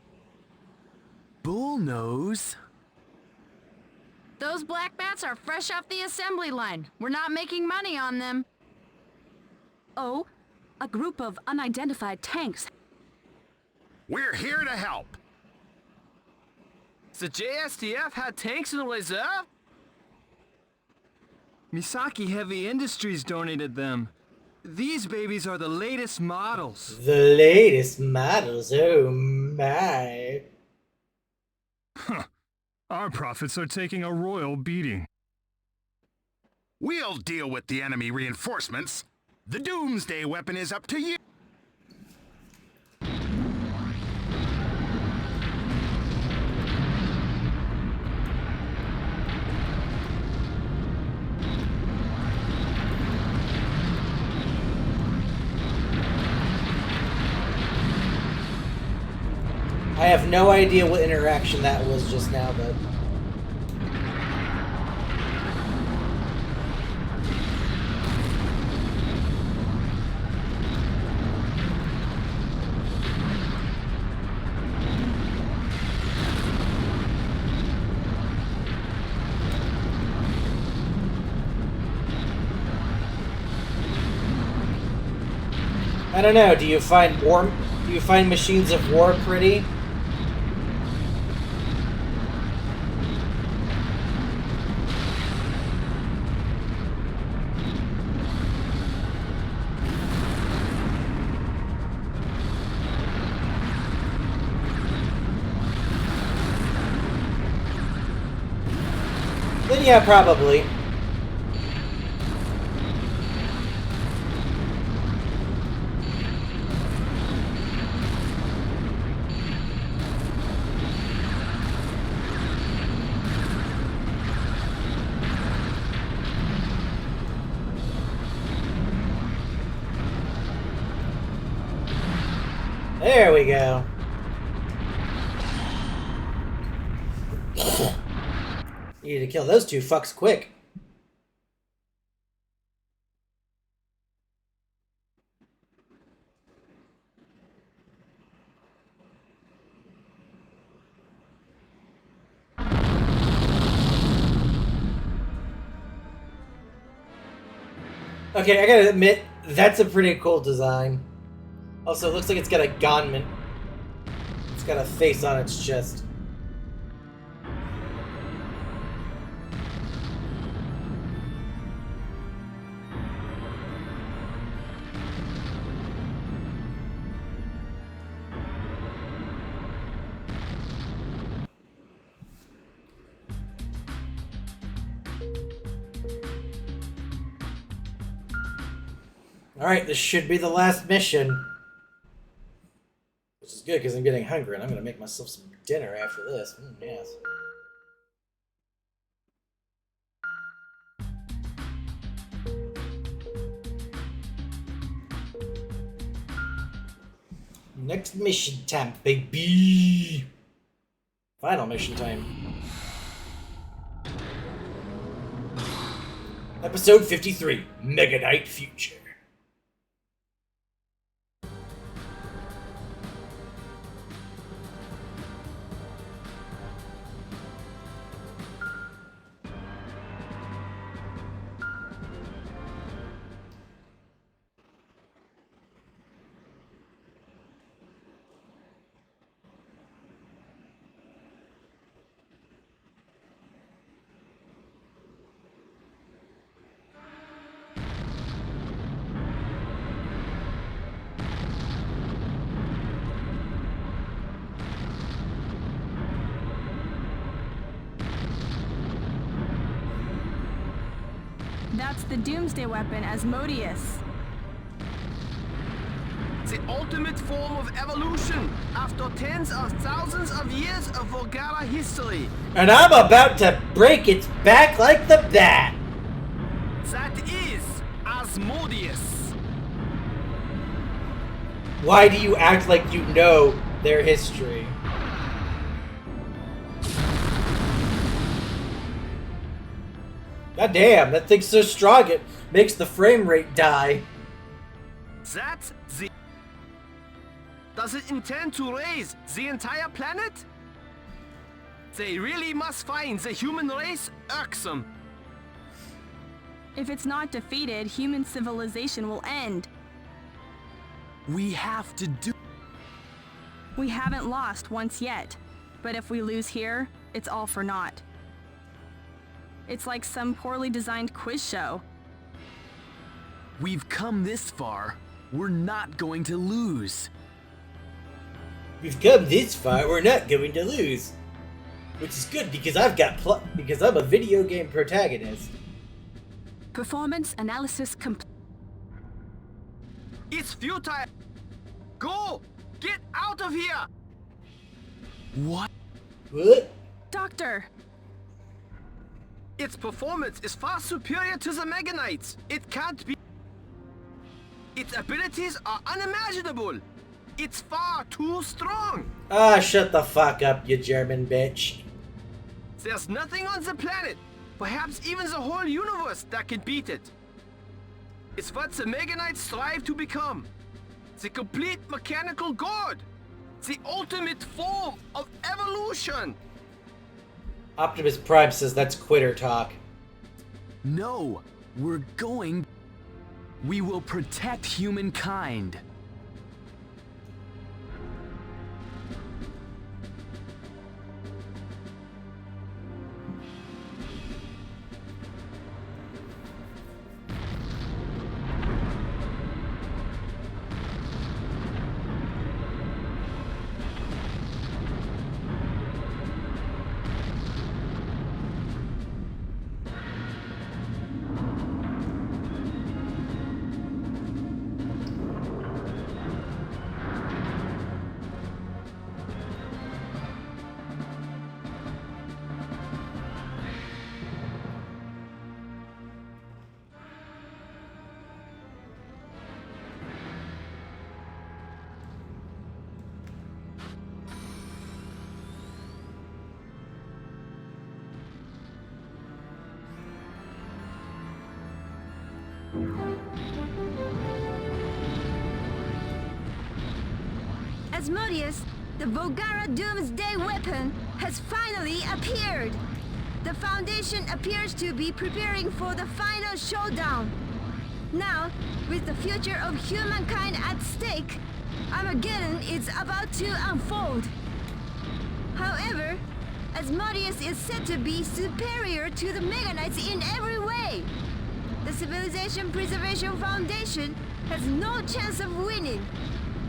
Bullnose? Those black bats are fresh off the assembly line. We're not making money on them. Oh? A group of unidentified tanks. We're here to help. The JSTF had tanks in reserve? Misaki Heavy Industries donated them. These babies are the latest models. The latest models, oh my. Huh. Our prophets are taking a royal beating. We'll deal with the enemy reinforcements. The doomsday weapon is up to you. I have no idea what interaction that was just now, but... I don't know, do you find machines of war pretty? Then yeah, probably. There we go. You need to kill those two fucks quick. Okay, I gotta admit, that's a pretty cool design. Also, it looks like it's got a gunman. It's got a face on its chest. Alright, this should be the last mission. Which is good, because I'm getting hungry, and I'm going to make myself some dinner after this. Yes. Next mission time, baby! Final mission time. Episode 53, Mega Knight Future. That's the doomsday weapon, Asmodeus. The ultimate form of evolution after tens of thousands of years of Volgara history. And I'm about to break its back like the bat! That is Asmodeus. Why do you act like you know their history? God damn, that thing's so strong it makes the frame rate die. That's the... Does it intend to raise the entire planet? They really must find the human race irksome. If it's not defeated, human civilization will end. We have to do... We haven't lost once yet, but if we lose here, it's all for naught. It's like some poorly designed quiz show. We've come this far. We're not going to lose. We've come this far, we're not going to lose. which is good because because I'm a video game protagonist. Performance analysis complete. It's futile. Go! Get out of here! What? What? Doctor! Its performance is far superior to the Mega Knights. It can't be. Its abilities are unimaginable. It's far too strong. Ah, shut the fuck up, you German bitch. There's nothing on the planet, perhaps even the whole universe, that can beat it. It's what the Mega Knights strive to become. The complete mechanical god. The ultimate form of evolution. Optimus Prime says that's quitter talk. No, we're going. We will protect humankind. Asmodeus, the Volgara Doomsday weapon, has finally appeared. The Foundation appears to be preparing for the final showdown. Now, with the future of humankind at stake, Armageddon is about to unfold. However, Asmodeus is said to be superior to the Mega Knights in every way. The Civilization Preservation Foundation has no chance of winning,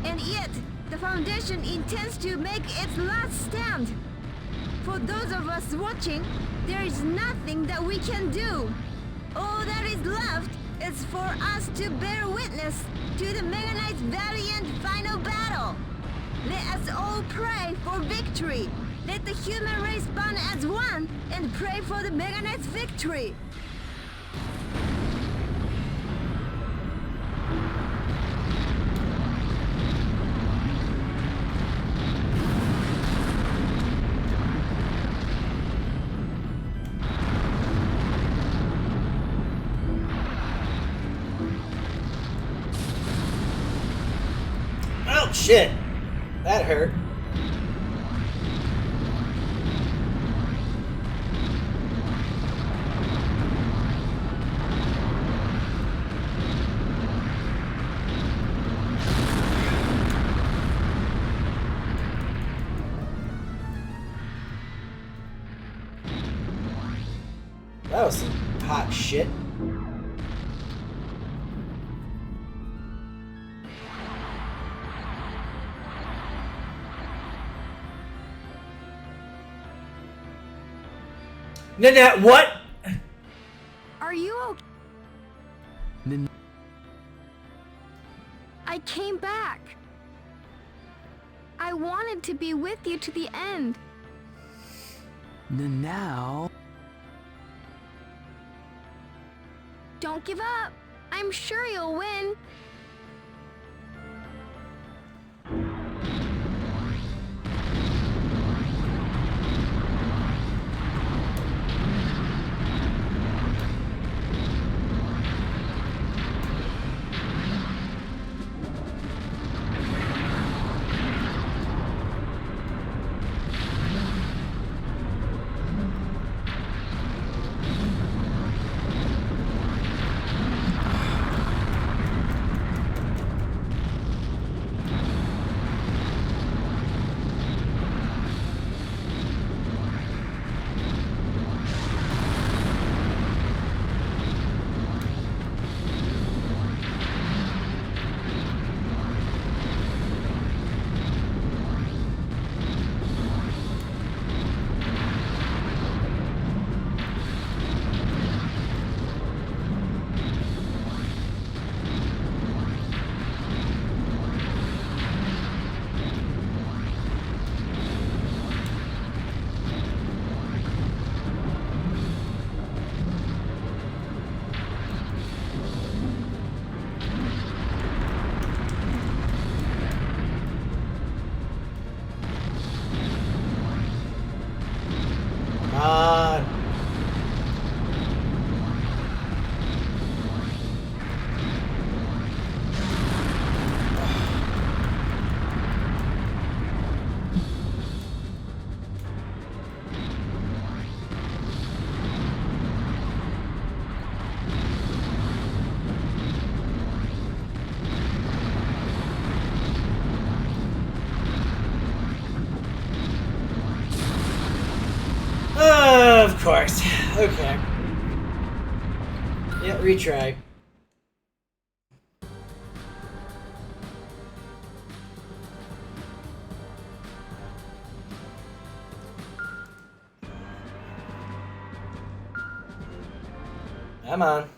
and yet the Foundation intends to make its last stand. For those of us watching, there is nothing that we can do. All that is left is for us to bear witness to the Mega Knight's valiant final battle. Let us all pray for victory. Let the human race bond as one and pray for the Mega Knight's victory. Oh shit! That hurt. That was some hot shit. Nanette, what? Are you okay? N- I came back. I wanted to be with you to the end. now. Don't give up. I'm sure you'll win. course. Okay. Yeah, retry. Come on.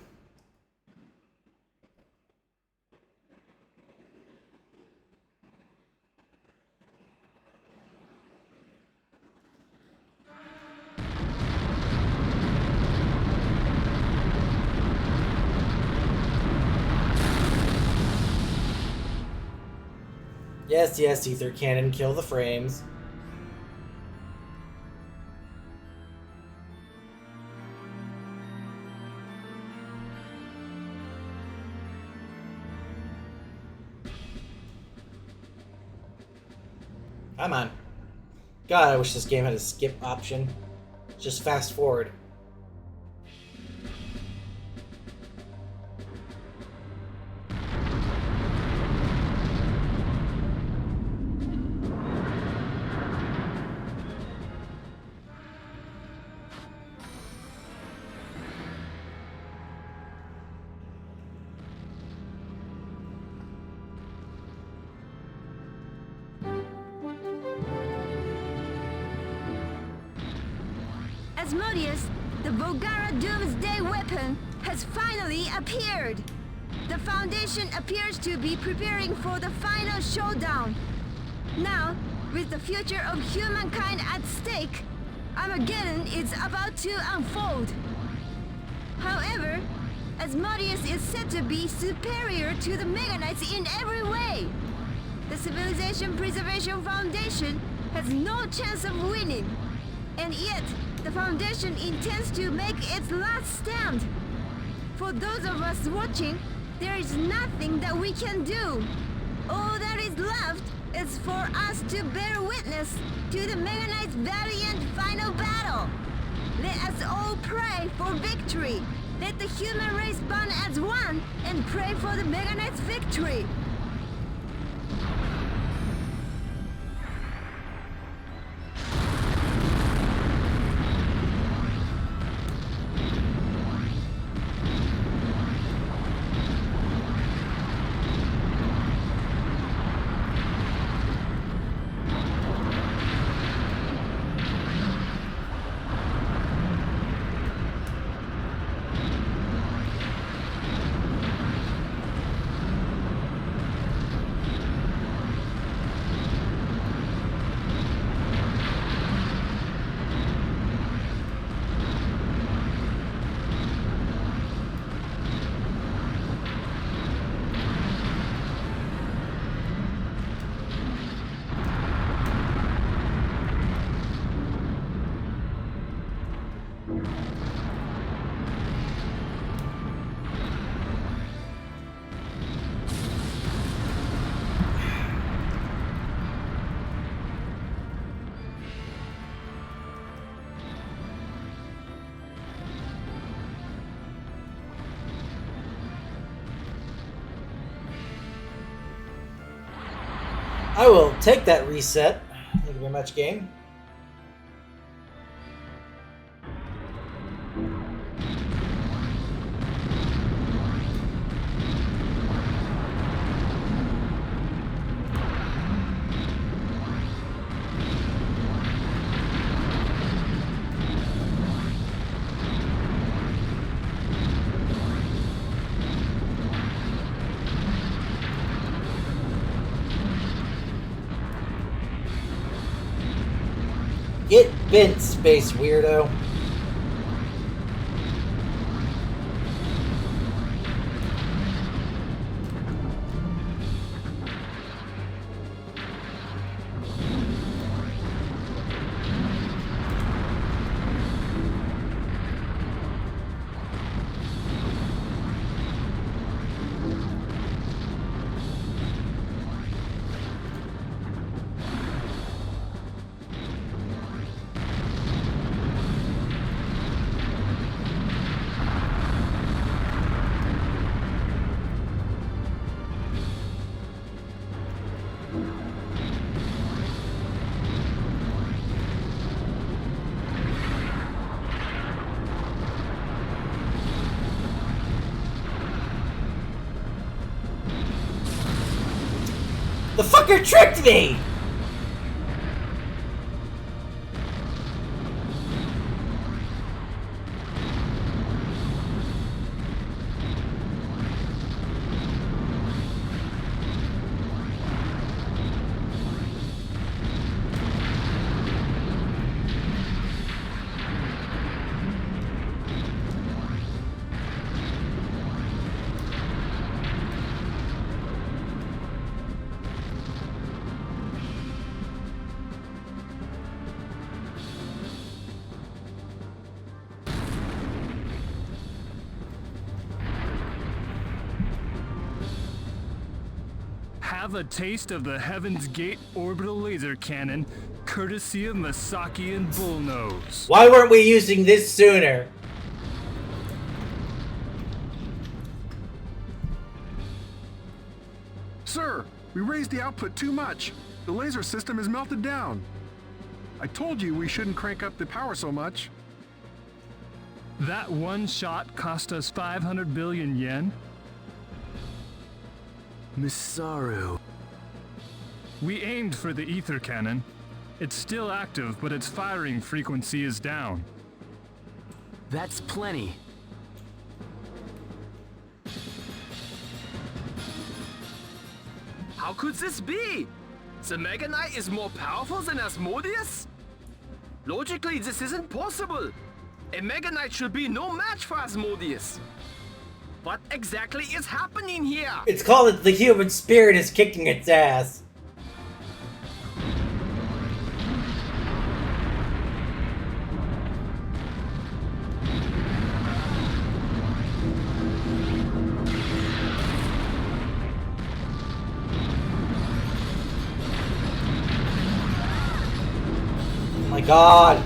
Yes, yes, Ether Cannon, kill the frames. Come on. God, I wish this game had a skip option. Just fast forward. Asmodeus, the Volgara Doomsday weapon, has finally appeared. The Foundation appears to be preparing for the final showdown. Now, with the future of humankind at stake, Armageddon is about to unfold. However, Asmodeus is said to be superior to the Mega Knights in every way. The Civilization Preservation Foundation has no chance of winning, and yet the Foundation intends to make its last stand. For those of us watching, there is nothing that we can do. All that is left is for us to bear witness to the Mega Knight's valiant final battle. Let us all pray for victory. Let the human race bond as one and pray for the Mega Knight's victory. I will take that reset. Thank you very much, game. Get bent, space weirdo. The fucker tricked me! Have a taste of the Heaven's Gate orbital laser cannon, courtesy of Masaki and Bullnose. Why weren't we using this sooner? Sir, we raised the output too much. The laser system is melted down. I told you we shouldn't crank up the power so much. That one shot cost us 500 billion yen. Misaru. We aimed for the ether cannon. It's still active, but its firing frequency is down. That's plenty. How could this be? The Mega Knight is more powerful than Asmodeus? Logically, this isn't possible. A Mega Knight should be no match for Asmodeus. What exactly is happening here? It's called the human spirit is kicking its ass. Oh my god.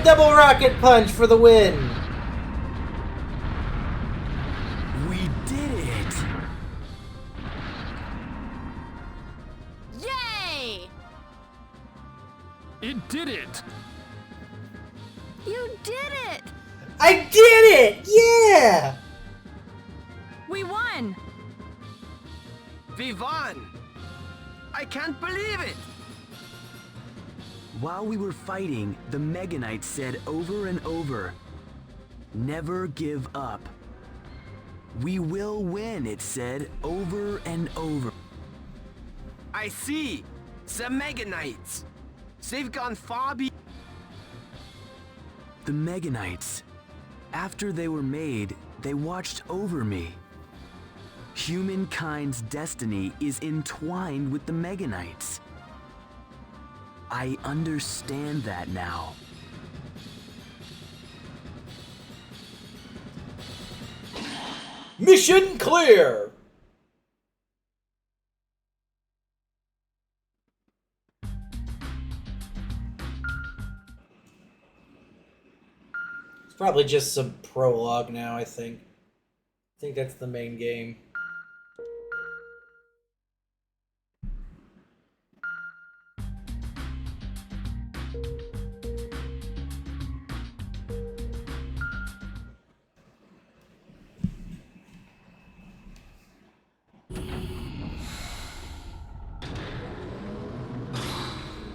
Double rocket punch for the win! We did it! Yay! It did it! You did it! I did it! Yeah! We won! We won! I can't believe it! While we were fighting, the Mega Knight said over and over, "Never give up." We will win, it said over and over. I see! The Mega Knights! They've gone far beyond. The Mega Knights, after they were made, they watched over me. Humankind's destiny is entwined with the Mega Knights. I understand that now. Mission clear! It's probably just some prologue now, I think. I think that's the main game.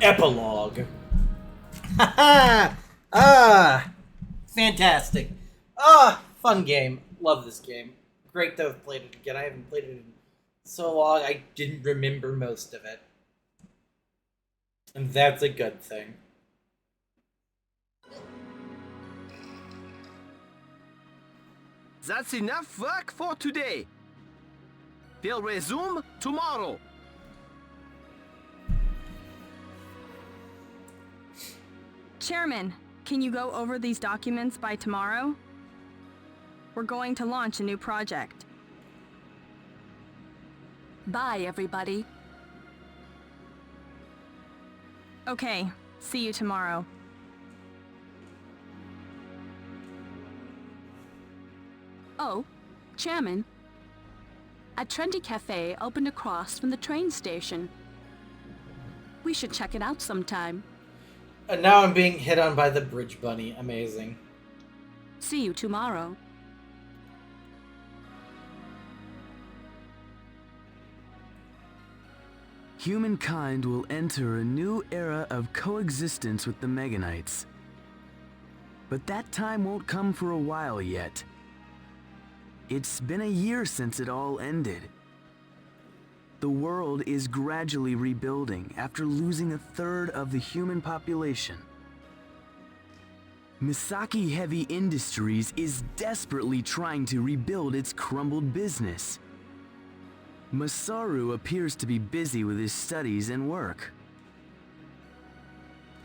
Epilogue. Haha! Fantastic. Fun game. Love this game. Great to have played it again. I haven't played it in so long, I didn't remember most of it. And that's a good thing. That's enough work for today. We'll resume tomorrow. Chairman, can you go over these documents by tomorrow? We're going to launch a new project. Bye, everybody. Okay, see you tomorrow. Oh, Chairman. A trendy cafe opened across from the train station. We should check it out sometime. And now I'm being hit on by the bridge bunny. Amazing. See you tomorrow. Humankind will enter a new era of coexistence with the Meganites. But that time won't come for a while yet. It's been a year since it all ended. The world is gradually rebuilding after losing a third of the human population. Misaki Heavy Industries is desperately trying to rebuild its crumbled business. Masaru appears to be busy with his studies and work.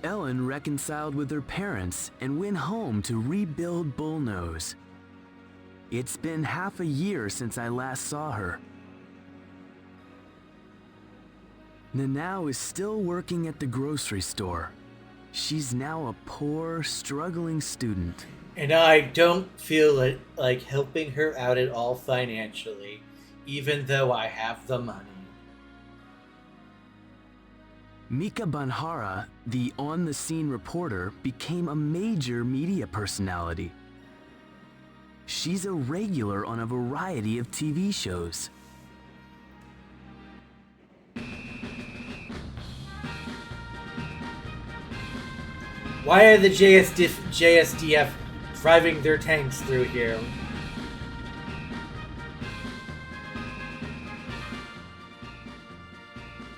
Ellen reconciled with her parents and went home to rebuild Bullnose. It's been half a year since I last saw her. Nanao is still working at the grocery store. She's now a poor, struggling student. And I don't feel it like helping her out at all financially, even though I have the money. Mika Banhara, the on-the-scene reporter, became a major media personality. She's a regular on a variety of TV shows. Why are the JSDF driving their tanks through here?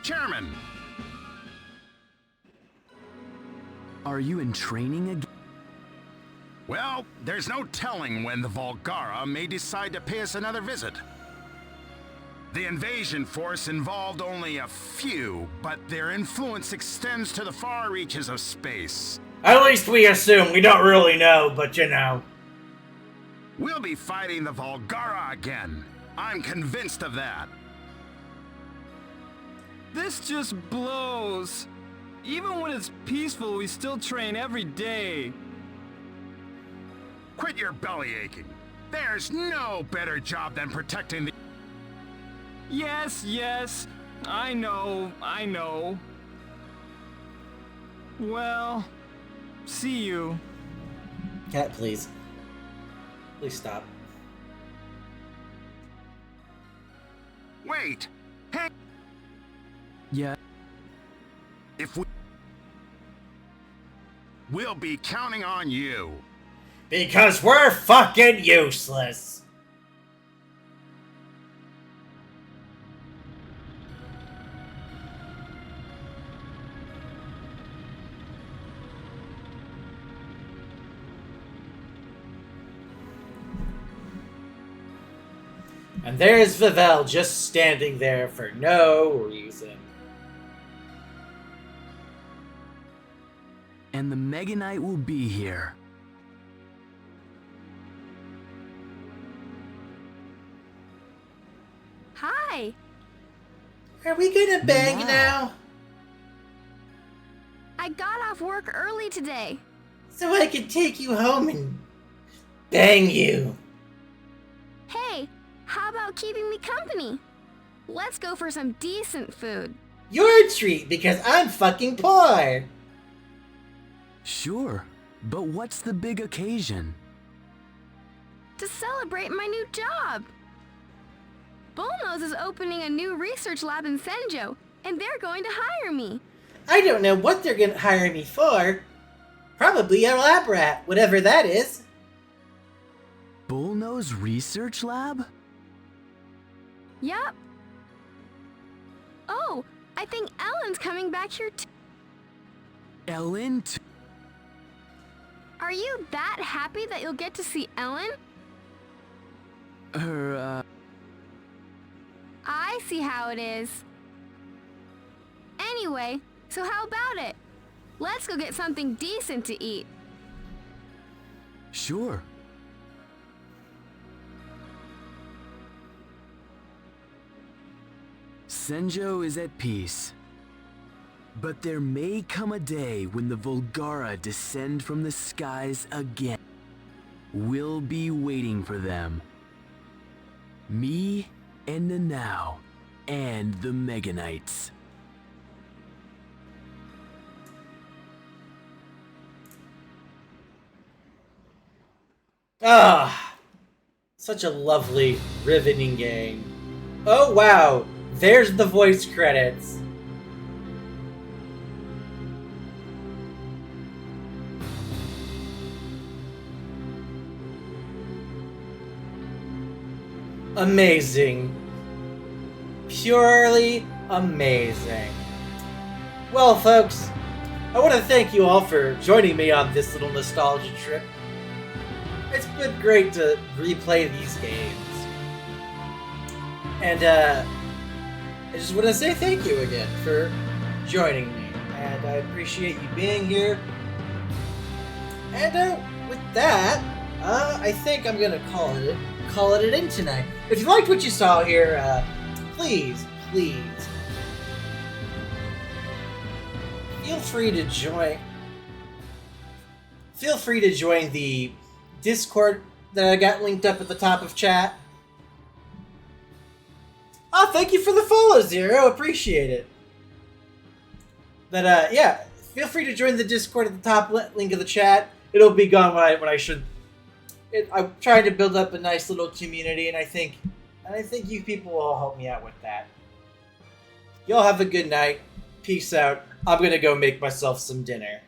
Chairman! Are you in training again? Well, there's no telling when the Volgara may decide to pay us another visit. The invasion force involved only a few, but their influence extends to the far reaches of space. At least we assume. We don't really know, but you know. We'll be fighting the Volgara again. I'm convinced of that. This just blows. Even when it's peaceful, we still train every day. Quit your belly aching. There's no better job than protecting the... Yes, I know. Well, see you. Cat, please. Please stop. Wait! Hey! Yeah. If we'll be counting on you. Because we're fucking useless. And there's Vivel just standing there for no reason. And the Meganite will be here. Hi. Are we gonna bang now? I got off work early today. So I can take you home and bang you. Hey, how about keeping me company? Let's go for some decent food. Your treat, because I'm fucking poor. Sure, but what's the big occasion? To celebrate my new job. Bullnose is opening a new research lab in Senjo, and they're going to hire me. I don't know what they're gonna hire me for. Probably a lab rat, whatever that is. Bullnose Research Lab? Yup. Oh, I think Ellen's coming back here too. Ellen? Are you that happy that you'll get to see Ellen? I see how it is. Anyway, so how about it? Let's go get something decent to eat. Sure. Senjo is at peace. But there may come a day when the Volgara descend from the skies again. We'll be waiting for them. Me and Nanao and the Meganites. Ah, such a lovely, riveting game. Oh wow, there's the voice credits. Amazing. Purely amazing. Well, folks, I want to thank you all for joining me on this little nostalgia trip. It's been great to replay these games. And, I just want to say thank you again for joining me. And I appreciate you being here. And, with that, I think I'm gonna call it in tonight. If you liked what you saw here, please feel free to join the Discord that I got linked up at the top of chat. Oh, thank you for the follow, Zero. Appreciate it. But yeah, feel free to join the Discord at the top link of the chat. It'll be gone when I should. I'm trying to build up a nice little community, and I think you people will all help me out with that. Y'all have a good night. Peace out. I'm gonna go make myself some dinner.